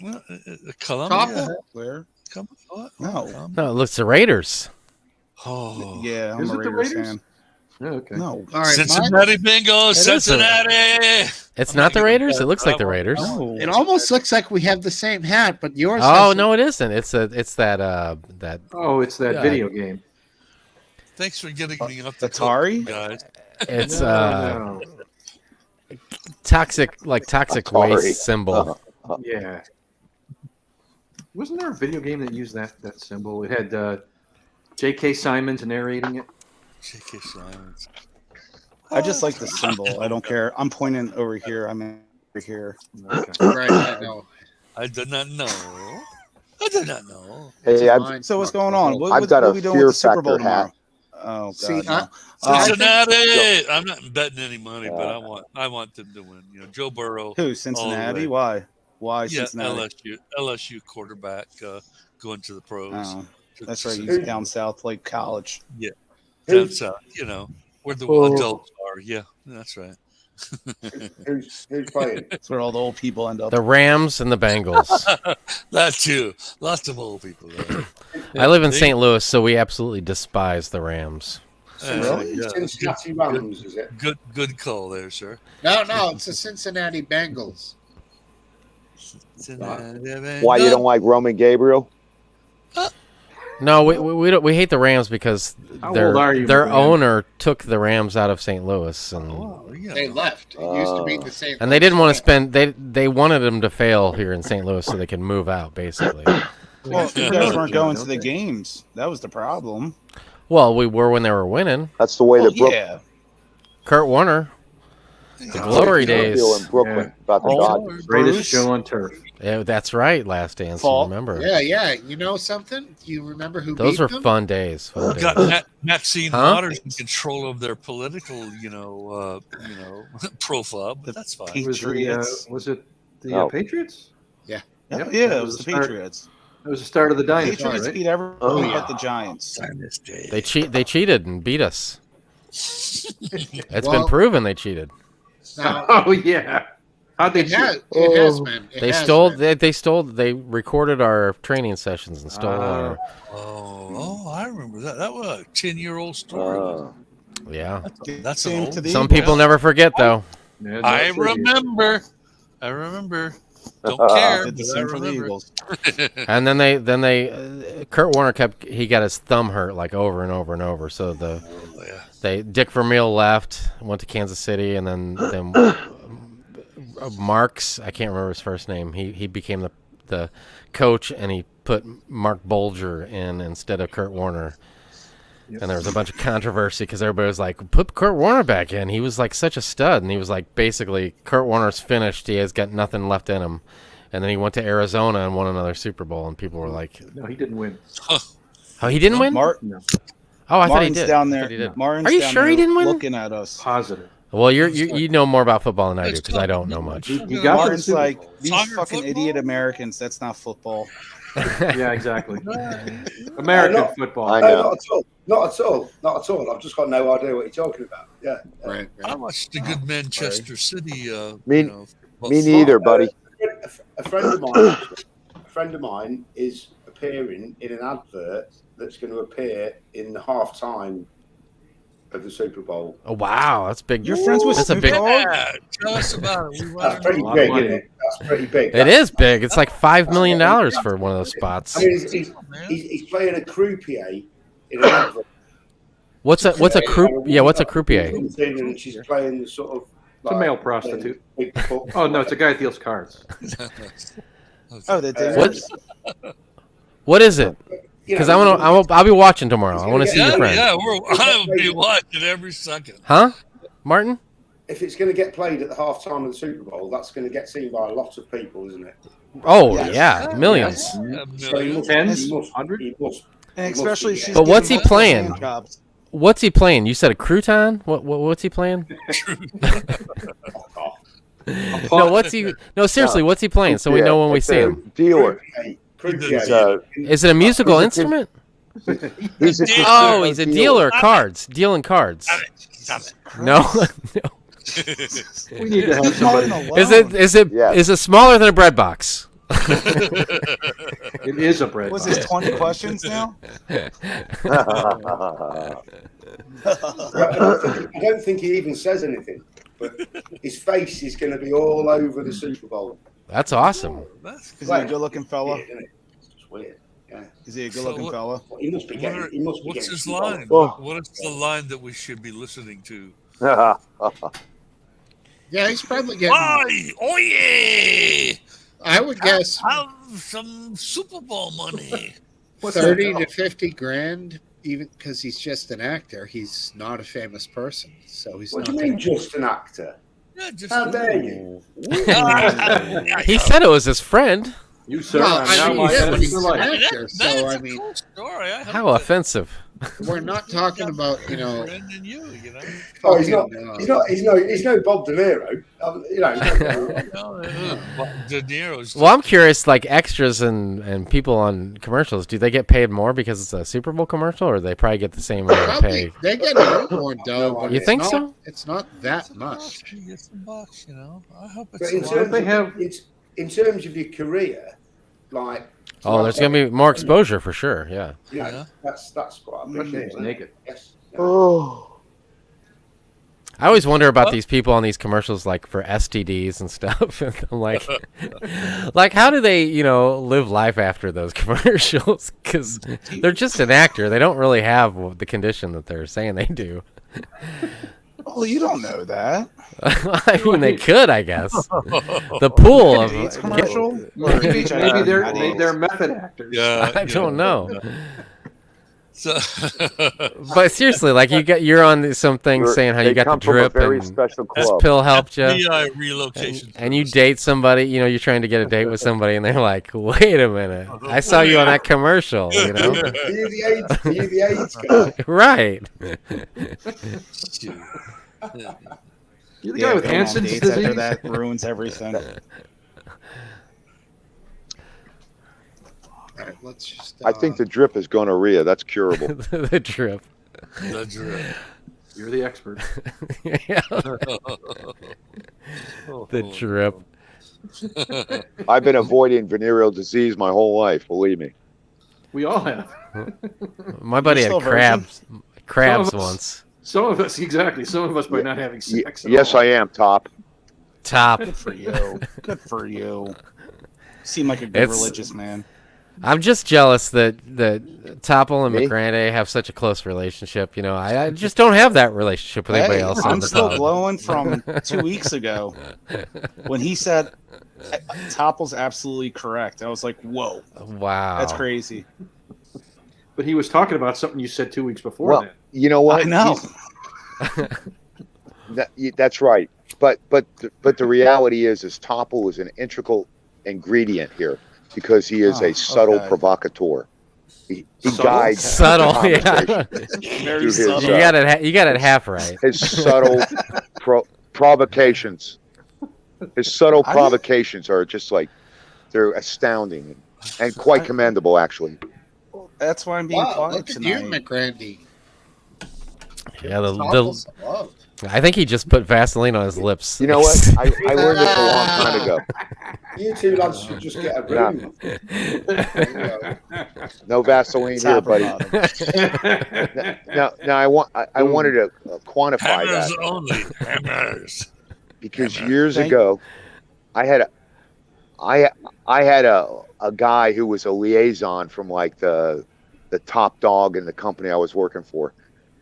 Well, Columbia. Topple? Where? Come what? No. No, it looks the Raiders. Oh, Yeah, I'm Is a it the Raiders Raiders? fan. Oh, okay. No. all right. Cincinnati Bengals, It is a- Cincinnati. It's I'm not the gonna Raiders. get It looks like the I want- Raiders. I want- It almost looks like we have the same hat, but yours. Oh has no, it isn't. It's that Oh, it's that Yeah. video game. Thanks for getting me up the Atari? guys. it's No. toxic Atari. waste symbol. Yeah. Wasn't there a video game that used that symbol? It had J.K. Simmons narrating it. J.K. Silence. I just like the symbol. I don't care. I'm pointing over here. I'm over here. Okay. right. I know. I did not know. I did not know. Hey, So what's going on? What, I've what, got what a are we doing Fear with the Super Bowl Factor hat. tomorrow? Oh God. See, no. Cincinnati. I'm not betting any money, but I want them to win. Joe Burrow. Who? Cincinnati? way. Why? Why Yeah, Cincinnati? LSU quarterback going to the pros. Oh, that's right. Cincinnati. He's down south, like college. Down south, where the adults are. Yeah, that's right. Who's playing? That's where all the old people end up. The Rams and the Bengals. That too. Lots of old people there. I live in St. Louis, so we absolutely despise the Rams. Really? Yeah, Cincinnati Rams, is it? good call there, sir. No, it's the Cincinnati Bengals. Why you don't like Roman Gabriel? No, we don't. We hate the Rams because How old are you, their man? owner took the Rams out of St. Louis, and Oh, yeah. They left. It used to be the same. they didn't want to spend. They wanted them to fail here in St. Louis so they could move out, basically. Well, you guys weren't going to the games. That was the problem. Well, we were when they were winning. That's the way Well, the Brook yeah. Kurt Warner, the glory days. feel in Brooklyn about the Oh. Dodgers. Greatest Bruce? show on turf. Yeah, that's right. Last Dance. Fall. Remember? Yeah. You know something? Do you remember who Those beat were them? fun days. Fun Got days. Maxine Huh? Waters in control of their political, profile, but that's fine. Patriots. Was it the No. Patriots? Yeah, Yep. it That was the start- Patriots. That was the start of the dynasty, Patriots right? beat everyone Oh, but the Giants. Dynasty. They cheated and beat us. It's Well, been proven they cheated. Now, Oh yeah. How'd they it has cheat? been. It They has stole. been. They stole. They recorded our training sessions and stole our. Oh, I remember that. That was a 10-year-old story. Yeah. That's Same an old. to the Some Eagles. people never forget, though. Yeah, I no, sure. remember. Don't care. Did the but I same for the remember. Eagles. And then Kurt Warner he got his thumb hurt like over and over and over. So Oh, yeah. Dick Vermeil left, went to Kansas City, and then Marks, I can't remember his first name. He became the coach, and he put Mark Bolger in instead of Kurt Warner. And there was a bunch of controversy because everybody was like, put Kurt Warner back in. He was like such a stud. And he was like, basically, Kurt Warner's finished. He has got nothing left in him. And then he went to Arizona and won another Super Bowl. And people were like, No, he didn't win. oh, he didn't win? No, Oh, I thought he Martin's did. down I there. thought he did. Martin's Are you down sure there he didn't win? looking at us. positive. Well, you know more about football than I do because I don't know much. He got to the Martin's Super like, Bowl. these Soccer fucking football? idiot Americans. That's not football. Yeah, exactly. American No, football. I No, know. not at all. Not at all. Not at all. I've just got no idea what you're talking about. Yeah. Right. I watched the good Manchester City. Me neither, buddy. A friend of mine is appearing in an advert that's going to appear in the halftime of the Super Bowl. Oh wow, that's big. You're friends with That's a Snoop big. Dogg? Yeah, tell us about it. We That's want pretty to know. big, money. isn't it? That's pretty big. It is big. It's like $5 million for one of those spots. I mean, he's playing a croupier in an advert. What's a croup? Yeah, what's a croupier? And she's playing the sort of. It's a male prostitute. Big book. Oh no, it's a guy that deals cards. Oh, they did. What is it? You Because know, I'll be watching tomorrow. I want to see your Yeah, friend. yeah, I'll be watching every second. Huh, Martin? if it's going to get played at the halftime of the Super Bowl, that's going to get seen by a lot of people, isn't it? Oh Yes. yeah, millions. Yeah, So he must, Tens? he must, 100? he must, And he must especially be she's getting- But what's he giving multiple playing? hand jobs. What's he playing? You said a crouton? What's he playing? No, what's he? No, seriously, what's he playing? So we know when we it's see a him. Dealer. Croupier. He's Is it a musical instrument? he's a Oh, he's a dealer. Cards, dealing cards. Stop it. No, no. We need to have Leave somebody. Martin alone. Is Yes. it smaller than a bread box? It is a bread. Was box. this 20 questions now? I don't think he even says anything, but his face is going to be all over the Super Bowl. That's awesome. That's Is he a good-looking fella? Weird, isn't it? It's just weird. Yeah. Is he a good-looking fella? Well, he must be getting. He must be What's getting his some line? Oh. What is the line that we should be listening to? Yeah, he's probably getting. Oh yeah! I would guess Have some Super Bowl money. 30 to 50 grand, even because he's just an actor. He's not a famous person, so he's What not. do you mean, Gonna, just an actor? Yeah, just How dare you? He said it was his friend. You sir, well, I'm I now mean, my yeah, but he's enemy for an life. actor, so I mean, cool story. I How offensive. we're not talking about friend and you know. Oh, he's fucking, not. He's no Bob De Niro. You know. De Niro's. Well, I'm curious, like extras and people on commercials, do they get paid more because it's a Super Bowl commercial, or they probably get the same amount of probably pay? they get a little more dough. But You it's think not, so? It's not that much. You get some bucks, you know. I hope But it's in a lot. terms, they of, have- in terms of your career, like. Oh, there's gonna be more exposure for sure. Yeah. You know, Yeah. that's what I appreciate. He's naked. Yes. Oh. I always wonder about these people on these commercials, like for STDs and stuff. And I'm like, how do they, live life after those commercials? Because they're just an actor. They don't really have the condition that they're saying they do. Well, you don't know that. I mean, they could, I guess. The pool of AIDS commercial? Maybe they're method actors. Yeah, I don't know. So, But seriously, like you're on something saying how you They got the come from a drip very and special this club. pill helped you. FBI relocation. And you date somebody, you're trying to get a date with somebody, and they're like, "Wait a minute, I saw you on that commercial." Are you the AIDS guy? Right? You're the guy with going on Hansen's dates after disease. that ruins everything. All right, let's just. I think the drip is gonorrhea. That's curable. The drip. The drip. You're the expert. Yeah, the drip. I've been avoiding venereal disease my whole life. Believe me. We all have. My buddy You're had still a virgin? crabs Some of us- once. Some of us, exactly. Some of us by not having sex. Yes, I am. Top. Top. Good for you. Good for you. Seem like a good It's- religious man. I'm just jealous that Topple and Me? McGrande have such a close relationship. I just don't have that relationship with anybody Hey, else on I'm the still pod. glowing from 2 weeks ago when he said Topple's absolutely correct. I was like, whoa, Wow, that's crazy. But he was talking about something you said 2 weeks before Well, that. you know what? I know. That's right. But the reality is Topple is an integral ingredient here because he is Oh, a subtle okay. provocateur. He Subtle? guides subtle. the Yeah, conversation Very through his, subtle. you got it. You got it half right. his subtle provocations. His subtle I- provocations are just like they're astounding and quite commendable, actually. That's why I'm being Wow, quiet look at you, tonight. McGrandy. Yeah, Topple's loved. I think he just put Vaseline on his lips. You know what? I learned this a long time ago. You two lads should just get a room. No Vaseline here, buddy. Now I wanted to quantify Hammers that only. Hammers. because years ago, I had a guy who was a liaison from like the top dog in the company I was working for,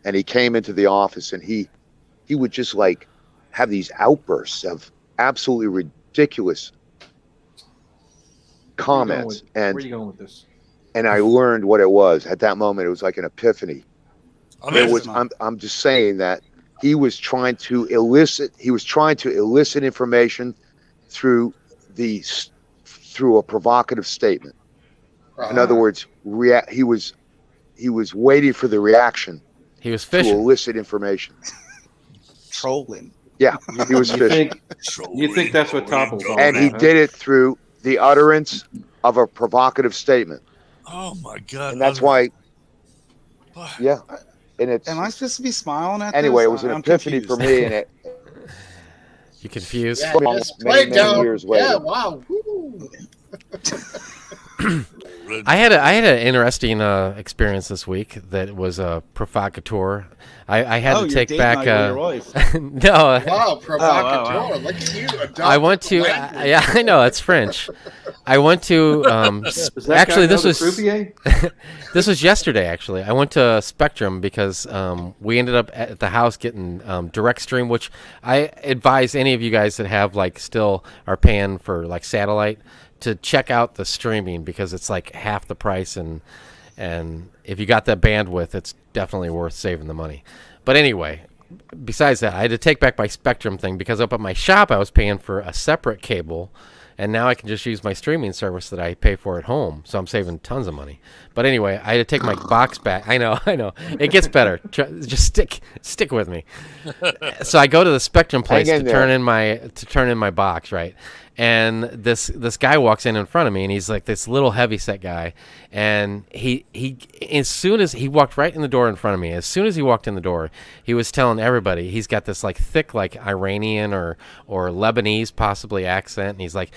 and he came into the office and he would just like have these outbursts of absolutely ridiculous comments. Where are you going with this? And I learned what it was at that moment. It was like an epiphany. It was. I'm just saying that he was trying to elicit information through a provocative statement. In other words, he was waiting for the reaction. He was to fishing. elicit information. Trolling. Yeah, he was fishing. You think that's what Topple's all And about? he did it through the utterance of a provocative statement. Oh my God! And that's why. Yeah, and it's. Am I supposed to be smiling at Anyway, this? it was an I'm epiphany confused. for me, and it. You confused? Yeah, Many, just play many down. years later. Yeah, wow. Woo. I had an interesting experience this week that was a provocateur. I had to you're take dating back. your wife. No, Wow, provocateur. wow. Look at you. I went to. Yeah, I know it's French. I went to. Does that Actually, guy this know was the croupier? this was yesterday. Actually, I went to Spectrum because we ended up at the house getting direct stream, which I advise any of you guys that have like still are paying for like satellite to check out the streaming because it's like half the price, and if you got that bandwidth, it's definitely worth saving the money. But anyway, besides that, I had to take back my Spectrum thing because up at my shop I was paying for a separate cable, and now I can just use my streaming service that I pay for at home, so I'm saving tons of money. But anyway, I had to take my box back. I know, it gets better. Just stick with me. So I go to the Spectrum place to turn in my box, right? And this guy walks in front of me, and he's like this little heavyset guy, and he as soon as he walked right in the door in front of me, as soon as he walked in the door, he was telling everybody he's got this like thick like Iranian or Lebanese possibly accent, and he's like,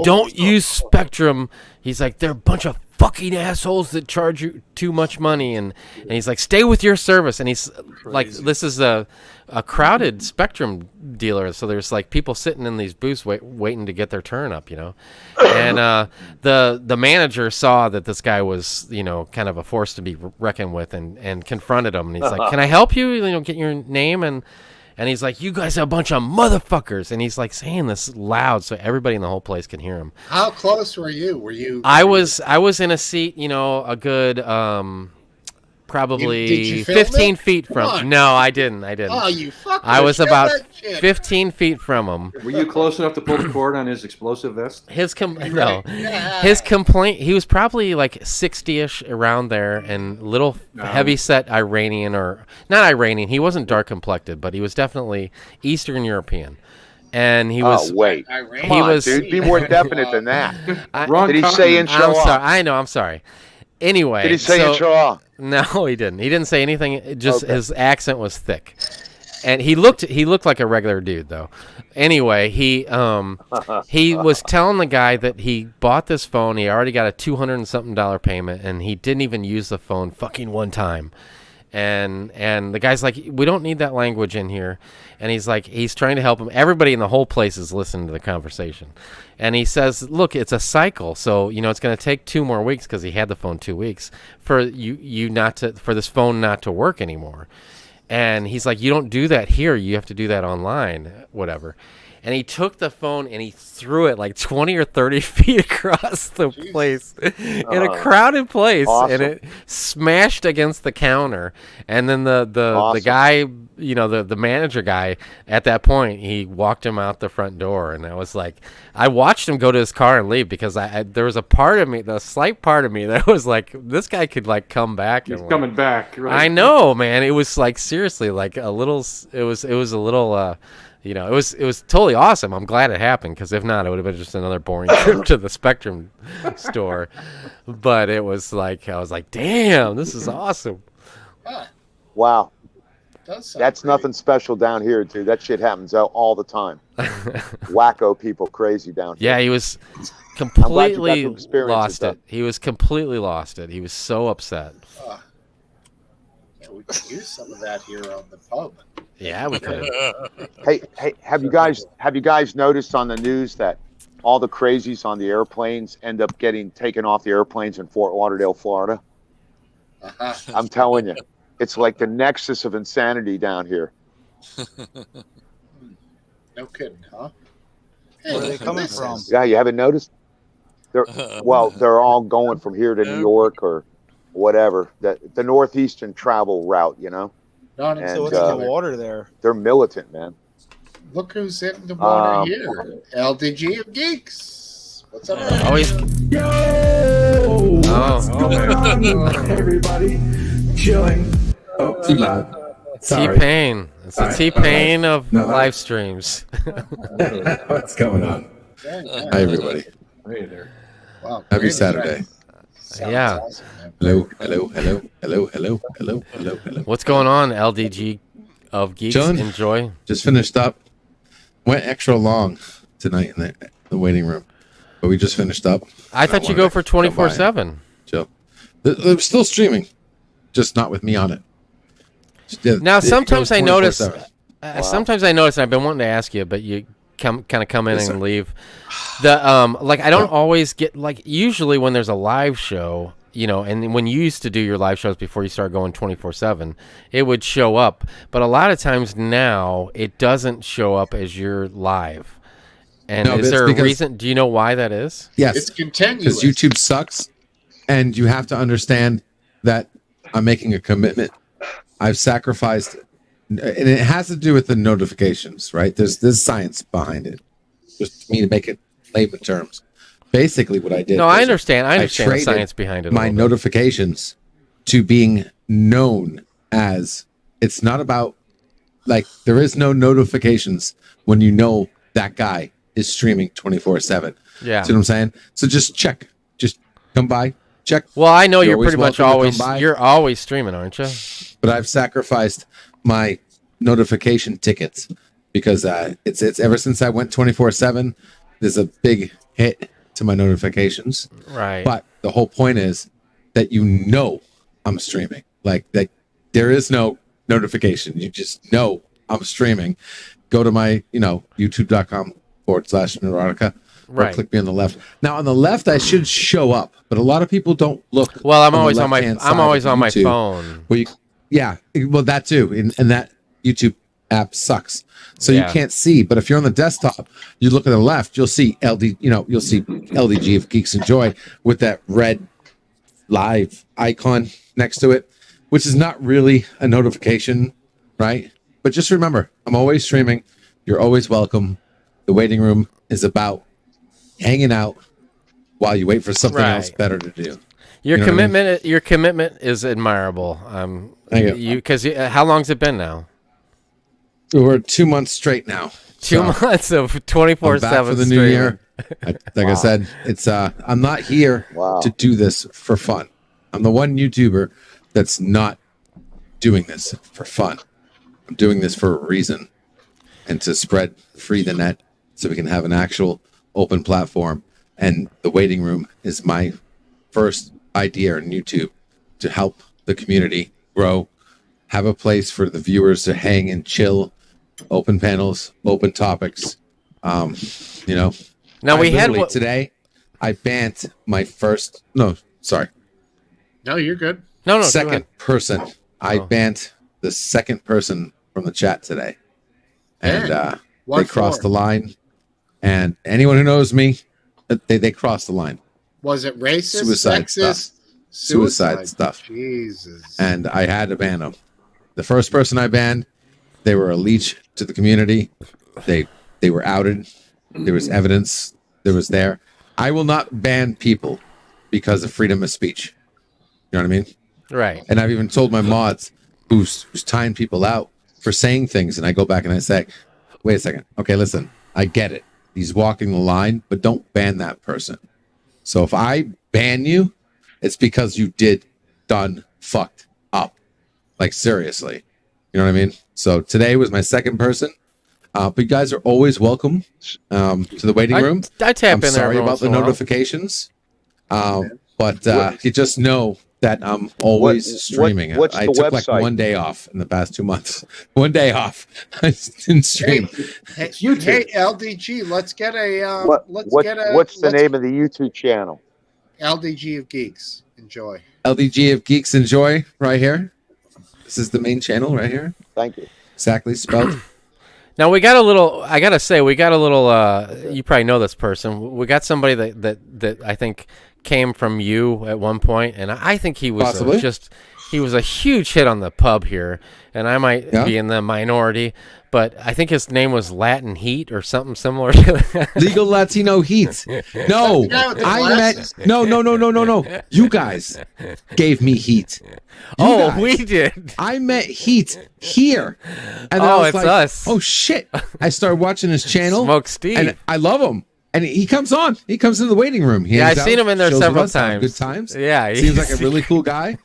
don't use Spectrum. He's like, they're a bunch of fucking assholes that charge you too much money, and he's like, stay with your service. And he's like, this is a crowded Spectrum dealer, so there's like people sitting in these booths waiting to get their turn up, you know. And the manager saw that this guy was, you know, kind of a force to be reckoned with, and confronted him, and he's like, can I help you, you know, get your name? And he's like, you guys are a bunch of motherfuckers. And he's like saying this loud so everybody in the whole place can hear him. How close were you? Were you? I was in a seat, you know, a good probably Did you film 15 it? feet Come from. on. No, I didn't. Oh, you fucker. I was Share about that shit. 15 feet from him. Were you close enough to pull the cord on his explosive vest? His Yeah. his complaint. He was probably like 60-ish around there, and little heavy-set Iranian, or not Iranian. He wasn't dark complected, but he was definitely Eastern European, and he was. Oh wait, Iran. come on, was- dude, be more definite than that. Wrong Did he say continent. inshallah? I'm sorry. I know. I'm sorry. Anyway, Did he say so- inshallah? No, he didn't. He didn't say anything. It just Okay. his accent was thick, and he looked like a regular dude though. Anyway, he was telling the guy that he bought this phone. He already got a $200 and something payment, and he didn't even use the phone fucking one time. And the guy's like, we don't need that language in here. And he's like, he's trying to help him. Everybody in the whole place is listening to the conversation. And he says, look, it's a cycle. So, you know, it's going to take 2 more weeks, because he had the phone 2 weeks, for for this phone not to work anymore. And he's like, you don't do that here. You have to do that online, whatever. And he took the phone and he threw it like 20 or 30 feet across the place in a crowded place. Awesome. And it smashed against the counter. And then the Awesome. guy, you know, the manager guy, at that point, he walked him out the front door. And I was like, I watched him go to his car and leave, because there was a part of me, the slight part of me, that was like, this guy could like come back. He's and coming back. Right? I know, man. It was like, seriously, like a little. It was a little. You know, it was totally awesome. I'm glad it happened, because if not, it would have been just another boring trip to the Spectrum store. But it was like, I was like, damn, this is awesome. Wow. Does sound That's great. nothing special down here, dude. That shit happens out all the time. Wacko people crazy down here. Yeah, he was I'm glad you got completely to experience lost it, it. He was completely lost it. He was so upset. Yeah, we could use some of that here on the pub. Yeah, we could. Hey, have you guys noticed on the news that all the crazies on the airplanes end up getting taken off the airplanes in Fort Lauderdale, Florida? I'm telling you, it's like the nexus of insanity down here. No kidding, huh? Where are they coming listen. from? Yeah, you haven't noticed? They're all going from here to New York or whatever. The northeastern travel route, you know. Not And, So what's until in the water there? They're militant, man. Look who's in the water Um, here. LDG of Geeks. What's up? Oh, he's. Oh, Everybody chilling. Oh, too loud. Sorry. T-Pain. It's the T-Pain of No. live streams. What's going on? Hi, everybody. Hey there. Wow, Happy great Saturday. event. Sounds Yeah. awesome, man. Hello, hello, hello, hello, hello, hello, hello, hello. What's going on, LDG of Geeks? John? Enjoy. Just finished up. Went extra long tonight in the waiting room, but we just finished up. I thought you go for 24/7. Chill. They're still streaming, just not with me on it. Now, sometimes I notice. 24/7. Sometimes I notice, and I've been wanting to ask you, but you come in Yes, and sir. leave. The like I don't always get like usually when there's a live show, you know, and when you used to do your live shows before you start going 24/7, it would show up. But a lot of times now it doesn't show up as you're live. And No, is it's there a because- reason? Do you know why that is? Yes, It's continuous. because YouTube sucks, and you have to understand that I'm making a commitment. I've sacrificed, and it has to do with the notifications, right? There's science behind it. Just me to make it layman terms. Basically, what I did. No, was I understand. I understand the traded science behind it. a my little bit. notifications to being known as. It's not about like there is no notifications when you know that guy is streaming 24/7. Yeah. See what I'm saying? So just check. Just come by, check. Well, I know You're you're always pretty much welcome to always come by. you're always streaming, aren't you? But I've sacrificed my notification tickets because it's ever since I went 24/7. There's a big hit to my notifications. Right. But the whole point is that you know I'm streaming. Like that, there is no notification. You just know I'm streaming. Go to my youtube.com/neurotica. Right. Or click me on the left. Now on the left, I should show up, but a lot of people don't look. Well, I'm the always on my left-hand I'm side always of on my YouTube. phone. Well, well, that too, and that YouTube app sucks, so Yeah. you can't see. But if you're on the desktop, you look at the left, you'll see you'll see LDG of Geeks Enjoy with that red live icon next to it, which is not really a notification, right? But just remember, I'm always streaming. You're always welcome. The waiting room is about hanging out while you wait for something Right. else better to do. Your You know what I commitment your commitment is admirable. Thank you. Because how long's it been now? We're 2 months straight now. 2 months of I'm 24/7 back for the new year. Like I said, it's I'm not here Wow. to do this for fun. I'm the one YouTuber that's not doing this for fun. I'm doing this for a reason, and to free the net so we can have an actual open platform. And the waiting room is my first idea on YouTube to help the community grow, have a place for the viewers to hang and chill, open panels, open topics. Now I we had literally today. I banned my first. No, sorry, No, you're good. no second person. I Oh. banned the second person from the chat today, and What they crossed for? the line. And anyone who knows me, they crossed the line. Was it racist, Suicide sexist, Suicide stuff. Jesus. And I had to ban them. The first person I banned, they were a leech to the community. They were outed. There was evidence. There was there. I will not ban people because of freedom of speech. You know what I mean? right. And I've even told my mods who's tying people out for saying things, and I go back and I say, wait a second. Okay, listen, I get it. He's walking the line, but don't ban that person. So if I ban you, it's because you done fucked up. Like seriously. You You know what I mean? So today was my second person. But you guys are always welcome to the waiting room. I tap I'm in there. sorry every about once the in a while. notifications. But you just know that I'm always streaming. What's I the took like website? 1 day off in the past 2 months. 1 day off. I didn't stream. Hey, YouTube. hey, LDG, let's get a What's the name of the YouTube channel? LDG of Geeks. Enjoy. LDG of Geeks Enjoy right here. This is the main channel right here. Thank you. Exactly spelled. Now we got a little. I gotta say, we got a little. You probably know this person. We got somebody that I think came from you at one point, and I think he was Possibly. he was a huge hit on the pub here, and I might be in the minority, but I think his name was Latin Heat or something similar to that. Legal Latino Heat. No, no. You guys gave me heat. We did. I met Heat here. And then I was it's like, us. oh shit. I started watching his channel. Smokesteve. And I love him. And he comes on. He comes into the waiting room. He Yeah, hangs I've seen out, him in there shows several us, have times. Good times. Yeah, Seems like a really cool guy.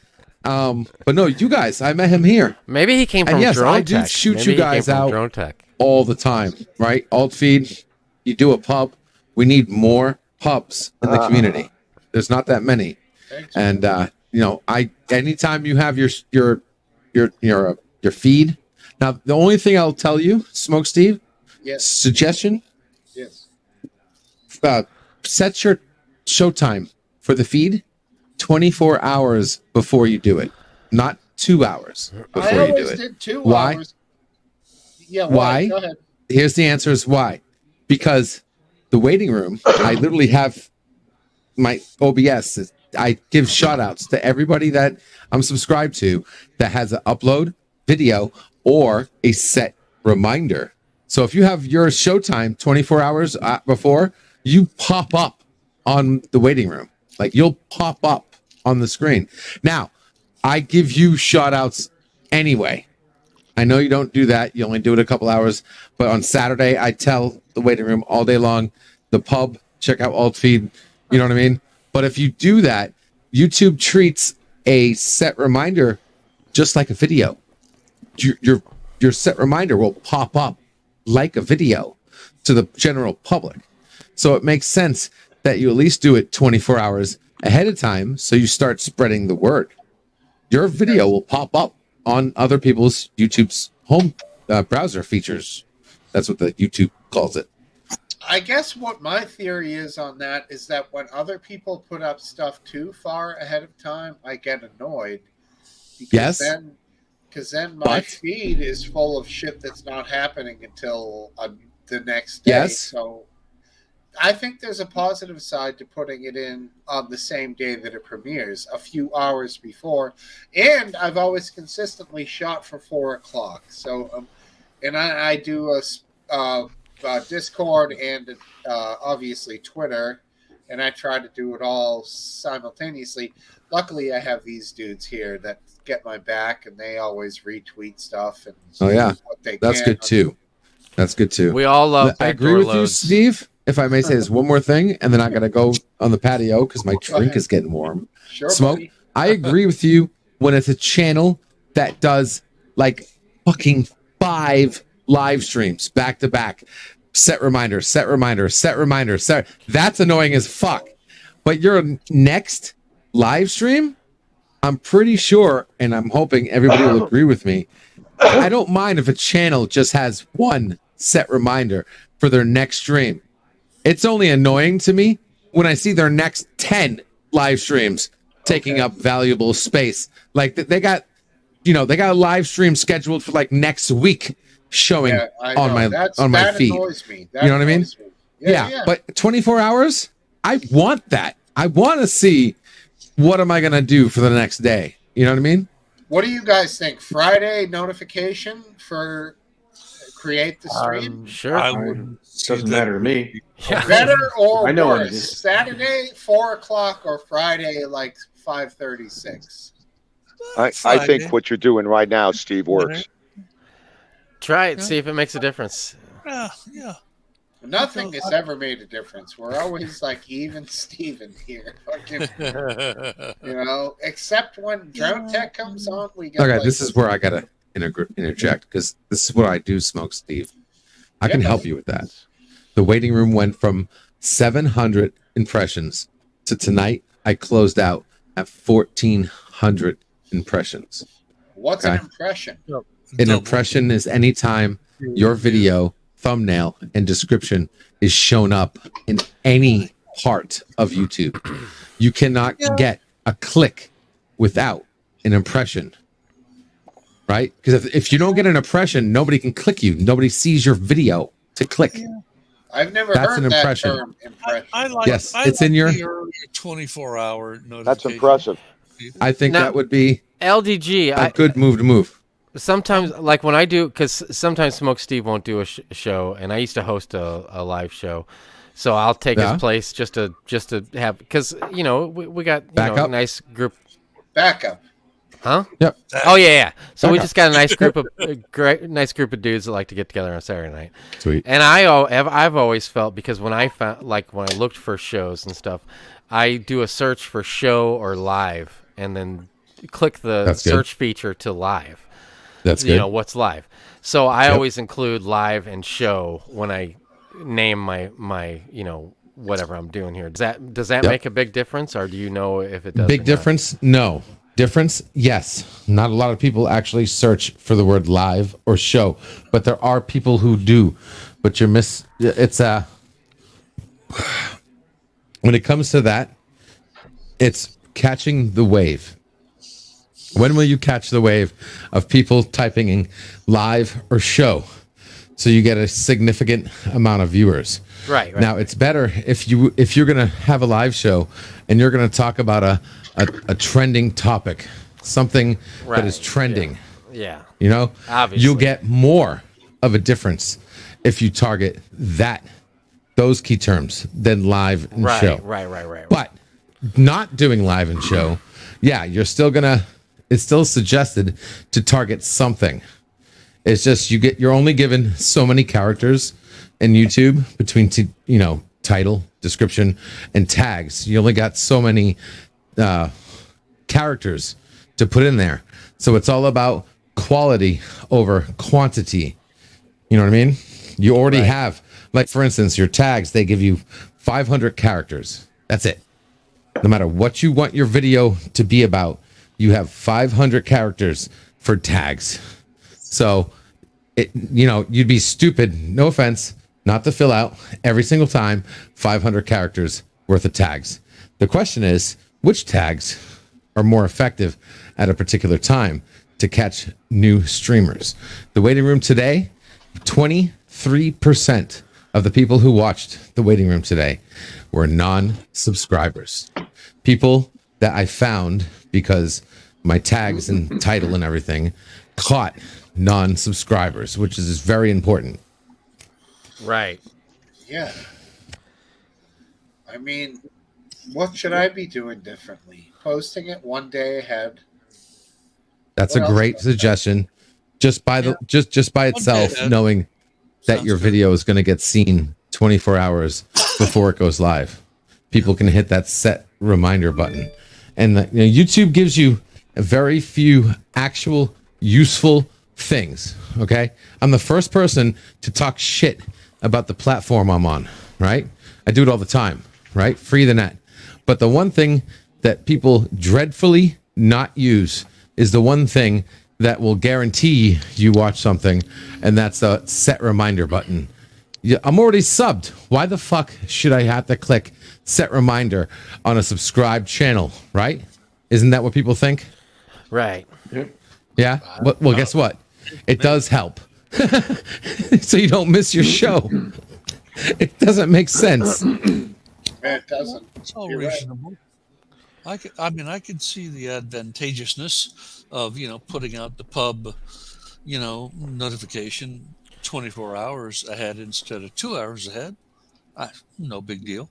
But no, you guys, I met him here Maybe he came from And yes, Drone I do Tech. shoot Maybe you he came guys from out. Drone Tech. all the time, right? Alt feed, you do a pub. We need more pubs in the community. There's not that many. Thanks. And anytime you have your feed. Now, the only thing I'll tell you, Smokesteve, Yes. suggestion, Yes. set your showtime for the feed 24 hours before you do it, not 2 hours before I you do always it. did 2 Why? hours. Yeah. Why? Go ahead. Here's the answer is why. Because the waiting room, I literally have my OBS. I give shout outs to everybody that I'm subscribed to that has an upload video or a set reminder. So if you have your showtime 24 hours before, you pop up on the waiting room. Like you'll pop up on the screen. Now, I give you shout outs anyway. I know you don't do that. You only do it a couple hours. But on Saturday, I tell the waiting room all day long, the pub, check out alt feed. You know what I mean? But if you do that, YouTube treats a set reminder just like a video. Your set reminder will pop up like a video to the general public. So it makes sense that you at least do it 24 hours ahead of time so you start spreading the word. Your video will pop up on other people's YouTube's home browser features. That's what the YouTube calls it. I guess what my theory is on that is that when other people put up stuff too far ahead of time, I get annoyed. Because then my feed is full of shit that's not happening until the next day. Yes. So I think there's a positive side to putting it in on the same day that it premieres, a few hours before. And I've always consistently shot for 4 o'clock. So, and I do a Discord and obviously Twitter, and I try to do it all simultaneously. Luckily, I have these dudes here that get my back, and they always retweet stuff. And That's good too. That's good too. We all love. I agree with you, Steve. If I may say this one more thing, and then I gotta go on the patio because my drink is getting warm. Sure, Smoke. buddy. I agree with you when it's a channel that does like fucking 5 live streams back to back. Set reminder. That's annoying as fuck. But your next live stream, I'm pretty sure, and I'm hoping everybody will agree with me. I don't mind if a channel just has 1 set reminder for their next stream. It's only annoying to me when I see their next 10 live streams taking up valuable space. Like they got a live stream scheduled for like next week showing on my feed. Annoys me. You know what I mean? Yeah, but 24 hours, I want that. I want to see what am I going to do for the next day. You know what I mean? What do you guys think? Friday notification for create the stream? Sure. I would Doesn't matter to me. Yeah. Better or I know what it worse? is. Saturday 4 o'clock or Friday like 5:36. I think what you're doing right now, Steve, works. Try it. See if it makes a difference. Yeah. Nothing has ever made a difference. We're always like even Steven here. Fucking, except when Drone Tech comes on, we get Okay, like, this is where I gotta interject because this is what I do, Smokesteve. I can Yeah. help you with that. The waiting room went from 700 impressions to tonight. I closed out at 1,400 impressions. What's Okay. an impression? An impression is anytime your video, thumbnail, and description is shown up in any part of YouTube. You cannot get a click without an impression. Right? Because if you don't get an impression, nobody can click you. Nobody sees your video to click. I've never That's heard an that impression. term, impression. I like, Yes, I it's like in your- the early 24-hour notification. That's impressive. I think Now- that would be LDG. a good move to move. Sometimes, like when I do, because sometimes Smokesteve won't do a show, and I used to host a live show, so I'll take Yeah. his place just to have, because we got Backup? a nice group, Backup. huh? Yep. Oh yeah. So we Backup. just got a nice group of nice group of dudes that like to get together on Saturday night. Sweet. And I've always felt, because when I found, like when I looked for shows and stuff, I do a search for show or live, and then click the That's good. search feature to live. That's good. What's live. So I Yep. always include live and show when I name my whatever I'm doing here. Does that Yep. make a big difference, or do you know if it does? Big or not? difference? No. Difference? Yes. Not a lot of people actually search for the word live or show, but there are people who do. But it's when it comes to that, it's catching the wave. When will you catch the wave of people typing in live or show so you get a significant amount of viewers? Right. Now it's better if you're gonna have a live show and you're gonna talk about a trending topic, something that is Right, trending. Yeah. You know, Obviously. you'll get more of a difference if you target those key terms than live and Right. show. Right. But not doing live and show, yeah, it's still suggested to target something. It's just you're only given so many characters in YouTube between title, description, and tags. You only got so many characters to put in there. So it's all about quality over quantity. You know what I mean? You already have, like for instance, your tags, they give you 500 characters. That's it. No matter what you want your video to be about, you have 500 characters for tags. So, you'd be stupid, no offense, not to fill out every single time 500 characters worth of tags. The question is, which tags are more effective at a particular time to catch new streamers? The waiting room today, 23% of the people who watched the waiting room today were non-subscribers. People that I found because my tags and title and everything caught non-subscribers, which is very important. Right. Yeah. I mean, what should I be doing differently? Posting it one day ahead. That's What a else great is there? suggestion. Just by just by itself, ahead. knowing that Sounds your good. video is going to get seen 24 hours before it goes live. People can hit that set reminder button, and YouTube gives you a very few actual useful things. Okay, I'm the first person to talk shit about the platform I'm on. Right, I do it all the time. Right, free the net. But the one thing that people dreadfully not use is the one thing that will guarantee you watch something, and that's a set reminder button. Yeah, I'm already subbed. Why the fuck should I have to click set reminder on a subscribed channel, right? Isn't that what people think? Right. Yeah? Well, guess what? It does help. So you don't miss your show. It doesn't make sense. It doesn't. It's all You're right. reasonable. I could see the advantageousness of putting out the pub, notification 24 hours ahead instead of 2 hours ahead. No big deal.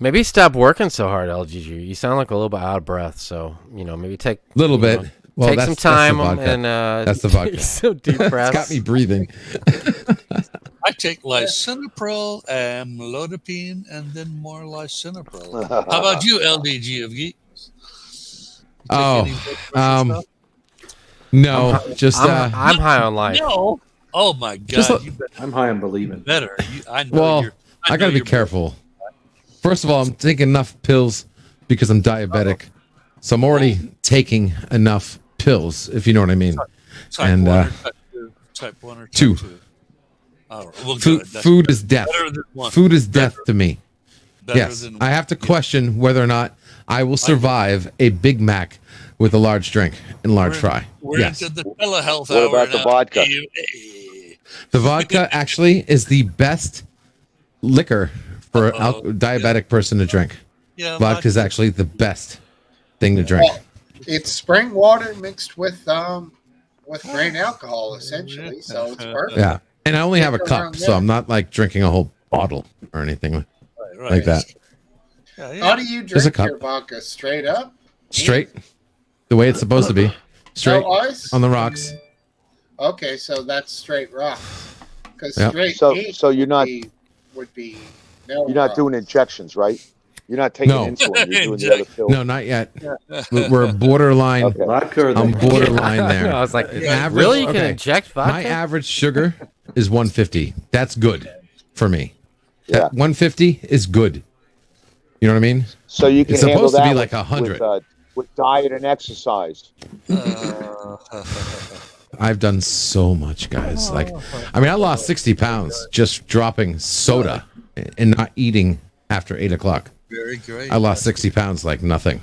Maybe stop working so hard, LGG. You sound like a little bit out of breath, so maybe take A little bit. Well, take some time that's the vodka. and That's the vodka. so deep breaths. It's got me breathing. I take lisinopril and melodipine and then more lisinopril. How about you, LDG of Geeks? You take any blood pressure stuff? No, just I'm high on life. No. Oh my God! Just you I'm high on believing. better. I know well, you're. I gotta be careful. First of all, I'm taking enough pills because I'm diabetic, so I'm already taking enough pills, if you know what I mean. Type And, 1 or type 2? Type 1 or type 2. 2? All right. Well, Food, good. That's food is death. better than one. Food is death to me. Better Yes, than I have to one. question whether or not I will survive a Big Mac with a large drink and large fry. We're Yes. into the telehealth What hour about the now. vodka? The vodka actually is the best liquor for a diabetic person to drink. Yeah, Vodka is actually the best thing to drink. Well, it's spring water mixed with grain alcohol, essentially. So it's perfect. Yeah, and I only have a Nothing cup, wrong so there. I'm not like drinking a whole bottle or anything right. like that. Yeah, yeah. How do you There's a drink cup. your vodka? Straight up? Straight, the way it's supposed to be. Straight No ice? on the rocks. Okay, so that's straight rock. Because Yep. straight So- neat so you're not- would be no You're not rock. doing injections, right? You're not taking No. insulin. You're doing the other pill. No, not yet. We're borderline. Okay. Vodka or the I'm borderline there. I was like, Average- really? You can okay. inject vodka? My average sugar is 150. That's good for me. Yeah. That 150 is good. You know what I mean? So you can It's handle supposed to that be like with- 100. with diet and exercise. I've done so much, guys. Like, I mean, I lost 60 pounds just dropping soda and not eating after 8 o'clock. Very great. I lost 60 pounds like nothing.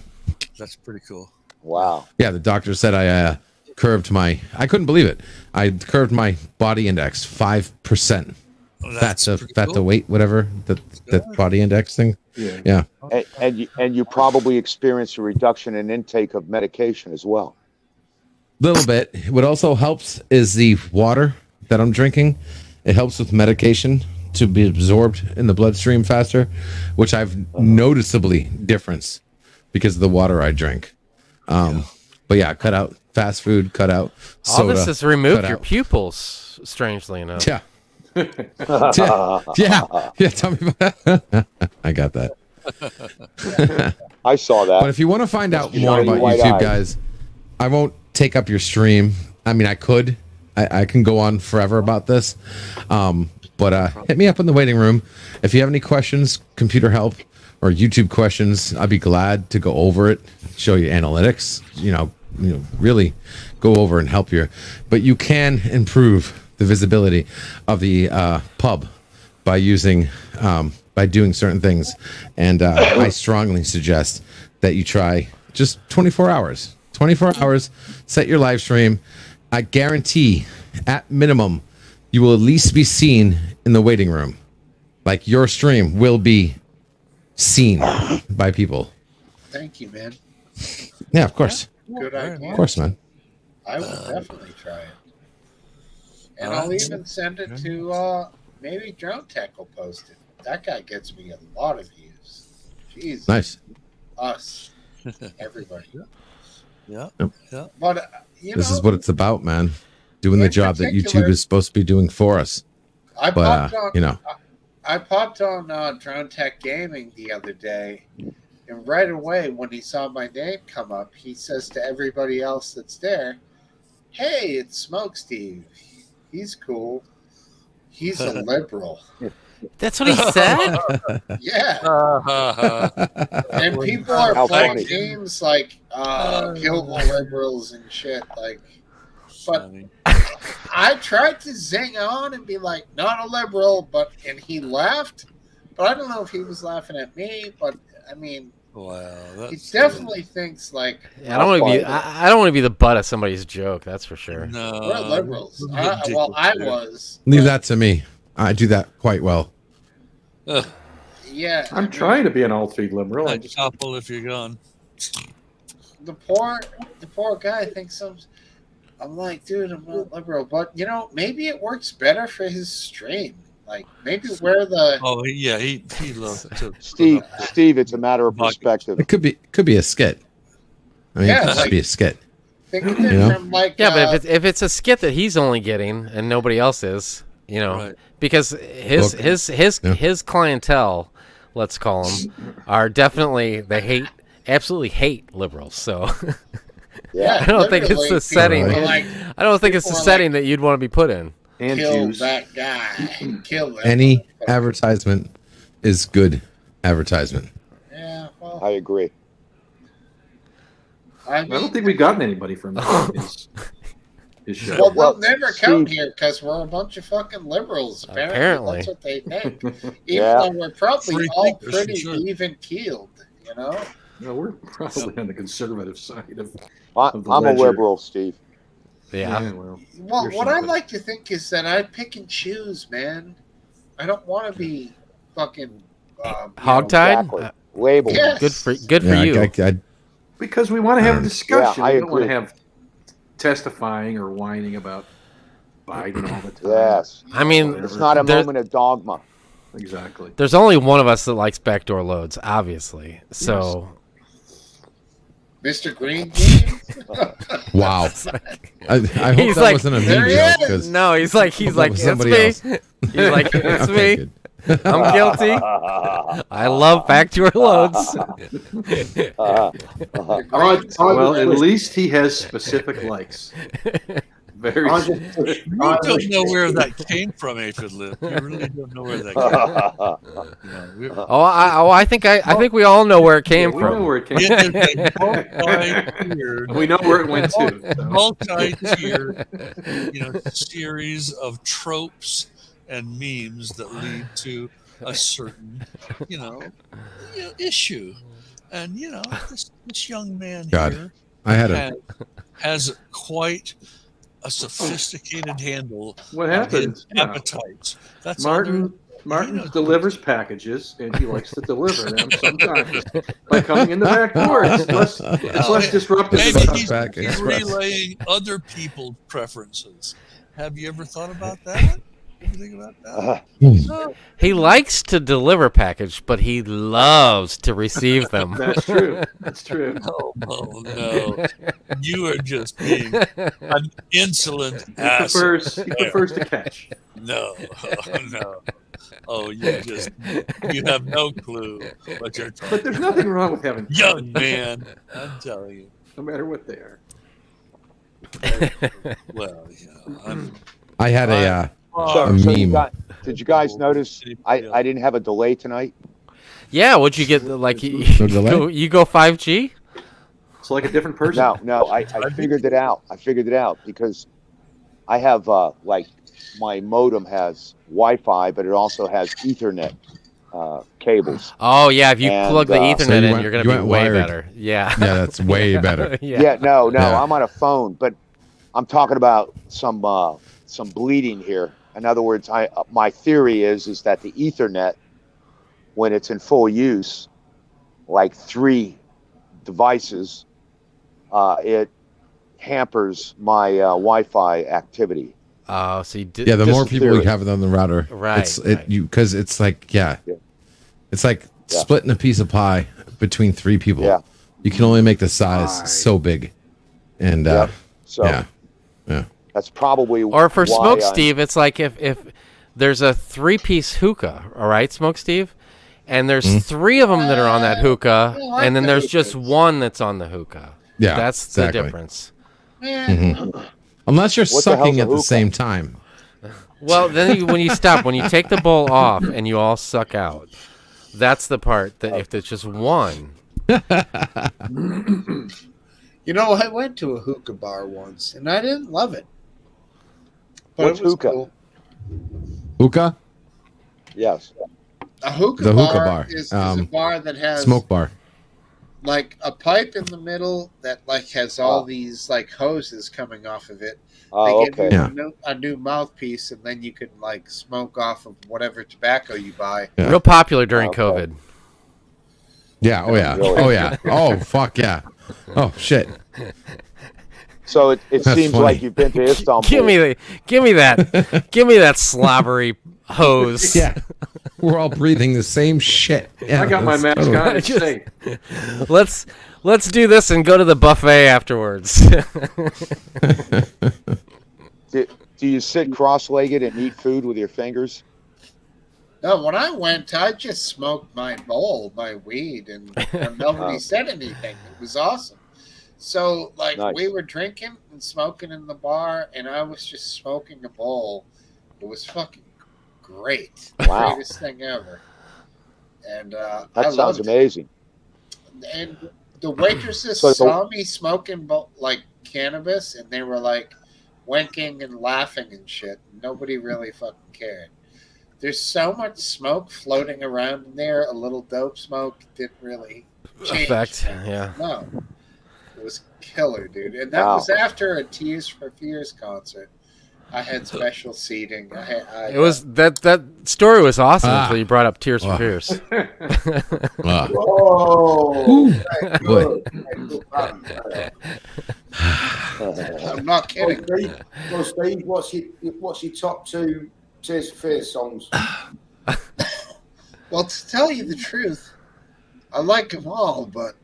That's pretty cool. Wow. Yeah, the doctor said I curved my. I couldn't believe it. I curved my body index 5%. Well, Fat to pretty fat cool. to weight, whatever that body index thing. Yeah. Yeah. And you probably experienced a reduction in intake of medication as well. Little bit. What also helps is the water that I'm drinking. It helps with medication to be absorbed in the bloodstream faster, which I've noticeably difference because of the water I drink. But yeah, cut out fast food, cut out All soda. this has removed cut your out- pupils, strangely enough. Yeah. Yeah. Tell me about that. I got that. I saw But that. if you want to find out Must be more shiny about white YouTube, eyes. guys, I won't take up your stream. I mean, I could. I can go on forever about this. But hit me up in the waiting room. If you have any questions, computer help, or YouTube questions, I'd be glad to go over it, show you analytics, really go over and help you. But you can improve the visibility of the pub by using by doing certain things. And I strongly suggest that you try just 24 hours. 24 hours, set your live stream. I guarantee, at minimum, you will at least be seen in the waiting room. Like your stream will be seen by people. Thank you, man. Yeah, of course. Good idea. Of course, man. I will definitely try it. And I'll even send it to maybe Drone Tech will post it. That guy gets me a lot of views. Jeez. Nice. Us. Everybody. Yeah. Yep. Yeah. But, This is what it's about, man. Doing the In job that particular- YouTube is supposed to be doing for us. I But, popped on, I popped on Drone Tech Gaming the other day, and right away when he saw my name come up, he says to everybody else that's there, "Hey, it's Smokesteve. He's cool. He's a liberal." That's what he said? Yeah, and people are How playing funny. games like kill the liberals and shit. Like, but Funny. I tried to zing on and be like, not a liberal, and he laughed. But I don't know if he was laughing at me. But I mean, Wow. he That's definitely thinks like I don't want to be. I don't want to be the butt of somebody's joke. That's for sure. No. we're liberals. ridiculous, Well, I dude. was. Leave but that to me. I do that quite well. Ugh, Yeah, I I'm mean, trying to be an all-three liberal. I I'd just, topple if you're gone. The poor guy thinks I'm like, dude, I'm not liberal, but maybe it works better for his stream. Like maybe where the Oh, he loves to. Steve, it's a matter of perspective. It could be a skit. I mean, Yeah, it could just like- be a skit. think of it You know? from like Yeah, but if it's a skit that he's only getting and nobody else is, Right. because his Well, his his clientele, let's call them, are definitely absolutely hate liberals. So Yeah. I don't think it's literally, the setting. people are like, I don't think it's the people are setting that you'd want to be put in. And kill juice. that guy. Kill that. Any motherfucker. advertisement is good advertisement. Yeah, well, I agree. I I don't mean, think we've gotten anybody from his show. well, Well, they'll never come Steve- here because we're a bunch of fucking liberals. Apparently. That's what they think. Even Yeah. though we're probably Free all thinkers, for pretty sure. even keeled, you know? No, we're probably on the conservative side of. I'm the a ledger. liberal, Steve. Yeah. Well, Well, you're what I something. like to think is that I pick and choose, man. I don't want to be fucking Hogtied? Exactly. Label. Yes. Good for Yeah, you. I Because we want to have a discussion. Yeah, I we don't want to agree. have testifying or whining about Biden all the time. Yes. I mean, Whatever. It's not a There- moment of dogma. Exactly. there's only one of us that likes backdoor loads, obviously. So Mr. Green Jeans. wow. I hope He's that like, wasn't a there mean he joke is. because no, he's like That was it's somebody me. else. He's like it's Okay, me. good. I'm guilty. I love backdoor loads. Well, at least he has specific likes. Very. I just push. You I don't just know push- where that came from, Aphid Lip. You really don't know where that came from. You know, we're- I think we all know where it came we know from. where it came It from. is a multi-tiered, We know where it went to. so. multi-tiered, series of tropes and memes that lead to a certain, issue. And this young man God. here I had a has quite a sophisticated handle What on happened? his Yeah. appetites. That's all there- Martin delivers packages, and he likes to deliver them sometimes by coming in the back door. It's less disruptive. Maybe than he's, Back he's express. relaying other people's preferences. Have you ever thought about that? What do you think about that? He likes to deliver package, but he loves to receive them. That's true. That's true. Oh, no. You are just being an insolent He ass. prefers to catch. No, no. Oh, you have no clue what you're talking But there's nothing wrong with having about. Young man, I'm telling you. no matter what they are. Well, I'm I had a So you meme. did you guys notice I didn't have a delay tonight? Yeah, what'd you get? Like No delay? you go 5G? It's like a different person. No, I figured it out. I figured it out because I have my modem has Wi-Fi, but it also has Ethernet cables. Oh yeah, if you And, plug the Ethernet So you in, went- you're gonna you be went way wired. better. Yeah. Yeah, that's way better. Yeah, no, Yeah. I'm on a phone, but I'm talking about some bleeding here. In other words, my theory is that the Ethernet, when it's in full use, like 3 devices, it hampers my Wi-Fi activity. Oh, so you did. Yeah, the Just more a people theory. you have on the router, Right, right. because it's like it's like Yeah. splitting a piece of pie between 3 people. Yeah. You can only make the size Right. so big, and Yep. So yeah. that's probably Or for why Smokesteve, it's like if there's a 3-piece hookah, all right, Smokesteve, and there's 3 of them that are on that hookah, like and then the there's just hookahs. one that's on the hookah. Yeah, That's exactly. the difference. Unless you're What the hell's sucking a at the hookah? same time. Well, then when you stop, when you take the bowl off and you all suck out, that's the part that if there's just one. You know, I went to a hookah bar once, and I didn't love it. But What's it was hookah? cool. Hookah, Yes. A hookah The bar, hookah bar. is a bar that has smoke bar. like a pipe in the middle that like has all these like hoses coming off of it. Oh, They give okay. you a new mouthpiece, and then you can like smoke off of whatever tobacco you buy. Yeah. Real popular during Okay. COVID. Yeah. Oh yeah. Really? Oh yeah. Oh fuck yeah. Oh shit. So it That's seems funny. like you've been to Istanbul. Give me that slobbery hose. Yeah. We're all breathing the same shit. Yeah, I got my that's mask totally- on. It's safe. Let's do this and go to the buffet afterwards. Do you sit cross-legged and eat food with your fingers? No, when I went, I just smoked my bowl, my weed, and nobody said anything. It was awesome. So, like, Nice. we were drinking and smoking in the bar, and I was just smoking a bowl. It was fucking great. Wow. Greatest thing ever. And I That sounds loved it. amazing. And the waitresses So- saw me smoking like cannabis, and they were like winking and laughing and shit. Nobody really fucking cared. There's so much smoke floating around in there. A little dope smoke didn't really change Effect, things. yeah. No, it was killer, dude. And that Wow. was after a Tears for Fears concert. I had special seating. It was that story was awesome Ah. until you brought up Tears for Wow. Fears. Ah. Oh, Boy. I'm not kidding. Well, Steve, what's your top 2 Tears for Fears songs? Well, to tell you the truth, I like them all, but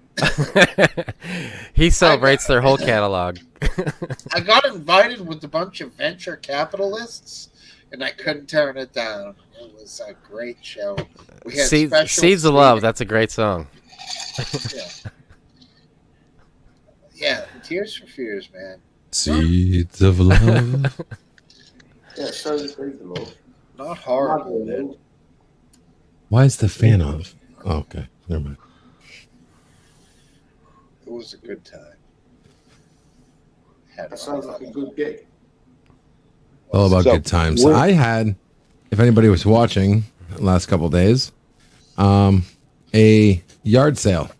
He celebrates their whole catalog. I got invited with a bunch of venture capitalists, and I couldn't turn it down. It was a great show. We had special Seeds of Love. seating. That's a great song. Yeah. Yeah, Tears for Fears, man. Seeds of love. Yeah, so the Lord. Not horrible, man. Why is the fan off? Oh, okay. Never mind. It was a good time. Had That sounds like a good gig. All about So, good times. we're- I had, if anybody was watching the last couple of days, a yard sale.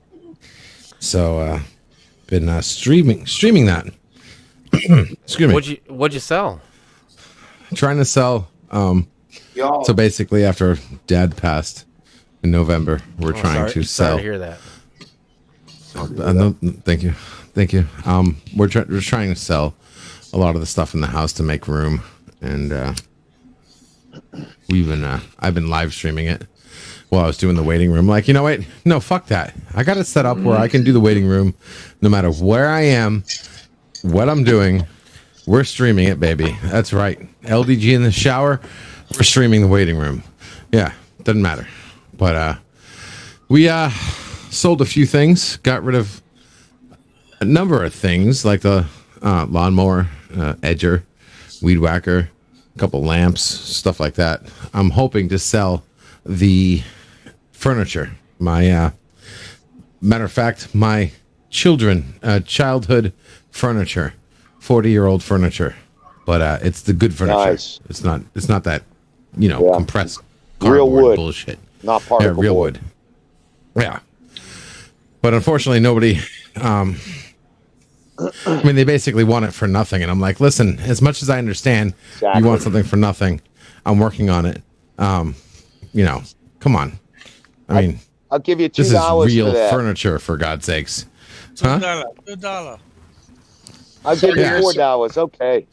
So, been streaming that. Excuse me. What'd you sell? Trying to sell. Yeah. So basically, after Dad passed in November, we're trying to Sorry sell. to hear that. No, thank you. We're trying to sell a lot of the stuff in the house to make room, and I've been live streaming it while I was doing the waiting room. Like, you know what? No, fuck that. I got it set up where I can do the waiting room no matter where I am, what I'm doing. We're streaming it, baby. That's right. LDG in the shower. We're streaming the waiting room. Yeah, doesn't matter. But we sold a few things, got rid of a number of things like the lawnmower, edger, weed whacker, a couple lamps, stuff like that. I'm hoping to sell the furniture. My matter of fact, my childhood furniture, 40-year-old furniture, but it's the good furniture. Nice. It's not that Yeah. compressed Real cardboard wood. bullshit. Not Yeah, particle real board. wood. Yeah. But unfortunately, nobody. I mean, they basically want it for nothing, and I'm like, listen. As much as I understand, Exactly. you want something for nothing. I'm working on it. Come on. I mean, I'll give you this $2 is real for that. furniture, for God's sakes. Huh? $2. I'll give you Yeah. $4. Okay.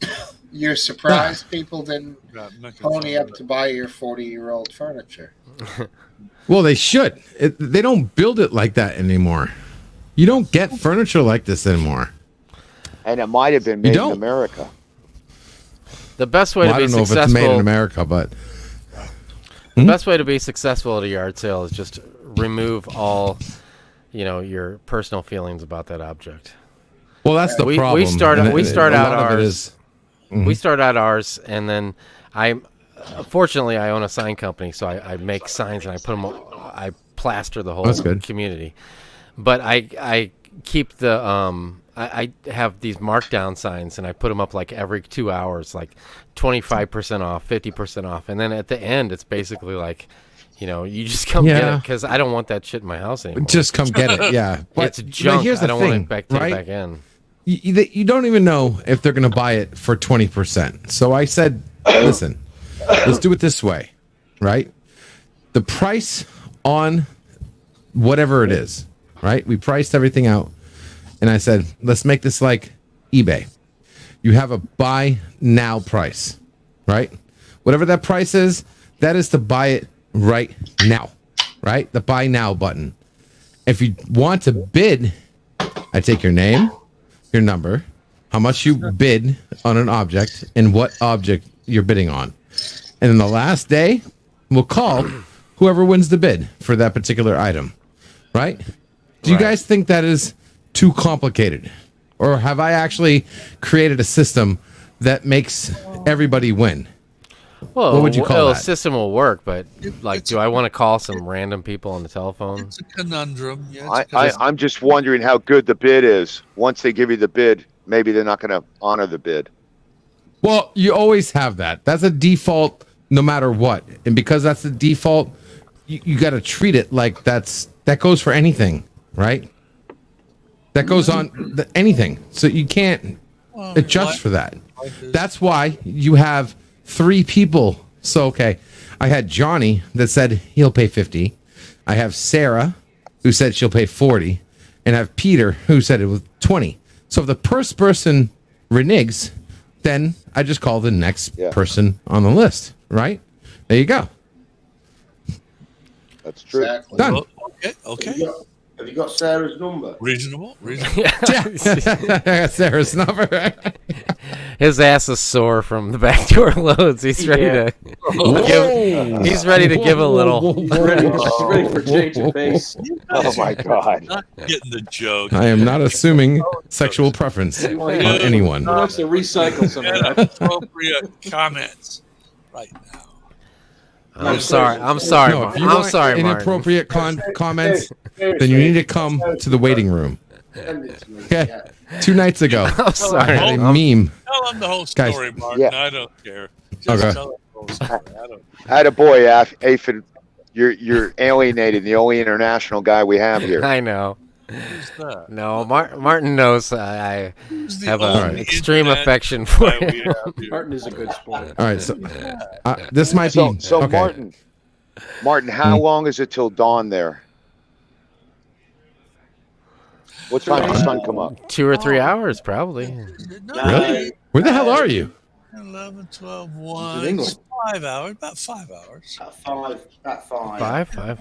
You're surprised people didn't Yeah, making pony fun up of to it. buy your 40-year-old furniture. Well, they should. They don't build it like that anymore. You don't get furniture like this anymore. And it might have been You made in don't. America. The best way Well, I to be don't know if it's made in successful. America, but The best way to be successful at a yard sale is just remove all, your personal feelings about that object. well, that's the We problem. start And we a start out lot of it ours. is- We start out ours, and then fortunately I own a sign company, so I make signs and I put them. I plaster the whole That's good. community, but I keep the I have these markdown signs and I put them up like every 2 hours, like 25% off, 50% off, and then at the end it's basically like, you just come get Yeah. it because I don't want that shit in my house anymore. Just come get it. Yeah, It's junk. here's the I don't thing, want it back take right? it back in. You don't even know if they're going to buy it for 20%. So I said, listen, let's do it this way, right? The price on whatever it is, right? We priced everything out. And I said, let's make this like eBay. You have a buy now price, right? Whatever that price is, that is to buy it right now, right? The buy now button. If you want to bid, I take your name, your number, how much you bid on an object, and what object you're bidding on. And then the last day, we'll call whoever wins the bid for that particular item, right? Do you Right. guys think that is too complicated? or have I actually created a system that makes everybody win? Well, What would you call the that? system will work, but like, It's do I want to call some random people on the telephone? It's a conundrum. Yeah, it's a I'm just wondering how good the bid is. Once they give you the bid, maybe they're not going to honor the bid. Well, you always have that. That's a default no matter what. And because that's the default, you got to treat it like that goes for anything, right? That goes on anything. So you can't adjust for that. That's why you have 3 people. So, okay, I had Johnny that said he'll pay 50. I have Sarah who said she'll pay 40. And I have Peter who said it was 20. So if the first person reneges, then I just call the next person on the list, right? There you go. That's true. Exactly. Done. Okay. Have you got Sarah's number? Reasonable. Sarah's number. His ass is sore from the backdoor loads. He's ready to give. He's ready to give a little. Ready for change of pace. Oh my God! Not getting the joke. I am not assuming sexual preference on anyone. He wants to recycle some of that. Inappropriate comments right now. I'm sorry. I'm sorry. No, if you I'm want sorry, Martin. inappropriate comments, then you need to come to the waiting room. Send it to me. Okay. Yeah. 2 nights ago, I'm I sorry. had a meme. Tell them the whole Guys. story, Martin. Yeah. I don't care. Just Okay. tell them the whole story. I don't Attaboy, Aphid. You're alienating the only international guy we have here. I know. Who's that? No, Martin knows I Who's the have only an extreme internet affection for guy we him. have here? Martin is a good sport. All right, so this might So, be so okay. Martin, how long is it till dawn there? What time does the sun come up? 2 or 3 hours, probably. No, Really? Where the hell are you? 11, 12, It's 1. in England. It's 5 hours. About 5 hours. At 5. 5. 5.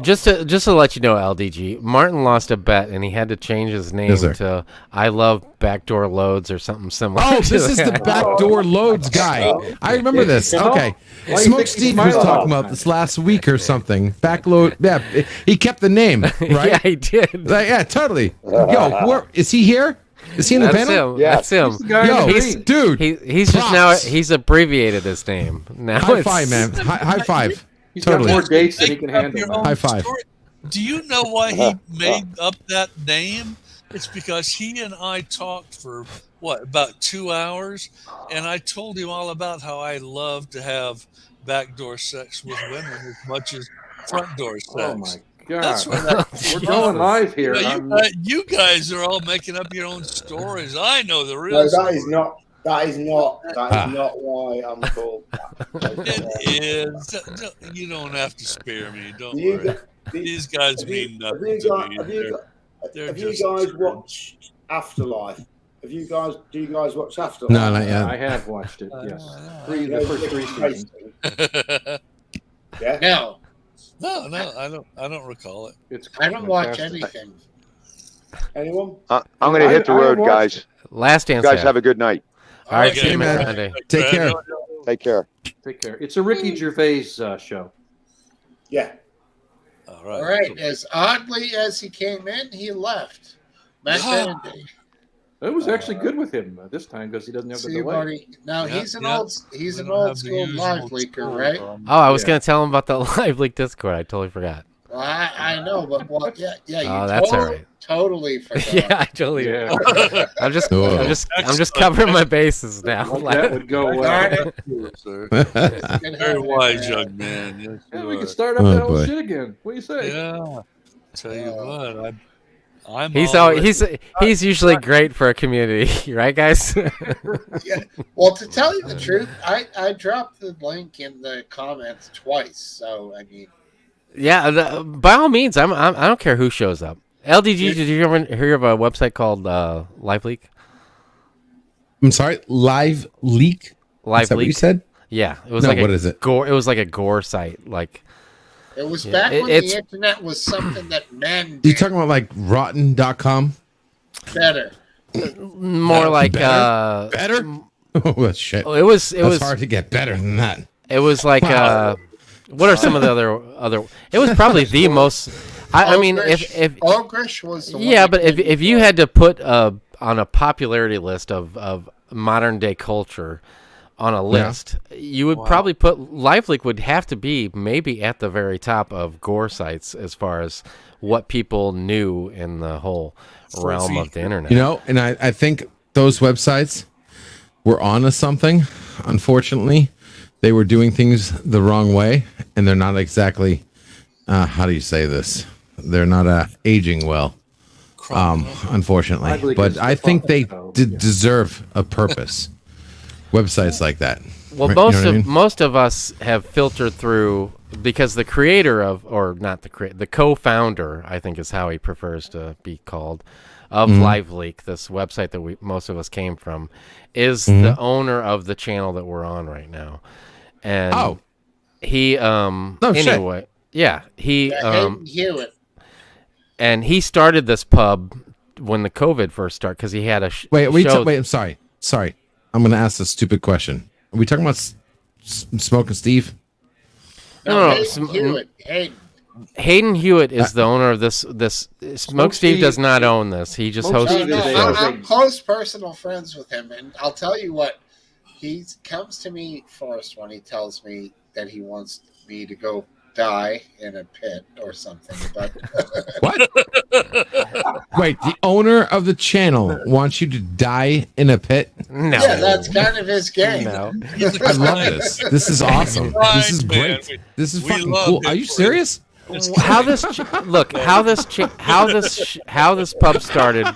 Just to let you know, LDG, Martin lost a bet and he had to change his name Yes, sir. to "I love backdoor loads" or something similar. Oh, to this is the that. backdoor loads guy. I remember this. Okay. Why you Smoke think he's Steve was smiling all talking the about time? this last week or something. Backload. Yeah, he kept the name, right? Yeah, he did. Like, yeah, totally. Yo, where is he here? Is he in the That's panel? him. Yeah. That's him. He's the guy in Yo, the He's- green. dude. He's just now props. he's abbreviated his name. Now High it's- five, man. High five. He's Totally. got more dates than he can Make up handle. your now. own High five. story. Do you know why he made up that name? It's because he and I talked for about 2 hours, and I told him all about how I love to have backdoor sex with women as much as front door sex. Oh my That's God. where that We're came going from. live here. You, I'm- you guys are all making up your own stories. I know the real No, that story. is not. That is not why I'm called that. It is. You don't have to spare me. Don't Do you worry. gu- do- These guys have you- mean have nothing you to got- me. have you got- They're Have you just guys children. watched Afterlife? Do you guys watch Afterlife? No, not yet. I have watched it. Yes, the You know, first 3 seasons. Yeah. No, No, I don't recall it. It's I don't watch fantastic. anything. Anyone? I'm going to hit the I road, watched guys. Last You dance. guys have a good night. All right, Okay, see you, man. Monday. Take care. Take care. Take care. It's a Ricky Gervais show. Yeah. All right. All right. As oddly as he came in, he left. Back then, It was actually good with him this time because he doesn't have the see, delay. buddy. Now Yeah, he's an yeah. old We don't old have the school usual live leaker, story right? from- Oh, I was Yeah. gonna tell him about the live leak Discord. I totally forgot. Well, I know, but yeah. You Oh, that's all right. Totally forgot. Yeah, I totally. Yeah. I'm just Excellent. covering my bases now. Like that would go well. Darn it. Sir. Good Very having wise you. young man. Yes, Yeah, you we are. can start up Oh, that whole boy. shit again. What do you say? Yeah. Tell you what, I'm He's already- he's usually great for a community, right, guys? Yeah. Well, to tell you the truth, I dropped the link in the comments twice. So I mean, Yeah, by all means, I don't care who shows up. LDG, did you ever hear of a website called Live Leak? I'm sorry. Live leak. Live Is that what you Leak. said? Yeah, it was No, like what is it? Gore. It was like a gore site. Like it was Yeah, back when it's- the internet was something that men You did talking about like rotten.com? better. more like Better? Oh, shit. it was That's hard to get better than that. It was like Wow. what are some of the other? It was probably the most. I mean, if Ogrish was the one yeah, that but came if you before. had to put on a popularity list of modern day culture on a list, you would probably put LiveLeak would have to be maybe at the very top of gore sites as far as what people knew in the whole realm of the internet. You know, and I think those websites were onto something. Unfortunately, they were doing things the wrong way, and they're not exactly. How do you say this? They're not aging well. Unfortunately, Ugly but is I the think they fucking show, yeah. deserve a purpose. Websites like that. Well, Right, you know what I mean? most of us have filtered through because the creator of, or not the co-founder, I think is how he prefers to be called, of LiveLeak, this website that most of us came from, is the owner of the channel that we're on right now, and he anyway, yeah, he Hayden Hewitt. and he started this pub when the COVID first started because he had a Wait, show. I'm sorry. I'm going to ask a stupid question. Are we talking about Smoking Steve? No, Hayden Hewitt. Hayden Hewitt is the owner of this. Smokesteve does not own this. He just hosts Smokesteve the is show. I'm close personal friends with him, and I'll tell you what. He comes to me first when he tells me that he wants me to go die in a pit or something. But What? Wait, the owner of the channel wants you to die in a pit? No, yeah, that's kind of his game. no. I love this. This is awesome. This is great. Man. This is We fucking love cool. him Are you for serious? How this pub started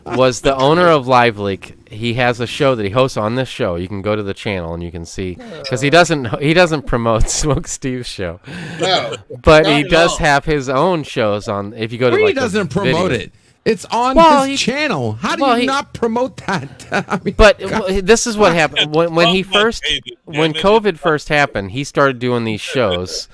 was the owner of LiveLeak. He has a show that he hosts on this show. You can go to the channel and you can see because he doesn't promote Smoke Steve's show, No, but not he at does all. have his own shows on. If you go to He like the doesn't promote video. it. It's on Well, his he- channel. How do well, you he- not promote that? I mean, But this is what happened when he Fuck my first David, when damn it. COVID first happened. He started doing these shows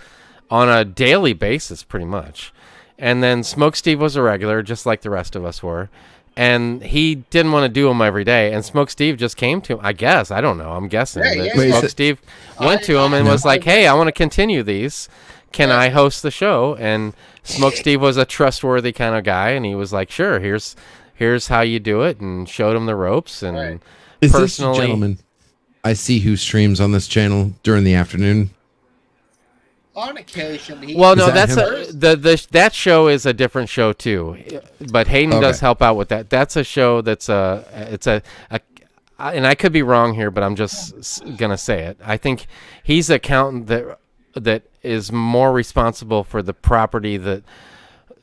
on a daily basis, pretty much. And then Smokesteve was a regular, just like the rest of us were. And he didn't want to do them every day. And Smokesteve just came to him. I guess I don't know. I'm guessing Yeah, that yeah, Wait, yeah. Smokesteve went to him and was like, "Hey, I want to continue these. Can I host the show?" And Smokesteve was a trustworthy kind of guy, and he was like, "Sure. Here's how you do it," and showed him the ropes. And Right. is this personally, gentleman I see who streams on this channel during the afternoon? On occasion, he well, no, Is that that's that show is a different show too, but Hayden does Okay. help out with that. That's a show that's and I could be wrong here, but I'm just gonna say it. I think he's an accountant that is more responsible for the property that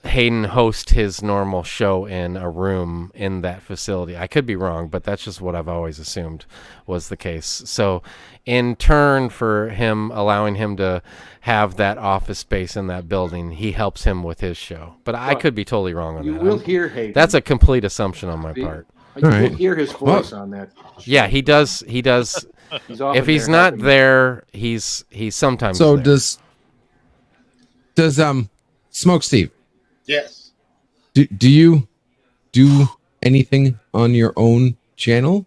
Hayden hosts his normal show in a room in that facility. I could be wrong, but that's just what I've always assumed was the case. So in turn for him allowing him to have that office space in that building, he helps him with his show. But I Well, could be totally wrong on You that. will hear Hayden. That's a complete assumption on my part. You will Alright. hear his voice on that. Yeah, he does. He does. He's often If he's there not helping. there, he's sometimes So there. does Smoke Steve? yes. Do you do anything on your own channel?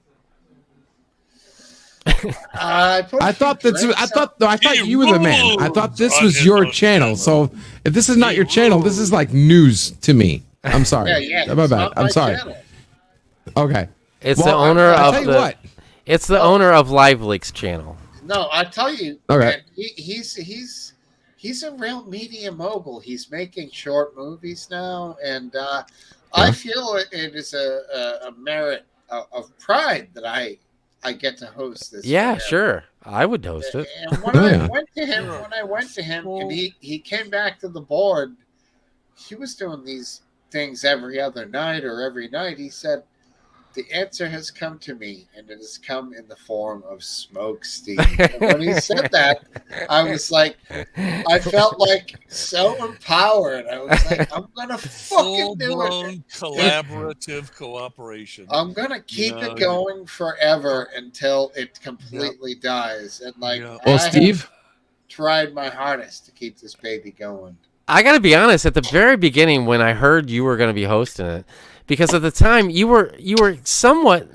I thought you were the man. I thought this was your channel. So if this is not your channel, this is like news to me. I'm sorry. Yeah. My it's bad. not I'm my sorry. channel. Okay. It's the Well, owner I'll of tell you the. what. It's the owner of LiveLeak's channel. No, I tell you, Okay. man, he's a real media mogul. He's making short movies now, and I feel it is a merit of pride that I get to host this. Yeah, for him. sure. I would host it. And when Oh, I yeah. went to him, and he came back to the board, he was doing these things every other night or every night. He said, "The answer has come to me, and it has come in the form of Smokesteve." And when he said that, I was like, I felt like so empowered. I was like, I'm gonna fucking do it. Full-blown collaborative cooperation. I'm gonna keep No, it going forever until it completely dies. And like, Yeah. Well, I have Steve, tried my hardest to keep this baby going. I got to be honest. At the very beginning, when I heard you were going to be hosting it, because at the time you were somewhat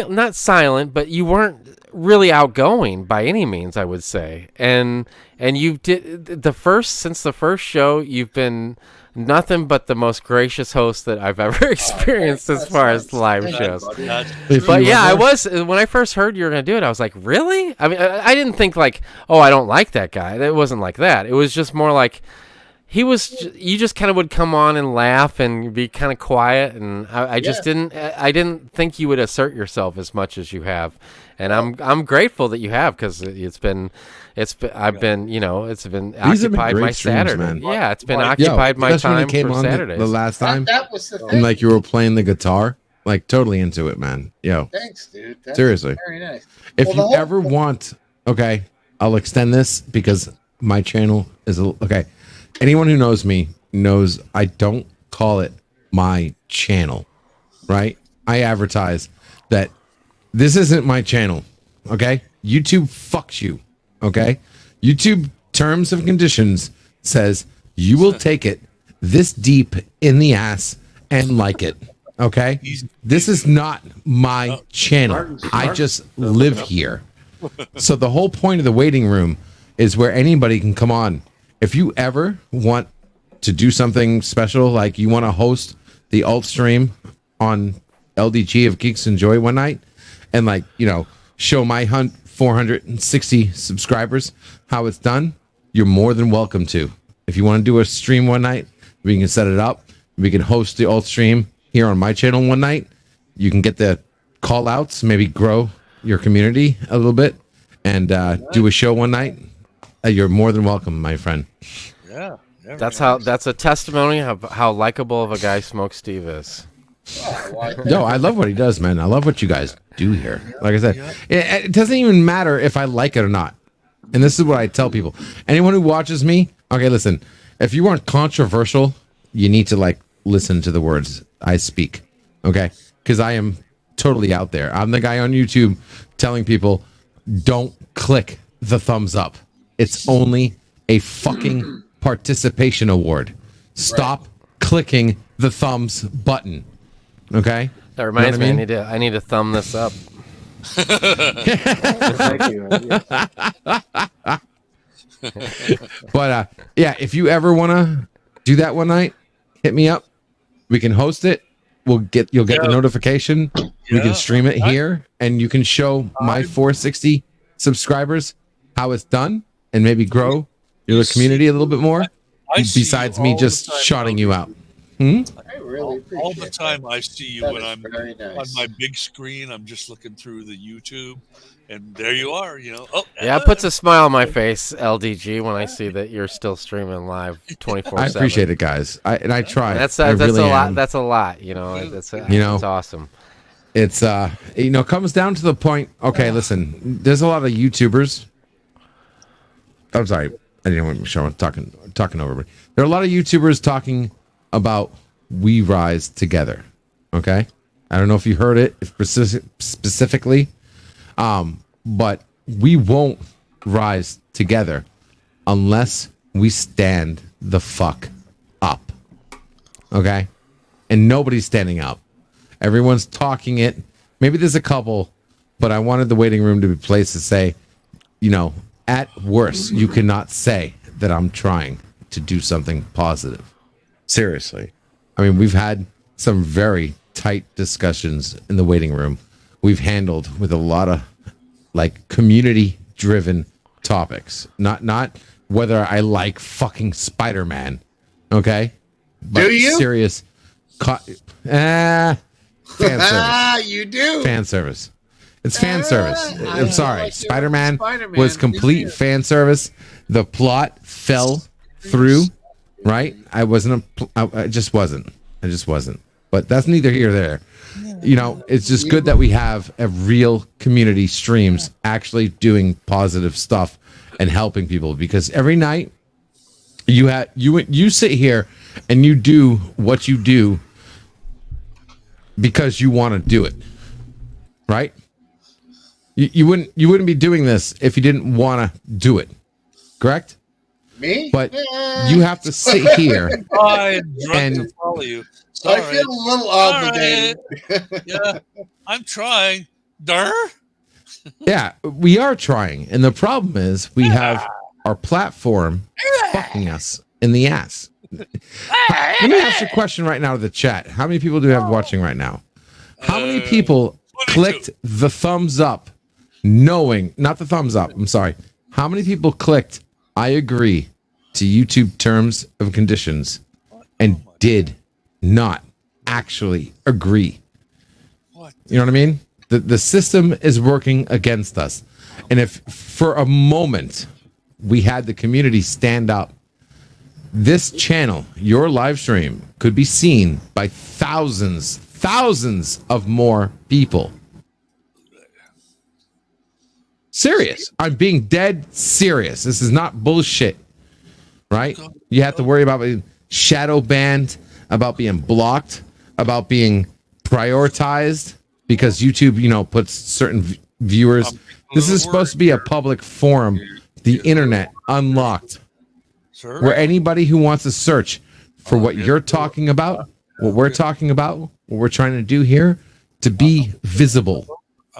not silent, but you weren't really outgoing by any means, I would say. And you did since the first show, you've been nothing but the most gracious host that I've ever experienced as far as live shows. But yeah, I was when I first heard you were going to do it, I was like, really? I mean, I didn't think like, oh, I don't like that guy. It wasn't like that. It was just more like you just kind of would come on and laugh and be kind of quiet, and I just I didn't think you would assert yourself as much as you have, and I'm grateful that you have, because it's been occupied my Saturday. Man. Yeah, it's been occupied my time for Saturdays. The last time, That was the thing. and like you were playing the guitar, like totally into it, man. Yo, Thanks, dude. That's seriously. very nice. If you ever want, okay, I'll extend this because my channel is okay. Anyone who knows me knows I don't call it my channel, right? I advertise that this isn't my channel, okay? YouTube fucks you, okay? YouTube terms and conditions says you will take it this deep in the ass and like it, okay? This is not my channel. I just live here. So the whole point of the waiting room is where anybody can come on. If you ever want to do something special, like you want to host the alt stream on LDG of Geeks Enjoy one night, and like, show my 460 subscribers how it's done, you're more than welcome to. If you want to do a stream one night, we can set it up. We can host the alt stream here on my channel one night. You can get the call outs, maybe grow your community a little bit, and do a show one night. You're more than welcome, my friend. Yeah. That's a testimony of how likable of a guy Smokesteve is. No, I love what he does, man. I love what you guys do here. Like I said, it doesn't even matter if I like it or not. And this is what I tell people. Anyone who watches me, okay, listen, if you aren't controversial, you need to like listen to the words I speak. Okay? Because I am totally out there. I'm the guy on YouTube telling people, don't click the thumbs up. It's only a fucking participation award. Stop clicking the thumbs button. Okay? That reminds me, I need to thumb this up. Thank you. But yeah, if you ever want to do that one night, hit me up. We can host it. You'll get the notification. We can stream it here, and you can show my 460 subscribers how it's done, and maybe grow your community a little bit more. Besides me just shouting you out. I really appreciate all the time I see you that when is I'm very nice. on my big screen. I'm just looking through the YouTube, and there you are. Oh, yeah, it puts a smile on my face, LDG, when I see that you're still streaming live 24/7. I appreciate it, guys. I try. That's really a lot. am. That's a lot. It's awesome. It's it comes down to the point. Okay, listen. There's a lot of YouTubers. I'm sorry. I didn't want to show. I'm talking over me. There are a lot of YouTubers talking about we rise together. Okay, I don't know if you heard it specifically, but we won't rise together unless we stand the fuck up. Okay, and nobody's standing up. Everyone's talking it. Maybe there's a couple, but I wanted the waiting room to be a place to say, at worst, you cannot say that I'm trying to do something positive. Seriously. I mean, we've had some very tight discussions in the waiting room. We've handled with a lot of like community driven topics. Not whether I like fucking Spider-Man. Okay? But do you? Serious fan service. You do. Fan service. It's fan service. I'm sorry. like Spider-Man Spider-Man, was complete fan service. The plot fell through, right? I just wasn't. But that's neither here nor there. It's just good that we have a real community streams actually doing positive stuff and helping people, because every night you sit here and you do what you do because you want to do it, right? You wouldn't be doing this if you didn't want to do it, correct? Me? but you have to sit here. I'm drunk And- to follow you. Sorry. I feel a little All obligated. Yeah, I'm trying. Durr. Yeah, we are trying. And the problem is we have our platform fucking us in the ass. Let me ask you a question right now to the chat. How many people do we have watching right now? How many people 22. clicked the thumbs up knowing, not the thumbs up, I'm sorry. How many people clicked I agree to YouTube terms of conditions and did not actually agree? What? You know what I mean? The system is working against us. And if for a moment we had the community stand up, this channel, your live stream, could be seen by thousands of more people. Serious. I'm being dead serious. This is not bullshit. Right? You have to worry about being shadow banned, about being blocked, about being prioritized because YouTube, puts certain viewers. This is supposed to be a public forum, the internet unlocked, Sir? where anybody who wants to search for what you're talking about, what we're talking about, what we're trying to do here, to be visible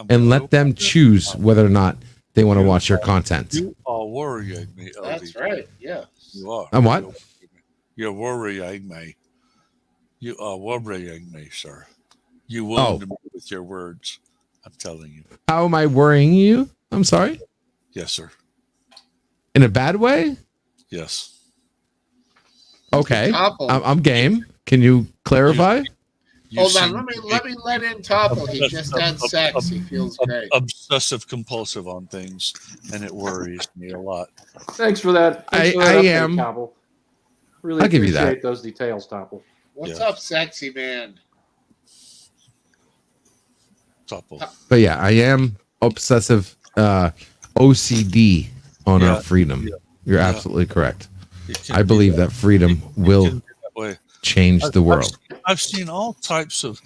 and let them choose whether or not they want to watch your content. You are worrying me. That's LD. right. Yeah. You are. And what? You're worrying me. You are worrying me, sir. You Oh. wound me with your words. I'm telling you. How am I worrying you? I'm sorry. Yes, sir. In a bad way? Yes. Okay. Topple. I'm game. Can you clarify? You Hold on. seem Let me let in Topple. He just had sex. He feels great. obsessive compulsive on things, and it worries me a lot. Thanks for that. Thanks for I that update, am- Topple. Really I'll give you that. appreciate those details, Topple. What's Yeah. up, sexy man? Topple. But yeah, I am obsessive OCD on Yeah. our freedom. Yeah. You're Yeah. absolutely correct. It can I be believe that freedom It will can be that way. change the world. I've seen all types of,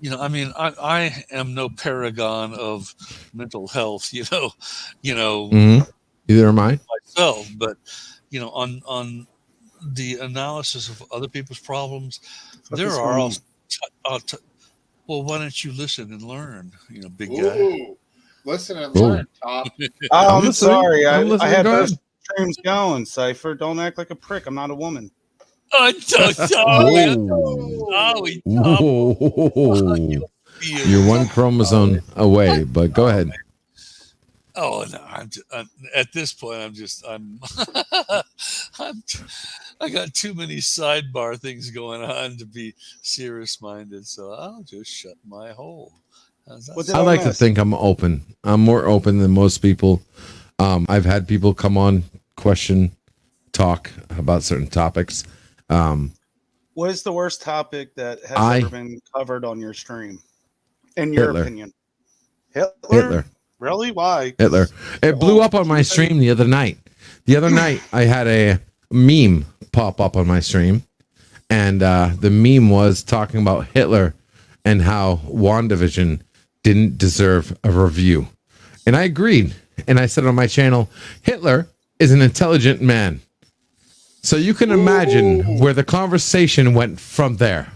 I am no paragon of mental health, Mm-hmm. Either am I. myself, but on the analysis of other people's problems, there are also. Well, why don't you listen and learn? Big guy. Ooh. Listen and Ooh. learn, Top. I'm listening. sorry. I'm I listening. had Go both ahead. streams going, Cypher. Don't act like a prick. I'm not a woman. I'm so sorry. Whoa. Sorry, Whoa. You're one chromosome away, but go ahead. Oh no! At this point, I got too many sidebar things going on to be serious minded, so I'll just shut my hole. How's that What sound? I like to think I'm open. I'm more open than most people. I've had people come on, question, talk about certain topics. What is the worst topic that has I- ever been covered on your stream? In your Hitler. opinion? Hitler? Hitler. Really? Why? Hitler. It blew up on my stream the other night. The other night, I had a meme pop up on my stream, and the meme was talking about Hitler and how WandaVision didn't deserve a review. And I agreed. And I said on my channel, Hitler is an intelligent man. So you can imagine where the conversation went from there.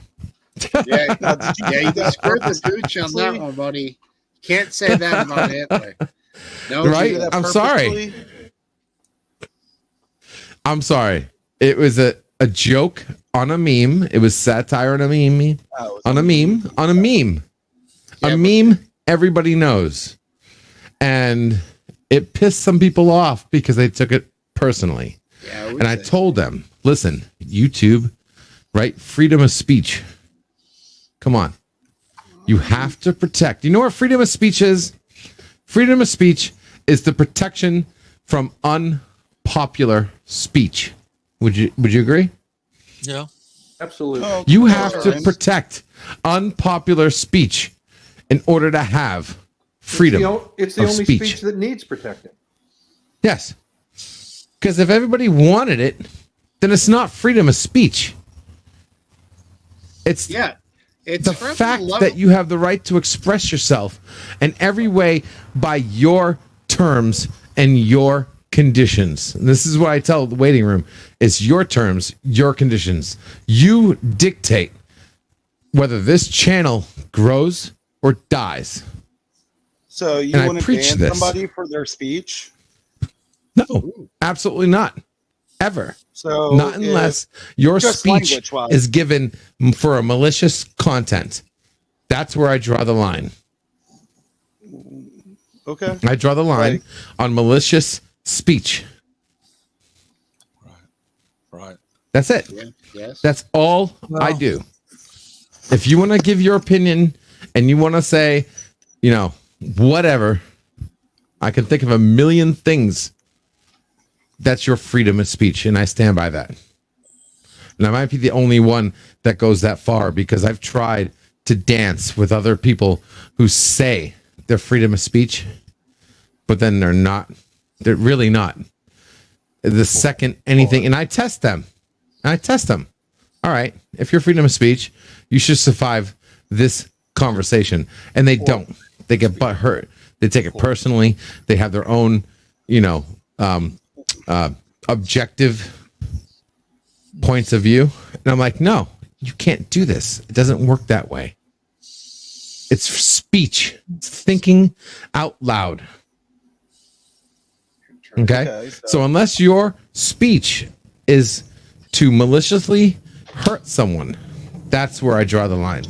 Yeah, you just screwed the gooch on that one, buddy. Can't say that about Hitler. No, Right? You did that I'm sorry. purposely? I'm sorry. It was a joke on a meme. It was satire on a meme. Oh, On a meme. On a meme. Yeah, A meme everybody knows. And it pissed some people off because they took it personally. yeah, And I told them, listen, YouTube, right? Freedom of speech. Come on. You have to protect. You know what freedom of speech is? Freedom of speech is the protection from unpopular speech. Would you agree? Yeah. Absolutely. Oh, You have to Rhymes. protect unpopular speech in order to have freedom. It's the of only speech. speech that needs protecting. Yes. Because if everybody wanted it, then it's not freedom of speech. It's yeah. It's the from fact level- that you have the right to express yourself in every way by your terms and your conditions. And this is what I tell the waiting room. It's your terms, your conditions. You dictate whether this channel grows or dies. So you And I want to preach ban this. somebody for their speech? No, absolutely not. Ever. So Not unless your just speech language-wise. is given for a malicious content. That's where I draw the line. Okay. I draw the line Right. on malicious speech. Right. That's it. Yeah, yes. That's all I do. If you want to give your opinion and you want to say, you know, whatever, I can think of a million things. That's your freedom of speech, and I stand by that. And I might be the only one that goes that far because I've tried to dance with other people who say they're freedom of speech, but then they're not. They're really not. The second anything, and I test them. All right, if you're freedom of speech, you should survive this conversation. And they don't. They get butt hurt. They take it personally. They have their own, you know, objective points of view. And I'm like, no, you can't do this. It doesn't work that way. It's speech. It's thinking out loud. Okay? So unless your speech is to maliciously hurt someone, that's where I draw the line.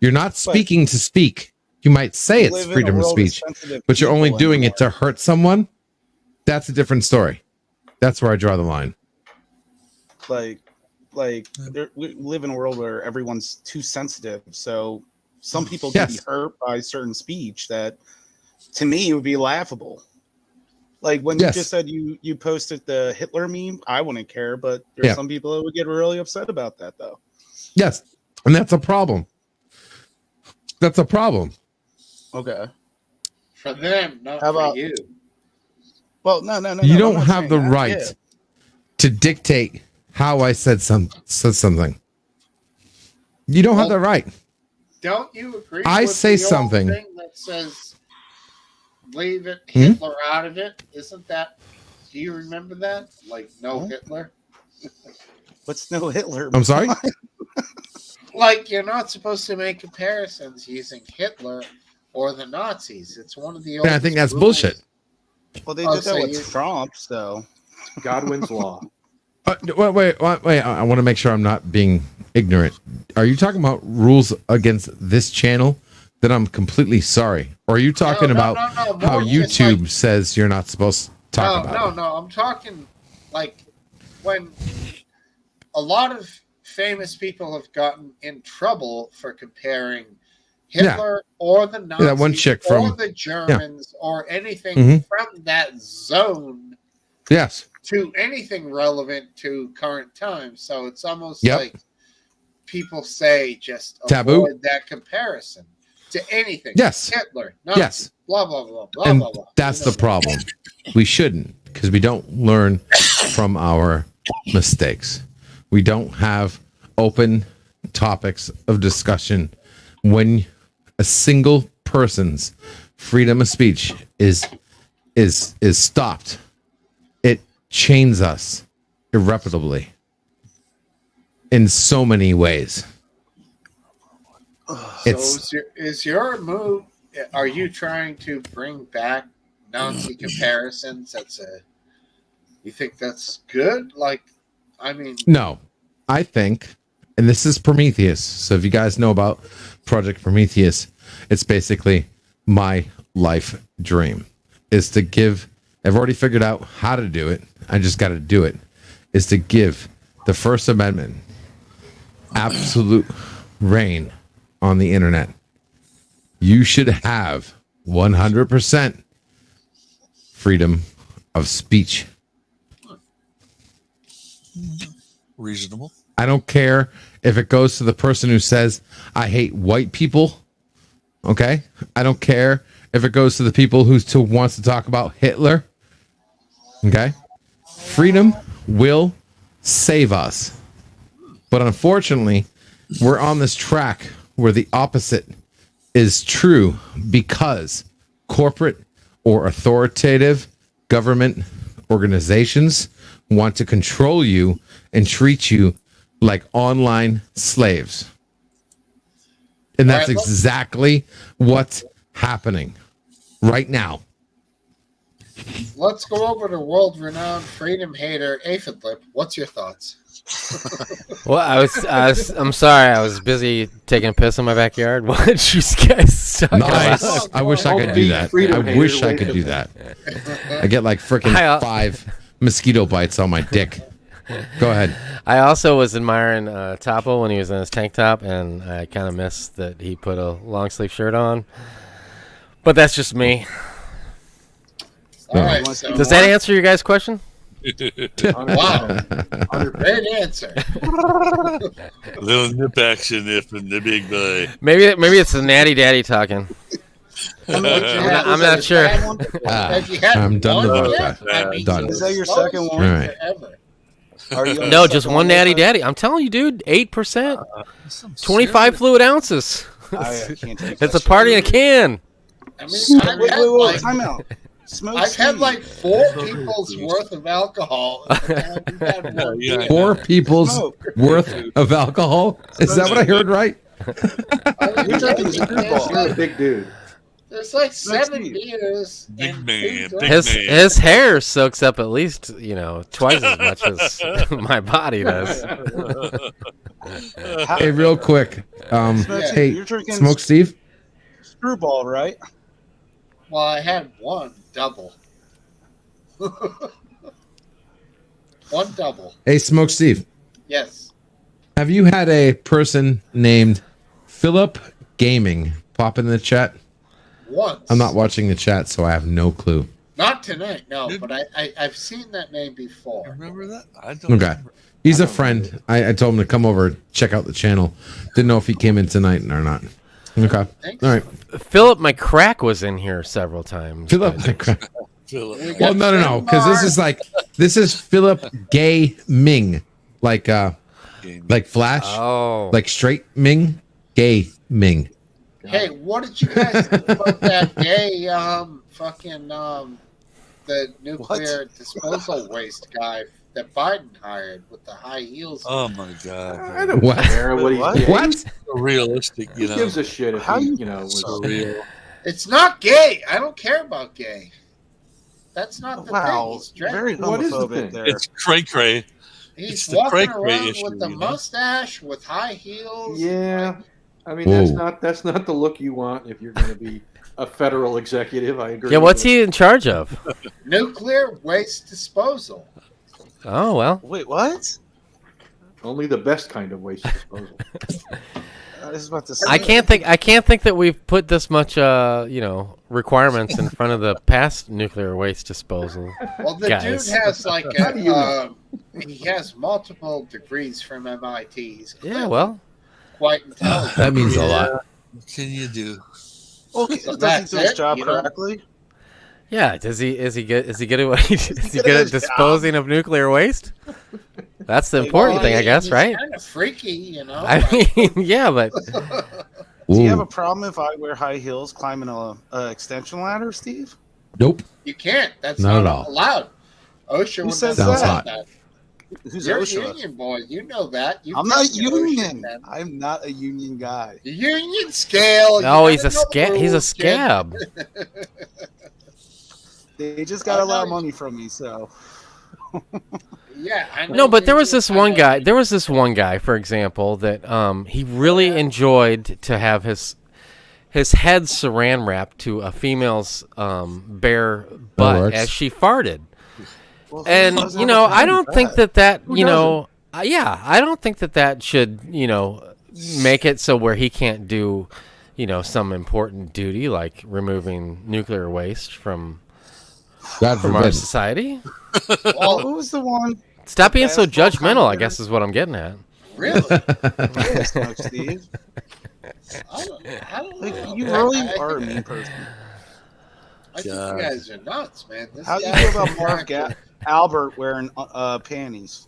You're not speaking to speak. You might say it's freedom of speech, but you're only doing it to hurt someone. That's a different story. That's where I draw the line. We live in a world where everyone's too sensitive. So some people can be hurt by certain speech that, to me, would be laughable. Like when you just said you posted the Hitler meme, I wouldn't care, but there's some people that would get really upset about that, though. Yes, and that's a problem. That's a problem. Okay. For them, not How about for you. Well, no. You don't have the right to dictate how I said something. You don't have the right. Don't you agree? I with say the old something. thing that says, "Leave it, Hitler out of it." Isn't that? Do you remember that? Like no Hitler. What's no Hitler? I'm sorry. Like you're not supposed to make comparisons using Hitler or the Nazis. It's one of the. And I think that's bullshit. Well, they did that with Trump, so Godwin's law. Wait. I want to make sure I'm not being ignorant. Are you talking about rules against this channel? Then I'm completely sorry. Or are you talking about how YouTube says you're not supposed to talk about it? No. I'm talking like when a lot of famous people have gotten in trouble for comparing Hitler or the Nazis that one chick or the Germans or anything from that zone to anything relevant to current times. So it's almost like people say just taboo. Avoid that comparison to anything. Yes. Hitler, Nazi, blah, blah, blah, blah, And blah, blah. that's the problem. We shouldn't, because we don't learn from our mistakes. We don't have open topics of discussion when a single person's freedom of speech is stopped. It chains us irreparably in so many ways. So is your move? Are you trying to bring back Nazi comparisons? You think that's good? Like, I mean, no, I think, and this is Prometheus. So if you guys know about Project Prometheus, it's basically my life dream is to give. I've already figured out how to do it. I just got to do it. Is to give the First Amendment absolute reign on the internet. You should have 100% freedom of speech. Reasonable. I don't care if it goes to the person who says, I hate white people. Okay? I don't care if it goes to the people who still wants to talk about Hitler. Okay? Freedom will save us. But unfortunately, we're on this track where the opposite is true because corporate or authoritative government organizations want to control you and treat you like online slaves. And that's exactly what's happening right now. Let's go over to world-renowned freedom hater Aphid Lip. What's your thoughts? Well, I'm sorry. I was busy taking a piss in my backyard. What did you guys talk Nice. about? I wish I could do that. I wish I could do that. I get like freaking 5 mosquito bites on my dick. Go ahead. I also was admiring Topo when he was in his tank top, and I kind of missed that he put a long sleeve shirt on. But that's just me. All right. So Does that answer your guys' question? Wow. Great answer. Little nip action if in the big boy. Maybe it's the natty daddy talking. I'm not sure. I'm done with that. Done. Is that your second one? All right. No, just one natty daddy. I'm telling you, dude, 8%, 25 fluid ounces. It's a party in a can. I mean, wait, time out. I've had like 4 people's worth of alcohol. Four people's worth of alcohol? Is that what I heard right? You're drinking Screwball. You're a big dude. There's like 7 beers. Big man. His hair soaks up at least, twice as much as my body does. Hey, real quick. Hey, you're drinking Smokesteve? Screwball, right? Well, I had one double. One double. Hey, Smokesteve. Yes. Have you had a person named Philip Gaming pop in the chat? Once. I'm not watching the chat, so I have no clue. Not tonight, no. But I've seen that name before. Remember that? I don't Okay. remember. He's a friend. I told him to come over, check out the channel. Didn't know if he came in tonight or not. Okay. Thanks. All right. Philip McCrack was in here several times. Philip McCrack. Philip. Well, no. Because this is Philip Gaming. Like Flash. Oh. Like straight Ming. Gaming. Hey, what did you guys think about that gay the nuclear disposal waste guy that Biden hired with the high heels? Oh my God! I don't care what. So realistic, Who gives a shit if he, was so real. It's not gay. I don't care about gay. That's not the thing. He's Very What is the homophobic thing? there. It's cray cray. He's It's the walking cray-cray around issue, with the you know? mustache, with high heels. Yeah. I mean, Whoa. that's not the look you want if you're going to be a federal executive. I agree. Yeah, what's he in charge of? Nuclear waste disposal. Oh, well. Wait, what? Only the best kind of waste disposal. I was about to say. I can't think that we've put this much requirements in front of the past nuclear waste disposal. Well, the guys. dude has like he has multiple degrees from MIT. He's Yeah, well. quite intelligent. That means a lot. What can you do? Okay, So does that's he do his it, job you know? correctly? Yeah, is he good at what is he good at disposing of nuclear waste? That's the important thing, I guess, he's right? kind of freaky, I mean, yeah, but Do you have Ooh. a problem if I wear high heels climbing a extension ladder, Steve? Nope. you can't. That's Not not, at all. allowed. OSHA would says never Sounds allow hot. that. Who's You're a OSHA? union boy. You know that. You I'm not take the OSHA, union. man. I'm not a union guy. The union scale. you oh, he's a gotta know the he's a rules, kid. scab. They just got a lot of money from me, so. Yeah, I know No, but you there was do this kinda- one guy. There was this one guy, for example, that he really enjoyed to have his head saran wrapped to a female's bare butt works. as she farted. Well, who And doesn't you have know, a I problem don't with think that Who you know, yeah, I don't think that should make it so where he can't do some important duty like removing nuclear waste from God our forbid. society. Well, who was the one? Stop being so basketball judgmental, I commentator? guess is what I'm getting at. Really? Yes, no, Steve. I don't Like, know. you really are a mean person. I think God. you guys are nuts, man. This How do you guy feel is about Marv attractive. Albert wearing panties?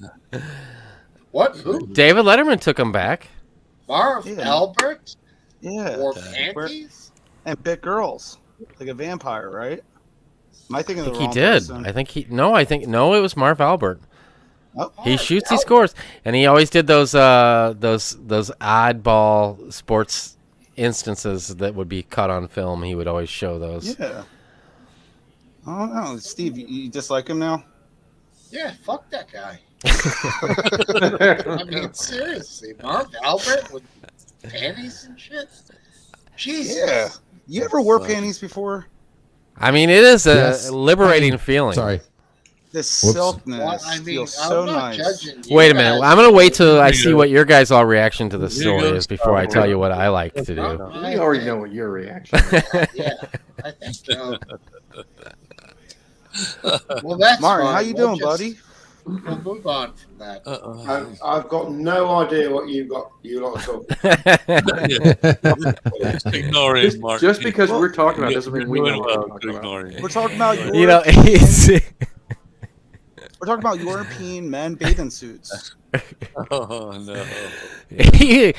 What? Who? David Letterman took him back. Marv Yeah. Am I thinking I of the think he wrong did. person? I think it was Marv Albert. Oh, He shoots, he scores, and he always did those oddball sports instances that would be cut on film. He would always show those. yeah. I don't know, Steve. You dislike him now? Yeah, fuck that guy. I mean, seriously, Marv Albert with panties and shit. Jesus. Yeah. You ever wore panties before? I mean, it is a Yes. liberating feeling. Sorry. The Whoops. silkness Well, I mean, feels I'm so not nice. judging you Wait a minute. guys. I'm gonna wait till I There you see go. what your guys' all reaction to the There you story go, is before I tell you what I like to do. Uh-huh. We already know what your reaction is. Yeah, I think. Well, that's Martin, fine. how you We'll doing, just- buddy? We'll move on from that. I've got no idea what you lot are talking about. Just ignore him, Mark. Just because we're talking about it You're doesn't mean we know doing what we're well talking to about. ignore him. We're talking about You know, we're talking about European men bathing suits. Oh no. he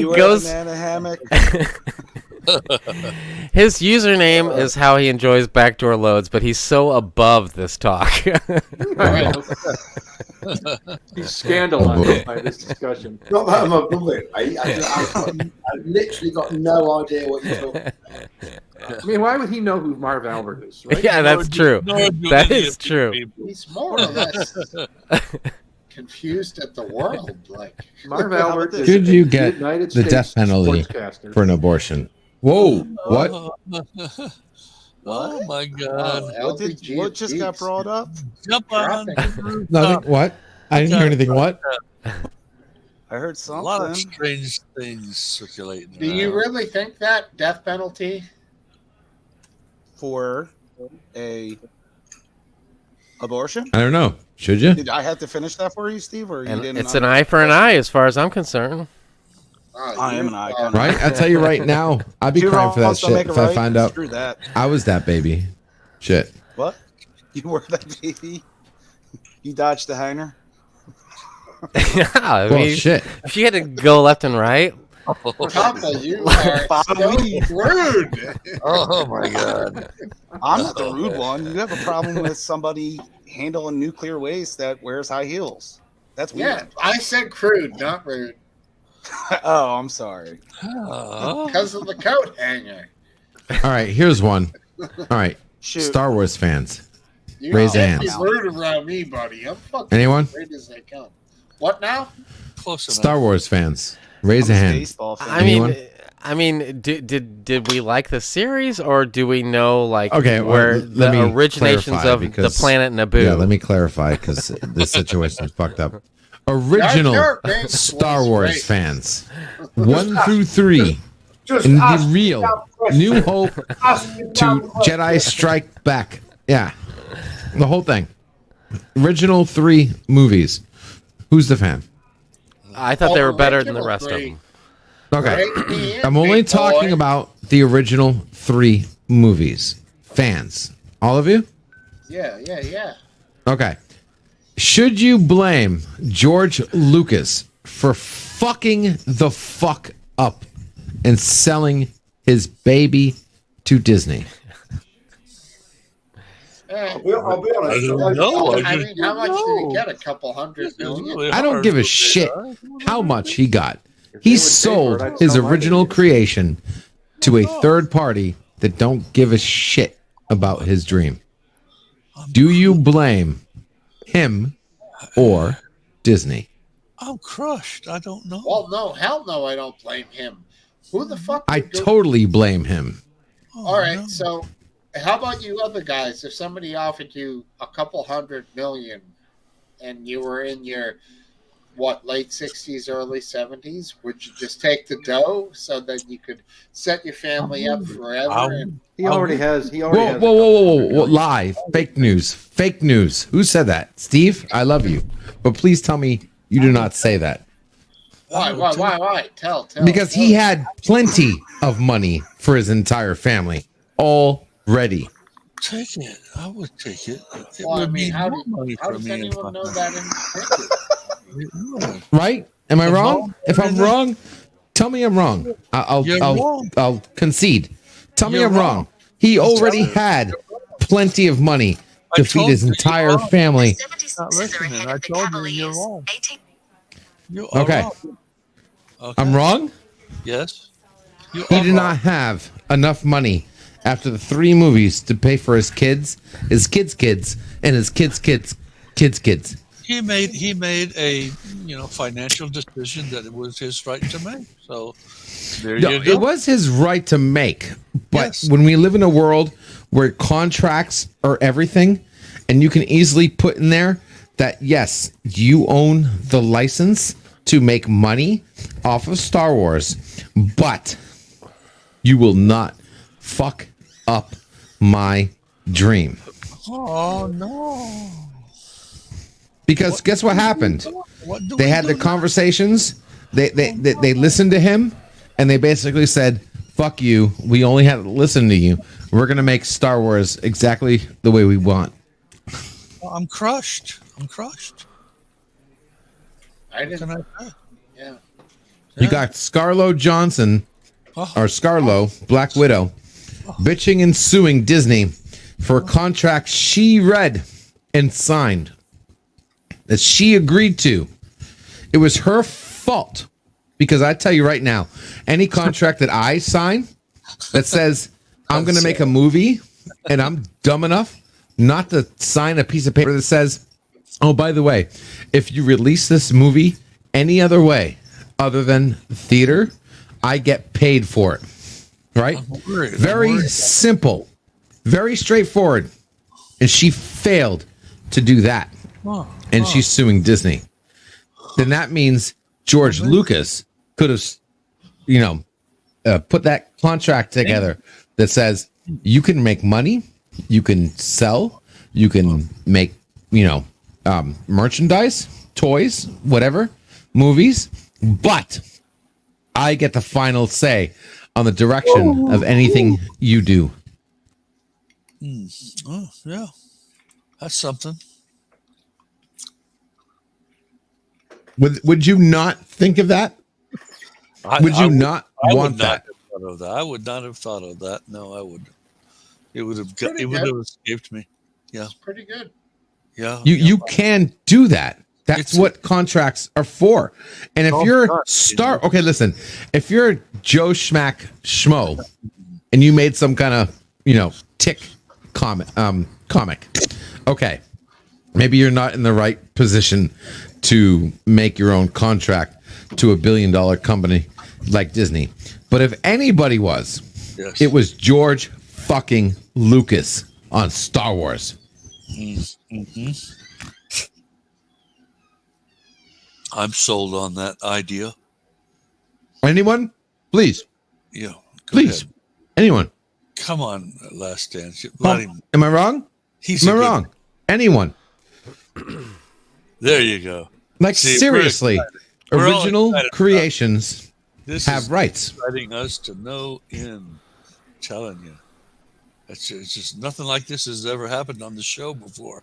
You wear goes. a man in a hammock. His username is how he enjoys backdoor loads, but he's so above this talk. He's scandalized by this discussion. Not that I'm above it, mate. I've literally got no idea what you're talking about. I mean, why would he know who Marv Albert is? Right? Yeah, that's true. That is true. He's more or less confused at the world. Like, Marv Albert is Could a you get United the States death penalty sportscaster. for an abortion? Whoa! What? Oh my God! What just got brought up? Jump on. Nothing. What? I didn't hear anything. What? I heard something. A lot of strange things circulating. do you around. really think that death penalty? For a abortion? I don't know. Should you? Did I have to finish that for you, Steve, or you And didn't? it's an eye for an eye, as far as I'm concerned. I am an icon. Right? I tell you right now, I'd be Two crying for that wrongs don't shit make a if I right. find out Screw that. I was that baby. Shit. What? You were that baby? You dodged the hanger? Yeah, I Well, mean, shit. if you had to go left and right, Papa, you are so rude. Oh my God! I'm not the rude one. You have a problem with somebody handling nuclear waste that wears high heels. That's weird. Yeah, I said crude, not rude, Oh, I'm sorry. because of the coat hanger. All right, here's one. All right, Shoot. Star Wars fans. You Raise can't hands. be rude around me, buddy. I'm fucking Anyone? as great as they come. What now? Close enough. Star Wars fans. Raise I'm a a hand. baseball fan. Anyone? I mean, did we like the series, or do we know like Okay, well, where let the me originations clarify, of the because- planet Naboo? Yeah, let me clarify because this situation is fucked up. Original Jar Jar Binks Star was Wars great. fans, 1 through 3, Just in the ask real that question. New Hope Ask me to that question. Jedi Strike Back. Yeah, the whole thing. Original 3 movies. Who's the fan? I thought they were better than the Original rest of three. them. Okay, Break me in, I'm only big talking boy. about the original 3 movies. Fans, all of you. Yeah. Okay. Should you blame George Lucas for fucking the fuck up and selling his baby to Disney? Eh, I'll be honest. I don't know. I mean, how much did he get? A couple hundred million? I don't give a shit how much he got. He they would pay sold for it, I'd his sell my original baby. creation to a third party that don't give a shit about his dream. Do you blame him or Disney? I'm crushed. I don't know. Well, no, hell no, I don't blame him. Who the fuck? I would go- totally blame him. All right, so how about you other guys? If somebody offered you a couple $100 million and you were in your late 60s, early 70s, would you just take the dough so that you could set your family up forever? And He already has. He already Whoa, has. whoa. Lie. Fake news. Fake news. Who said that? Steve, I love you. But please tell me you do not say that. why? Tell. Because he had plenty of money for his entire family already. Take it. I would take it. It Well, I would mean, be how more money for does me and anyone know Papa. that in particular? Right? Am I The wrong? mom- If I'm wrong, tell me I'm wrong. You're wrong. I'll concede. Tell me You're I'm wrong. He already had plenty of money to feed his entire family. Not listening. I told you you're wrong. You are Okay. wrong. Okay. I'm wrong? Yes. You He are did wrong. not have enough money after the 3 movies to pay for his kids, and his kids' kids. He made a financial decision that it was his right to make. So there No, you go. it was his right to make, but Yes. when we live in a world where contracts are everything, and you can easily put in there that yes, you own the license to make money off of Star Wars, but you will not fuck up my dream. Oh no! Because guess what happened? What do They we had do the conversations. They listened to him, and they basically said, "Fuck you. We only had to listen to you. We're gonna make Star Wars exactly the way we want." now? I'm crushed. I didn't. Can I say? Yeah. You got Scarlett Johansson Oh, or Scarlo, Black Widow, bitching and suing Disney for a contract she read and signed that she agreed to. It was her fault because I tell you right now, any contract that I sign that says I'm going to make a movie and I'm dumb enough not to sign a piece of paper that says, oh, by the way, if you release this movie any other way other than theater, I get paid for it. Right? Very simple, very straightforward. And she failed to do that. And she's suing Disney. Then that means George Lucas could have, put that contract together that says you can make money, you can sell, you can make, merchandise, toys, whatever, movies, but I get the final say on the direction of anything you do. Oh, yeah. That's something. Would you not think of that? Would you not want that? I would not have thought of that. No, I would. It would have. Pretty It would good. have escaped me. Yeah, It's pretty good. yeah. You can do that. That's It's- what contracts are for. And if Oh, you're God. okay, listen. If you're Joe Schmack Schmo, and you made some kind of tick comic, okay, maybe you're not in the right position to make your own contract to $1 billion company like Disney. But if anybody was, Yes. it was George fucking Lucas on Star Wars. Mm-hmm. I'm sold on that idea. Anyone? Please. Yeah. Go Please. ahead. Anyone. Come on, Last Dance. Let him. Am I wrong? He's Am I a good- wrong? Anyone. There you go. Like, See, we're seriously, excited. We're all original excited about creations This have is rights. exciting us to no end. Telling you. It's just nothing like this has ever happened on the show before.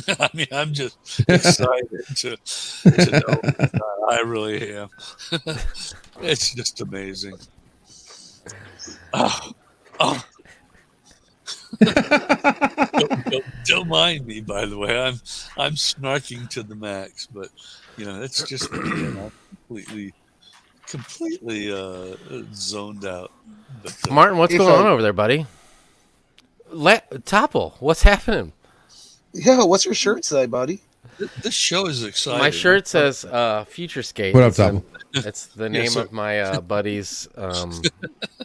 I mean, I'm just excited to know. I really am. It's just amazing. Oh. Don't mind me, by the way. I'm snarking to the max, but it's just me, and I'm completely zoned out. But, Martin, what's If going on I- over there, buddy? Topple, what's happening? Yeah, what's your shirt say, buddy? this show is exciting. My shirt says Future Skate. What up, It's an- Topple? It's the name sir. of my buddy's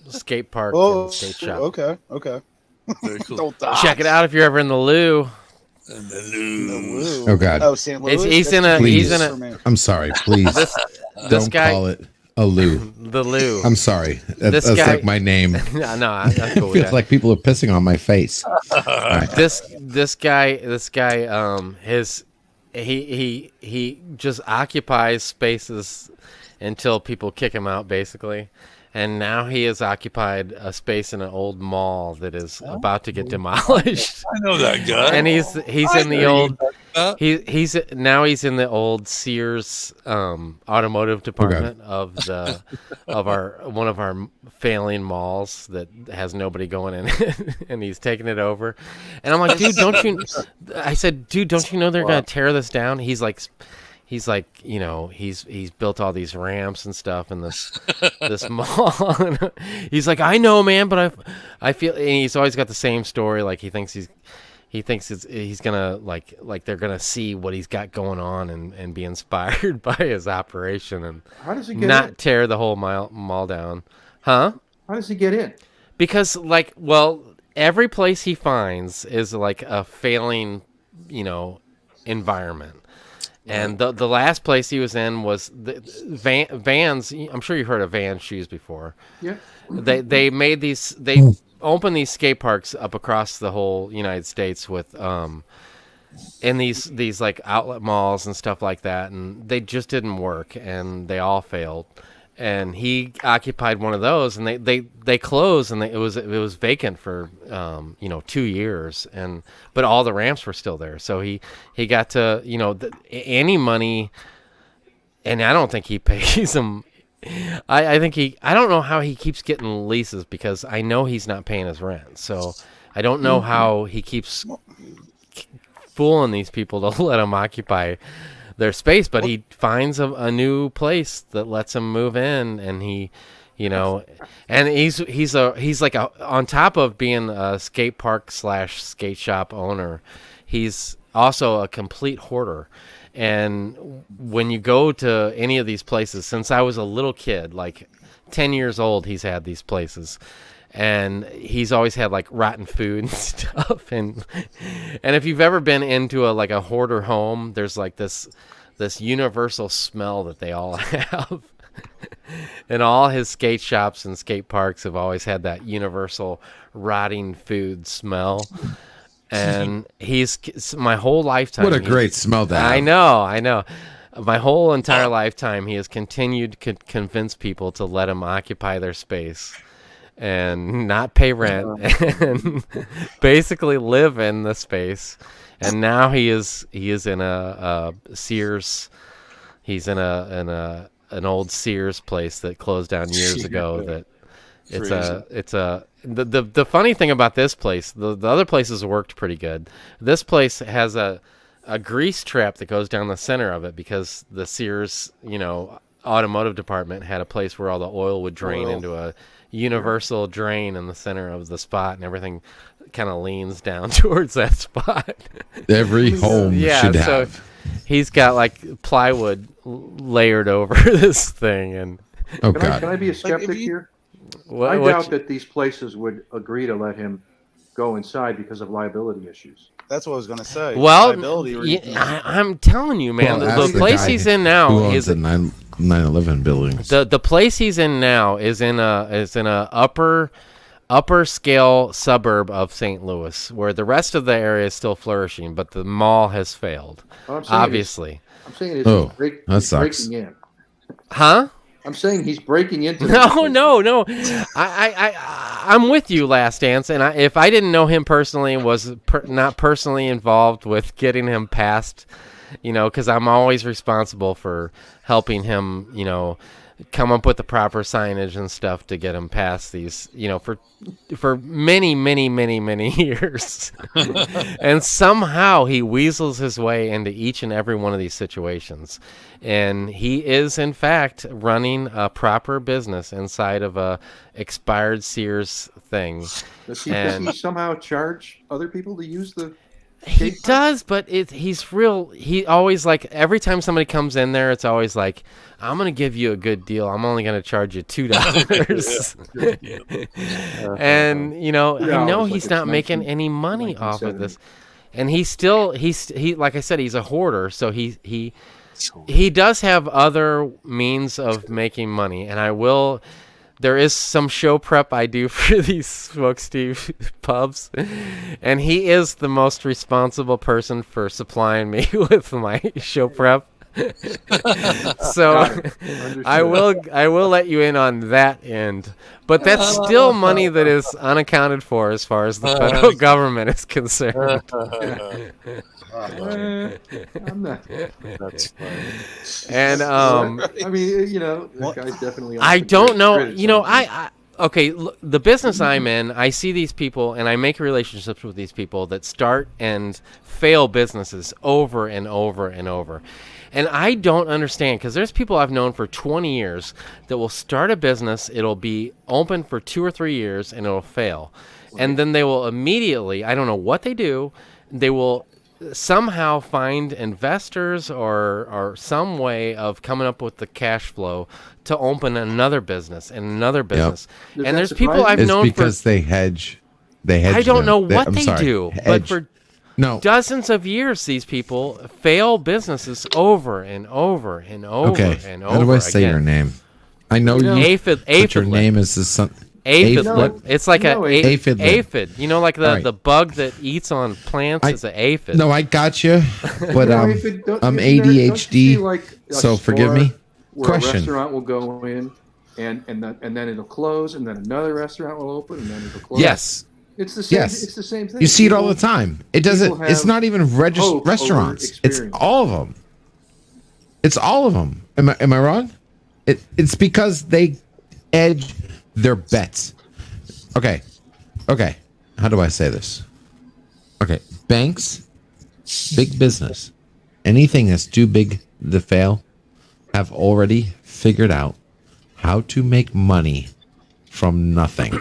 skate park Oh, and skate shop. okay. Very cool. Don't die. Check it out if you're ever in the loo. And the loo. Lou. Oh, God. Oh, St. Louis. He's in That's a- he's in for a- me. I'm sorry. Please This don't guy, call it a loo. the loo. I'm sorry. This That's guy- like my name. no, I'm cool with Feels that. like people are pissing on my face. This guy, he just occupies spaces until people kick him out, basically. And now he has occupied a space in an old mall that is about to get demolished. I know that guy. And he's in the know old you he's in the old Sears automotive department of one of our failing malls that has nobody going in it, and he's taking it over. And I'm like, dude, I said, dude, don't you know they're gonna tear this down? He's like, you know, he's built all these ramps and stuff in this mall. He's like, I know, man, but I feel, and he's always got the same story. Like he thinks he's gonna like they're gonna see what he's got going on and be inspired by his operation and How does he get not in? tear the whole mall down, huh? How does he get in? Because every place he finds is like a failing, you know, environment. And the last place he was in was the Vans. I'm sure you've heard of Vans shoes before. Yeah. They made these. They opened these skate parks up across the whole United States with in these like outlet malls and stuff like that, and they just didn't work, and they all failed. And he occupied one of those, and they closed, and it was vacant for 2 years, but all the ramps were still there. So he got to any money, and I don't think he pays them. I don't know how he keeps getting leases, because I know he's not paying his rent. So I don't know how he keeps fooling these people to let him occupy their space, but he finds a new place that lets him move in, and and he's like on top of being a skate park / skate shop owner, he's also a complete hoarder. And when you go to any of these places, since I was a little kid, like 10 years old, he's had these places. And he's always had like rotten food and stuff, and if you've ever been into a hoarder home, there's like this universal smell that they all have, and all his skate shops and skate parks have always had that universal rotting food smell. And my whole lifetime. What a great smell to have. I know. My whole entire lifetime, he has continued to convince people to let him occupy their space and not pay rent and basically live in the space. And now he is in a Sears. He's in an old Sears place that closed down years ago. That the funny thing about this place, the other places worked pretty good. This place has a grease trap that goes down the center of it, because the Sears automotive department had a place where all the oil would drain into a universal drain in the center of the spot, and everything kind of leans down towards that spot. Every home should have. He's got like plywood layered over this thing, and can I be a skeptic here? I doubt that these places would agree to let him go inside because of liability issues. That's what I was going to say. Well, I'm telling you, man, the place he's in now is 9/11 buildings. The place he's in now is in a upper scale suburb of St. Louis, where the rest of the area is still flourishing, but the mall has failed. Obviously. I'm saying he's breaking in. Huh? I'm saying he's breaking into. No. I'm with you, Last Dance, and if I didn't know him personally, was not personally involved with getting him past, because I'm always responsible for helping him, come up with the proper signage and stuff to get him past these, for many, many, many, many years. And somehow he weasels his way into each and every one of these situations. And he is, in fact, running a proper business inside of a expired Sears thing. Does he somehow charge other people to use the... He does, but he's real. He always, like, every time somebody comes in there, it's always like, I'm going to give you a good deal. I'm only going to charge you $2. And, I know he's not making any money off of this. And he's like I said, he's a hoarder. So he does have other means of making money. And there is some show prep I do for these Smokesteve pubs, and he is the most responsible person for supplying me with my show prep. So Understood. I will let you in on that end, but that's still money that is unaccounted for as far as the federal government is concerned. I'm not. That's funny. And I mean, that guy's definitely. I don't know. I Okay, the business I'm in, I see these people and I make relationships with these people that start and fail businesses over and over and over. And I don't understand, because there's people I've known for 20 years that will start a business, it'll be open for 2 or 3 years, and it'll fail. And then they will immediately, I don't know what they do, they will somehow find investors or some way of coming up with the cash flow to open another business and another business. Does And that there's people surprise I've It's known because they hedge. They hedge. I don't know what I'm they sorry, do, but hedge. for No. dozens of years, these people fail businesses over and over and over Okay. and How do over I say again. your name? I know you. Aphid, But your aphid, name is the son. aphid. What? It's like No, a aphid. aphid. You know, like All right. the bug that eats on plants is an aphid. No, I got you. But I'm don't ADHD. you see, like, a So forgive store me. Where Question. a restaurant will go in, and then it'll close, and then another restaurant will open, and then it'll close. Yes. It's the same. Yes. It's the same thing. You see it all People- the time. It doesn't. people It's have not even hope over restaurants. It's experience. all of them. It's all of them. Am I wrong? It's because they edge their bets. Okay. How do I say this? Okay. Banks, big business, anything that's too big to fail, have already figured out how to make money from nothing.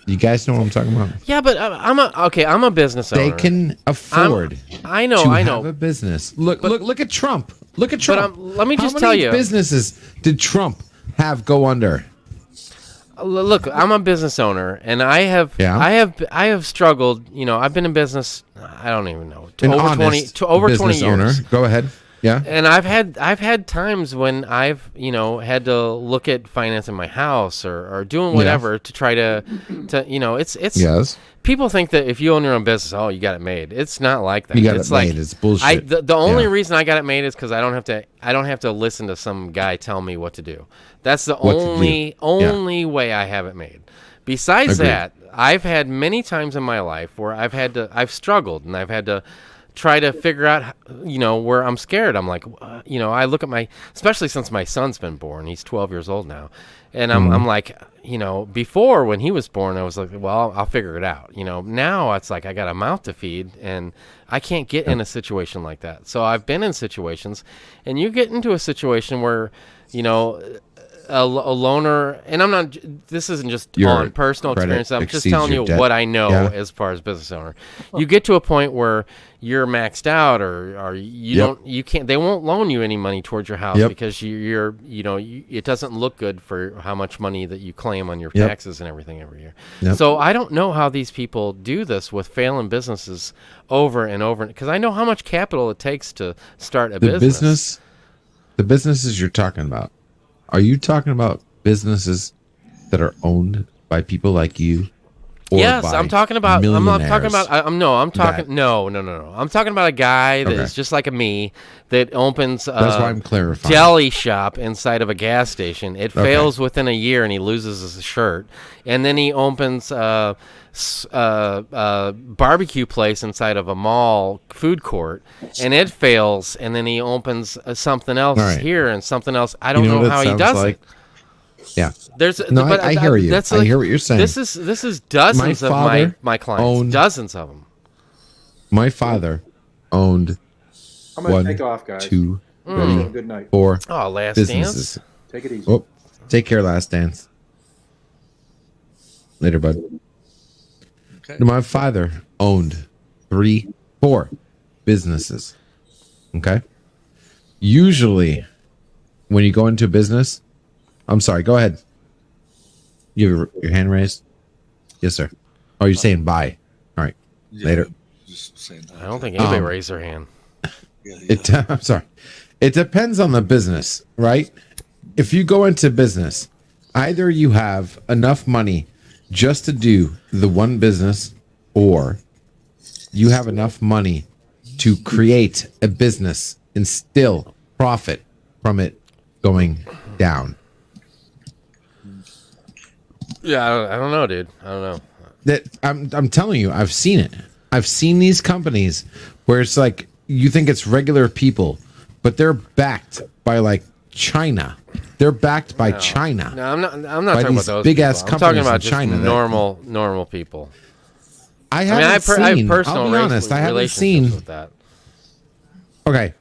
You guys know what I'm talking about? Yeah, but I'm a business owner. They can afford. I know. to I have know. a business. Look at Trump. Look at Trump. let me just How tell many you. businesses did Trump have go under? Look, I'm a business owner, and I have struggled. You know, I've been in business. I don't even know over 20 years. Owner. Go ahead. Yeah. And I've had times when I've had to look at financing my house or doing whatever to try to it's Yes. people think that if you own your own business, oh, you got it made. It's not like that. You got it's it made. It's bullshit. The only Yeah. reason I got it made is because I don't have to listen to some guy tell me what to do. That's the What to do. only way I have it made. Besides Agreed. that, I've had many times in my life where I've struggled and I've had to try to figure out, where I'm scared. I'm like, I look at especially since my son's been born, he's 12 years old now. And I'm like, before when he was born, I was like, well, I'll figure it out. Now it's like I got a mouth to feed and I can't get in a situation like that. So I've been in situations, and you get into a situation where, a loaner, and I'm not, this isn't just Your on personal credit experience. I'm just exceeds telling your you debt. what I know Yeah. as far as business owner. You get to a point where you're maxed out, or you can't, they won't loan you any money towards your house because it doesn't look good for how much money that you claim on your taxes and everything every year. So I don't know how these people do this with failing businesses over and over, because I know how much capital it takes to start a business. The businesses you're talking about. Are you talking about businesses that are owned by people like you? Or Yes, by I'm talking about. I'm not talking millionaires? about. I'm talking. No. I'm talking about a guy that Okay. is just like me that opens That's why I'm a clarifying. deli shop inside of a gas station. It fails within a year, and he loses his shirt. And then he opens a barbecue place inside of a mall food court, and it fails. And then he opens something else here and something else. I don't know what how it he does sounds like? it. Yeah. No, I hear you. I hear what you're saying. This is dozens of my clients, dozens of them. My father owned I'm gonna 1, take off, guys. 2, 3, Good night. 4 Oh, Last businesses. Dance. Take it easy. Oh, take care, Last Dance. Later, bud. Okay. My father owned 3, 4 businesses. Okay. Usually, when you go into business, I'm sorry. Go ahead. You have your hand raised. Yes, sir. Oh, you're saying bye. All right. Yeah, Later. Just saying I don't think anybody raised their hand. Yeah. I'm sorry. It depends on the business, right? If you go into business, either you have enough money just to do the one business, or you have enough money to create a business and still profit from it going down. Yeah, I don't know, dude. I don't know. That I'm telling you, I've seen it. I've seen these companies where it's like you think it's regular people, but they're backed by like China. They're backed by China. No, I'm not talking about those big people. ass I'm companies talking about in just China. normal people. I I haven't mean, I have seen. personal I'll be honest. I haven't relationships seen. with that. Okay,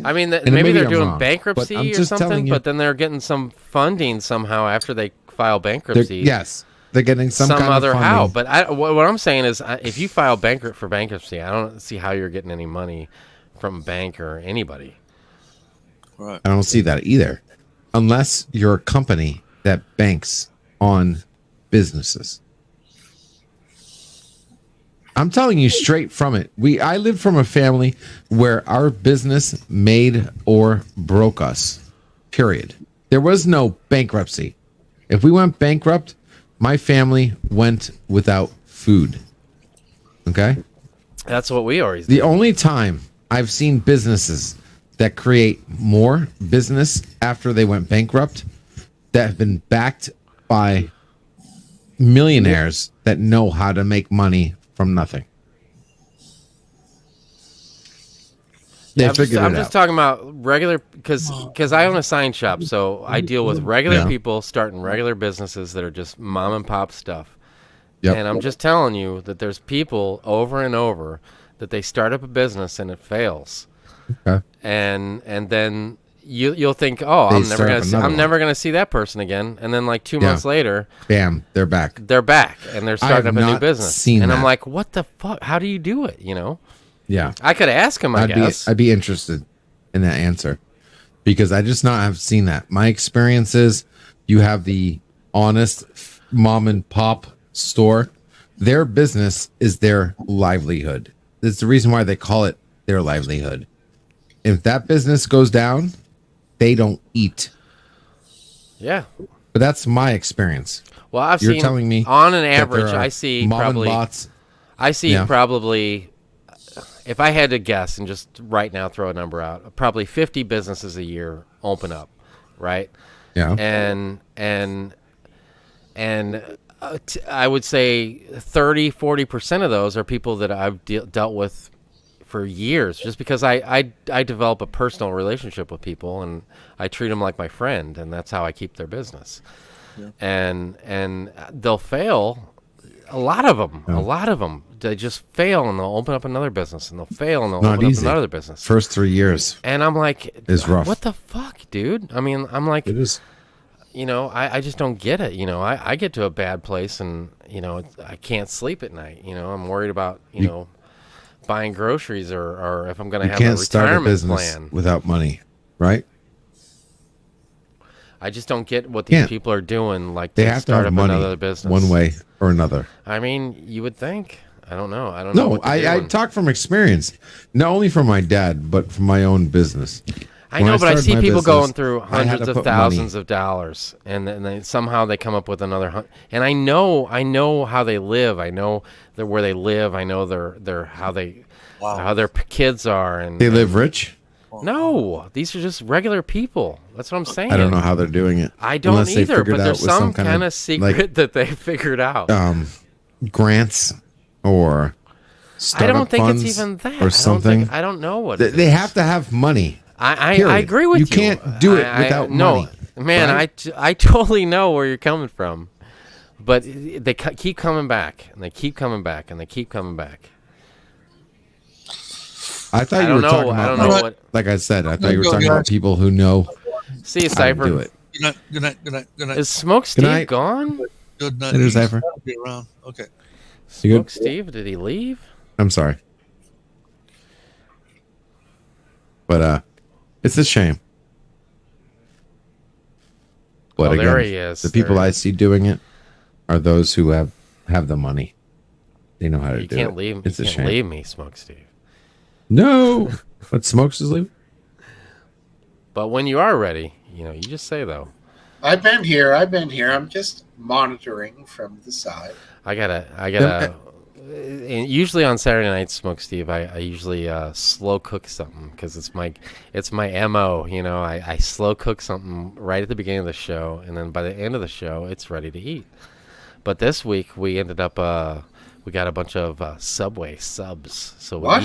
I mean, And maybe maybe they're I'm doing wrong, bankruptcy but I'm or just telling something, you- but then they're getting some funding somehow after they file they're, bankruptcy. yes, they're getting some kind other of funding. how. But what I'm saying is, if you file for bankruptcy, I don't see how you're getting any money from a bank or anybody. Right. I don't see that either, unless you're a company that banks on businesses. I'm telling you straight from it. I live from a family where our business made or broke us. Period. There was no bankruptcy. If we went bankrupt, my family went without food. Okay? That's what we always The do. only time I've seen businesses that create more business after they went bankrupt that have been backed by millionaires that know how to make money from nothing. They figured I'm it just out. talking about regular because I own a sign shop, so I deal with regular Yeah. people starting regular businesses that are just mom and pop stuff. Yep. And I'm just telling you that there's people over and over that they start up a business and it fails, Okay. and then you'll think, oh, They I'm never start gonna up see, another I'm one. never gonna see that person again, and then like 2 Yeah. months later, Bam, they're back. they're back and they're starting have up a new not business, seen and I'm that. like, what the fuck? How do you do it? You know, Yeah. I could ask him, I guess. I'd be interested in that answer because I just not have seen that. My experience is you have the honest mom and pop store. Their business is their livelihood. That's the reason why they call it their livelihood. If that business goes down, they don't eat. Yeah. But that's my experience. Well, I've You're seen telling me on an that average, there are I see mom and probably pops. I see Yeah. probably, if I had to guess and just right now throw a number out, probably 50 businesses a year open up, right? Yeah. And I would say 30-40% of those are people that I've dealt with for years, just because I develop a personal relationship with people and I treat them like my friend, and that's how I keep their business. Yeah. And they'll fail. A lot of them, they just fail and they'll open up another business, and they'll fail and they'll Not open easy. up another business. First 3 years And I'm like, is rough. what the fuck, dude? I mean, I'm like, It is. you know, I just don't get it. You know, I get to a bad place and, you know, I can't sleep at night. You know, I'm worried about, you know, buying groceries or if I'm going to You have a can't start a retirement business plan. without money, right? I just don't get what these Can't. people are doing. Like, They to have to start have up money another business. one way or another. I mean, you would think. I don't know. I don't know. No, What they're I doing. talk from experience, not only from my dad, but from my own business. I When know, but I started see my people business, going through I had hundreds to of put thousands money. of dollars, and then somehow they come up with another. And I know how they live. I know where they live. I know how their kids are, and They live rich. No, these are just regular people. That's what I'm saying. I don't know how they're doing it. I don't Unless they either, figured but out there's with some kind of like, secret that they figured out. grants or I startup don't think funds it's even that. or something. I don't know what They have to have money. I period. agree with you. You can't do it without money. No, man, right? I totally know where you're coming from, but they keep coming back, and they keep coming back, and they keep coming back. I thought I you don't were know- talking I about, don't know like, what- like I said, I thought you were Go, talking about guys. people who know See you, how to Cypher. do it. Good night. Good night. Good night. Good night. Is Smokesteve night. gone? Good night. Later, Cypher. Be around. Okay. You good? Smokesteve, did he leave? I'm sorry. But it's a shame. But Oh, there again, he is. the people There he I is. see doing it are those who have the money. They know how to You do can't it. leave. It's You a can't shame. leave me, Smokesteve. No. What, Smokes is leaving? But when you are ready, you just say though. I've been here. I'm just monitoring from the side. I gotta and usually on Saturday nights, Smokesteve, I usually slow cook something because it's my MO. You know, I slow cook something right at the beginning of the show, and then by the end of the show, it's ready to eat. But this week we ended up we got a bunch of Subway subs, so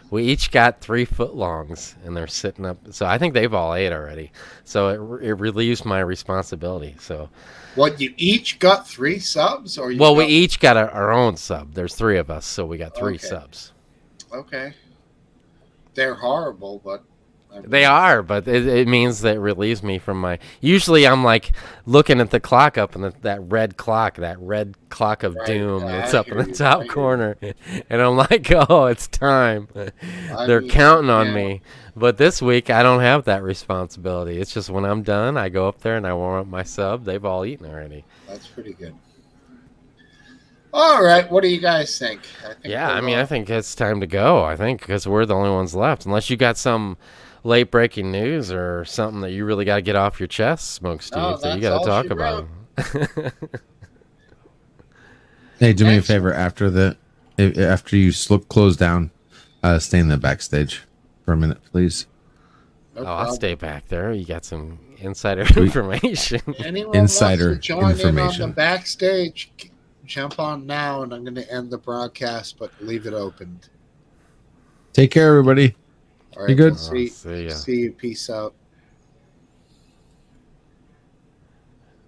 we each got 3 footlongs, and they're sitting up. So I think they've all ate already. So it relieves my responsibility. So. What, you each got 3 subs, or we each got our own sub. There's 3 of us, so we got 3 subs. Okay. They're horrible, but they are, but it means that it relieves me from my. Usually, I'm like looking at the clock up in that red clock of doom that's up in the top corner, and I'm like, oh, it's time. They're counting on me. But this week, I don't have that responsibility. It's just when I'm done, I go up there and I warm up my sub. They've all eaten already. That's pretty good. All right, what do you guys think? I think it's time to go. I think because we're the only ones left, unless you got some late breaking news or something that you really got to get off your chest, Smokesteve, that you got to talk about. Hey, do me a favor after you close down, stay in the backstage for a minute, please. I'll stay back there. You got some insider information. Anyone insider wants to join information in on the backstage, jump on now, and I'm going to end the broadcast, but leave it open. Take care, everybody. All right, you good? See you. Peace out.